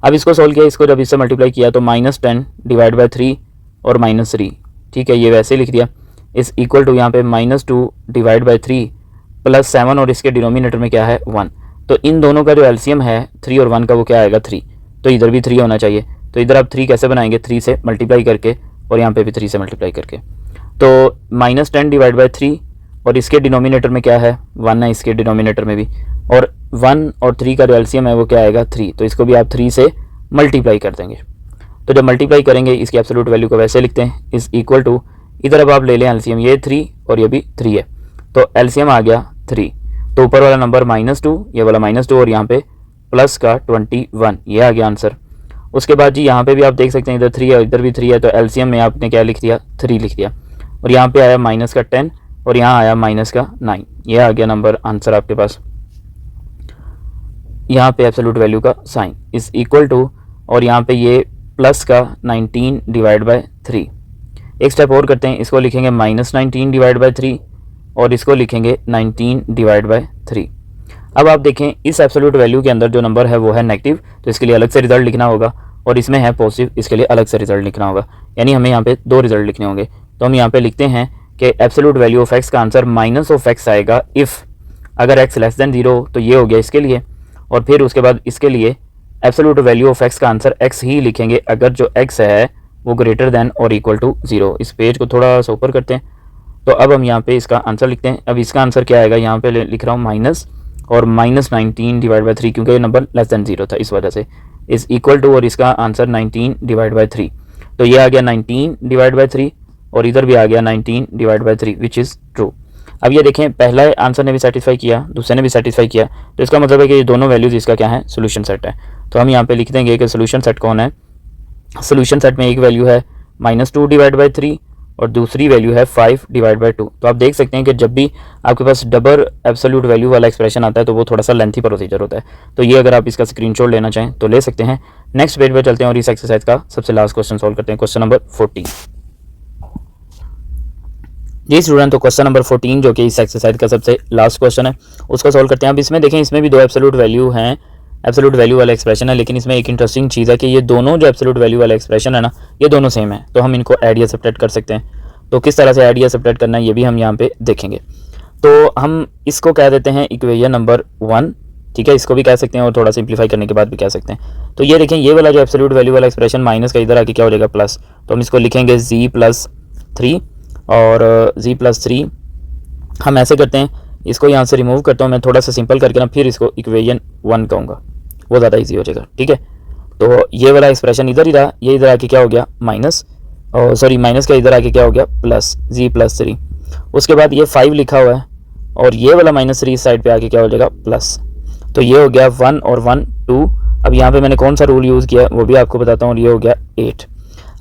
अब इसको सोल्व किया, इसको जब इससे मल्टीप्लाई किया तो -10 डिवाइड बाई 3 और -3। ठीक है, ये वैसे लिख दिया। इस इक्वल टू यहाँ पे -2 डिवाइड बाई 3 प्लस 7 और इसके डिनोमिनेटर में क्या है 1। तो इन दोनों का जो एलसीएम है 3 और 1 का वो क्या आएगा 3। तो इधर भी 3 होना चाहिए। तो इधर आप 3 कैसे बनाएंगे, 3 से मल्टीप्लाई करके, और यहाँ पे भी 3 से मल्टीप्लाई करके। तो -10 डिवाइड बाई 3 और इसके डिनोमिनेटर में क्या है 1 है, इसके डिनोमिनेटर में भी, और 1 और 3 का जो एलसीएम है वो क्या आएगा 3। तो इसको भी आप 3 से मल्टीप्लाई कर देंगे। तो जब मल्टीप्लाई करेंगे इसकी एब्सोल्यूट वैल्यू को वैसे लिखते हैं, इज इक्वल टू, इधर अब आप ले लें एलसीएम, ये 3 और ये भी 3 है, तो एलसीएम आ गया 3। तो ऊपर वाला नंबर -2, ये वाला -2 और यहाँ पे प्लस का 21, ये आ गया आंसर। उसके बाद जी यहाँ पे भी आप देख सकते हैं इधर 3 है इधर भी 3 है, तो एलसीएम में आपने क्या लिख दिया 3 लिख दिया, और यहाँ पे आया माइनस का 10 और यहाँ आया माइनस का 9, ये आ गया नंबर आंसर आपके पास। यहाँ पे एब्सोल्यूट वैल्यू का साइन इज इक्वल टू, और यहाँ पे ये प्लस का 19 डिवाइड बाय 3। एक स्टेप और करते हैं, इसको लिखेंगे -19 डिवाइड बाय 3 और इसको लिखेंगे 19 डिवाइड बाय 3। अब आप देखें इस एब्सोल्यूट वैल्यू के अंदर जो नंबर है वो है नेगेटिव, तो इसके लिए अलग से रिजल्ट लिखना होगा, और इसमें है पॉजिटिव, इसके लिए अलग से रिजल्ट लिखना होगा। यानी हमें यहाँ पे 2 रिजल्ट लिखने होंगे। तो हम यहाँ पे लिखते हैं कि एब्सोल्यूट वैल्यू ऑफ x का आंसर -(x) आएगा इफ़ अगर x लेस देन 0, तो ये हो गया इसके लिए, और फिर उसके बाद इसके लिए एब्सोल्यूट वैल्यू ऑफ x का आंसर x ही लिखेंगे अगर जो x है वो ग्रेटर देन और इक्वल टू 0। इस पेज को थोड़ा सा ऊपर करते हैं। तो अब हम यहाँ पे इसका आंसर लिखते हैं। अब इसका आंसर क्या आएगा, यहाँ पे लिख रहा हूँ माइनस और -19 डिवाइड बाई 3, क्योंकि ये नंबर लेस देन 0 था इस वजह से, इज इक्वल टू, और इसका आंसर 19 डिवाइड बाई 3। तो ये आ गया 19 डिवाइड बाई 3 और इधर भी आ गया 19 divide by 3 which is true. अब ये देखें पहला आंसर ने भी सेटिस्फाई किया, दूसरे ने भी सेटिस्फाई किया, तो इसका मतलब है कि ये दोनों वैल्यूज़ इसका क्या है सोल्यूशन सेट है। तो हम यहाँ पे लिख देंगे कि सोल्यूशन सेट कौन है। सोल्यूशन सेट में एक वैल्यू है -2 डिवाइड बाई 3 और दूसरी वैल्यू है 5 डिवाइड बाई 2। तो आप देख सकते हैं कि जब भी आपके पास डबल एब्सोल्यूट वैल्यू वाला एक्सप्रेशन आता है तो वो थोड़ा सा लेंथी प्रोसीजर होता है। तो ये अगर आप इसका स्क्रीनशॉट लेना चाहें तो ले सकते हैं। नेक्स्ट पेज पे चलते हैं और इस एक्सरसाइज का सबसे लास्ट क्वेश्चन सॉल्व करते हैं, क्वेश्चन नंबर 14। जी स्टूडेंट, तो क्वेश्चन नंबर 14 जो कि इस एक्सरसाइज का सबसे लास्ट क्वेश्चन है उसको सॉल्व करते हैं। अब इसमें देखें, इसमें भी 2 एब्सोल्यूट वैल्यू हैं, एब्सोल्यूट वैल्यू वाला एक्सप्रेशन है, लेकिन इसमें एक इंटरेस्टिंग चीज़ है कि ये दोनों जो एब्सोल्यूट वैल्यू वाला एक्सप्रेशन है ना, ये दोनों सेम है। तो हम इनको ऐड या सब्ट्रैक्ट कर सकते हैं। तो किस तरह से ऐड या सब्ट्रैक्ट करना है ये भी हम यहाँ पे देखेंगे। तो हम इसको कह देते हैं इक्वेशन नंबर 1, ठीक है, इसको भी कह सकते हैं और थोड़ा सिंप्लीफाई करने के बाद भी कह सकते हैं। तो ये देखें, ये वाला जो एब्सोल्यूट वैल्यू वाला एक्सप्रेशन माइनस का इधर आके क्या हो जाएगा प्लस, तो हम इसको लिखेंगे z+3 और z+3 हम ऐसे करते हैं, इसको यहाँ से रिमूव करता हूँ मैं थोड़ा सा सिंपल करके ना, फिर इसको इक्वेशन 1 कहूँगा, वो ज़्यादा ईजी हो जाएगा। ठीक है, तो ये वाला एक्सप्रेशन इधर ही रहा, ये इधर आके क्या हो गया माइनस, और सॉरी माइनस का इधर आके क्या हो गया प्लस z+3। उसके बाद ये 5 लिखा हुआ है और ये वाला -3 इस साइड पे आके क्या हो जाएगा प्लस। तो ये हो गया 1 और 1 2। अब यहाँ पे मैंने कौन सा रूल यूज़ किया वो भी आपको बताता हूँ, और ये हो गया 8।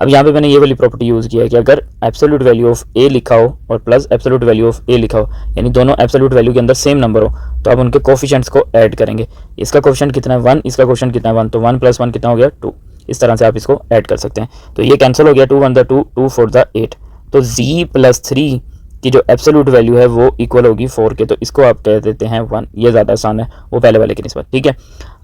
अब यहाँ पे मैंने ये वाली प्रॉपर्टी यूज़ किया है कि अगर एब्सोल्यूट वैल्यू ऑफ a लिखा हो और plus absolute value of a लिखा हो, यानी दोनों एब्सोल्यूट वैल्यू के अंदर सेम नंबर हो, तो आप उनके कोफिशिएंट्स को ऐड करेंगे। इसका कोफिशिएंट कितना है 1, इसका कोफिशिएंट कितना है 1, तो 1 + 1 कितना हो गया 2। इस तरह से आप इसको ऐड कर सकते हैं। तो ये कैंसिल हो गया, 2 1 2, 2 4 8। तो z+3 की जो एब्सोल्यूट वैल्यू है वो इक्वल होगी 4 के, तो इसको आप कह देते हैं 1। ये ज़्यादा आसान है वो पहले वाले की निस्बत, ठीक है।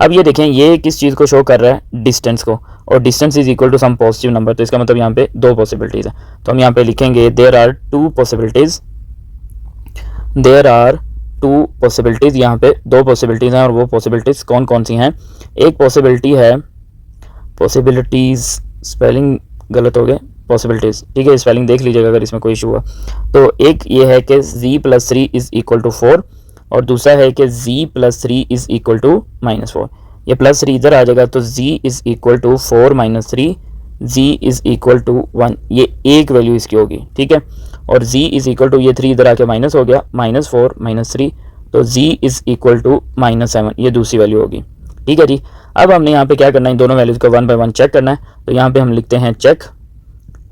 अब ये देखें ये किस चीज़ को शो कर रहा है, डिस्टेंस को, और distance is equal to some positive number. तो इसका मतलब यहाँ पे 2 पॉसिबिलिटीज़ है, तो हम यहाँ पे लिखेंगे there are 2 possibilities, there are 2 possibilities. यहाँ पे 2 पॉसिबिलिटीज़ हैं, और वो पॉसिबिलिटीज़ कौन कौन सी हैं। एक पॉसिबिलिटी है, पॉसिबिलिटीज़ स्पेलिंग गलत हो गए, पॉसिबिलिटीज़, ठीक है, स्पेलिंग देख लीजिएगा अगर इसमें कोई इशू हुआ। तो एक ये है कि z+3 इज़ इक्वल टू 4, और दूसरा है कि z+3 इज़ इक्वल टू -4। ये +3 इधर आ जाएगा, तो z is equal to 4 - 3, z is equal to 1, ये एक वैल्यू इसकी होगी, ठीक है। और z इज़ इक्वल टू, ये 3 इधर आके माइनस हो गया, -4 - 3, तो z इज़ इक्वल टू -7, ये दूसरी वैल्यू होगी, ठीक है जी। अब हमने यहाँ पे क्या करना है, इन दोनों वैल्यूज़ को 1 बाय 1 चेक करना है। तो यहाँ पे हम लिखते हैं चेक,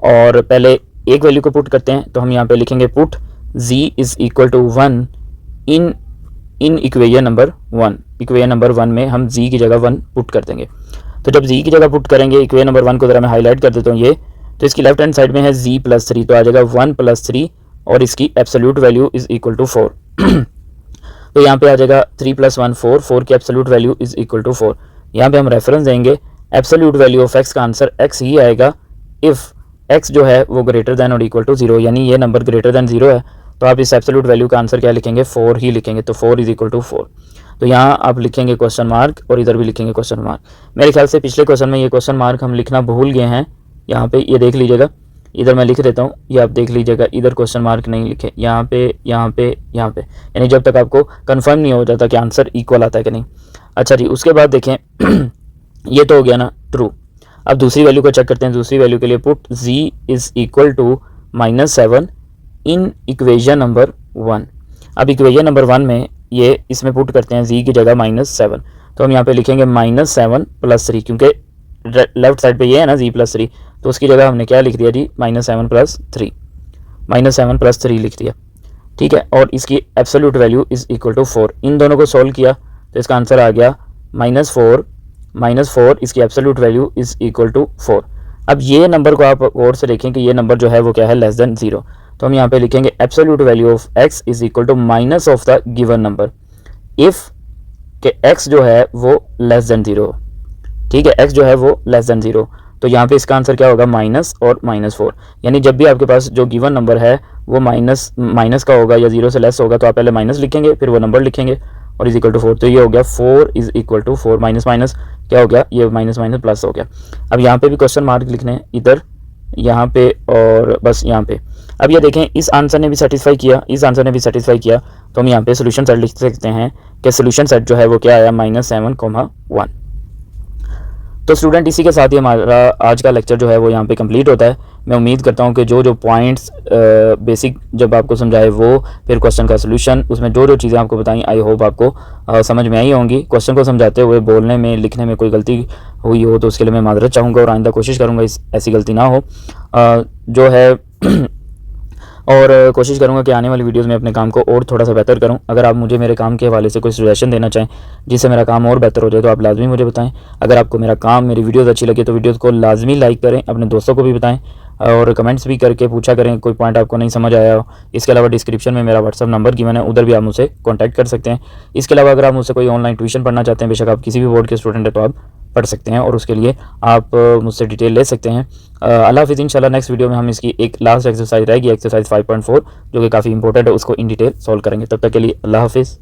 और पहले एक वैल्यू को पुट करते हैं। तो हम यहाँ पे लिखेंगे put z is equal to 1 in equation number 1। Equation number 1 में हम z की जगह 1 पुट कर देंगे। तो जब z की जगह पुट करेंगे, इक्वेशन नंबर 1 को ज़रा मैं हाईलाइट कर देता हूँ ये, तो इसकी लेफ्ट हैंड साइड में है z+3, तो आ जाएगा 1 + 3, और इसकी absolute value is equal to 4। तो यहाँ पे आ जाएगा 3 + 1 4, 4 की absolute value is equal to 4। यहाँ पे हम रेफरेंस देंगे, एब्सोल्यूट वैल्यू ऑफ x का आंसर x ही आएगा इफ़ x जो है वो ग्रेटर दैन और इक्वल टू 0, यानी ये नंबर ग्रेटर दैन 0 है, तो आप इस एब्सोल्यूट वैल्यू का आंसर क्या लिखेंगे 4 ही लिखेंगे। तो 4 इज़ इक्वल टू 4। तो यहाँ आप लिखेंगे क्वेश्चन मार्क, और इधर भी लिखेंगे क्वेश्चन मार्क। मेरे ख्याल से पिछले क्वेश्चन में ये क्वेश्चन मार्क हम लिखना भूल गए हैं। यहाँ पे ये देख लीजिएगा, इधर मैं लिख देता हूँ, ये आप देख लीजिएगा, इधर क्वेश्चन मार्क नहीं लिखे, यहाँ पे यहाँ पे यहाँ पे, यानी जब तक आपको कंफर्म नहीं हो जाता कि आंसर इक्वल आता है कि नहीं। अच्छा जी, उसके बाद देखें ये तो हो गया ना ट्रू। अब दूसरी वैल्यू को चेक करते हैं। दूसरी वैल्यू के लिए put z is equal to -7 in equation number 1। अब इक्वेशन नंबर 1 में ये इसमें पुट करते हैं z की जगह -7, तो हम यहाँ पे लिखेंगे -7 + 3, क्योंकि लेफ्ट साइड पे ये है ना z+3, तो उसकी जगह हमने क्या लिख दिया जी -7 + 3, -7 + 3 लिख दिया, ठीक है। और इसकी absolute value is equal to 4। इन दोनों को सॉल्व किया तो इसका आंसर आ गया -4, इसकी absolute value is equal to 4। अब ये नंबर को आप गौर से देखें कि ये नंबर जो है वो क्या है, लेस देन 0। तो हम यहाँ पे लिखेंगे absolute value of x is equal to minus of the given number if के x जो है वो लेस देन 0, ठीक है, x जो है वो लेस देन 0। तो यहाँ पे इसका आंसर क्या होगा, माइनस और -4। यानी जब भी आपके पास जो गिवन नंबर है वो माइनस का होगा या 0 से लेस होगा, तो आप पहले माइनस लिखेंगे, फिर वो नंबर लिखेंगे, और इज इक्वल टू 4। तो ये हो गया 4 इज इक्वल टू 4, माइनस क्या हो गया, ये माइनस प्लस हो गया। अब यहाँ पे भी क्वेश्चन मार्क लिखने हैं, इधर, यहाँ पे, और बस यहाँ पे। अब ये देखें इस आंसर ने भी सेटिस्फाई किया, इस आंसर ने भी सेटिस्फाई किया, तो हम यहाँ पे सोल्यूशन सेट लिख सकते हैं कि सोल्यूशन सेट जो है वो क्या आया, -7, 1। तो स्टूडेंट इसी के साथ ही हमारा आज का लेक्चर जो है वो यहाँ पे कंप्लीट होता है। मैं उम्मीद करता हूँ कि जो पॉइंट्स बेसिक जब आपको समझाए वो, फिर क्वेश्चन का सोल्यूशन, उसमें जो चीज़ें आपको बताई, आई होप आपको समझ में आई होंगी। क्वेश्चन को समझाते हुए बोलने में, लिखने में कोई गलती हुई हो तो उसके लिए मैं माजरत चाहूँगा, और आइंदा कोशिश करूँगा ऐसी गलती ना हो जो है और कोशिश करूंगा कि आने वाली वीडियोस में अपने काम को और थोड़ा सा बेहतर करूं। अगर आप मुझे मेरे काम के हवाले से कोई सजेशन देना चाहें जिससे मेरा काम और बेहतर हो जाए तो आप लाजमी मुझे बताएं। अगर आपको मेरा काम, मेरी वीडियोस अच्छी लगे तो वीडियोस को लाजमी लाइक करें, अपने दोस्तों को भी बताएं, और कमेंट्स भी करके पूछा करें कोई पॉइंट आपको नहीं समझ आया हो। इसके अलावा डिस्क्रिप्शन में मेरा व्हाट्सअप नंबर गिवन है, उधर भी आप मुझसे कॉन्टैक्ट कर सकते हैं। इसके अलावा अगर आप मुझसे कोई ऑनलाइन ट्यूशन पढ़ना चाहते हैं, बेशक आप किसी भी बोर्ड के स्टूडेंट है तो आप पढ़ सकते हैं, और उसके लिए आप मुझसे डिटेल ले सकते हैं। अल्लाह हाफिज़। इंशाल्लाह नेक्स्ट वीडियो में हम इसकी एक लास्ट एक्सरसाइज रहेगी, एक्सरसाइज 5.4, जो कि काफ़ी इंपॉर्टेंट है, उसको इन डिटेल सॉल्व करेंगे। तब तक के लिए अल्लाह हाफिज़।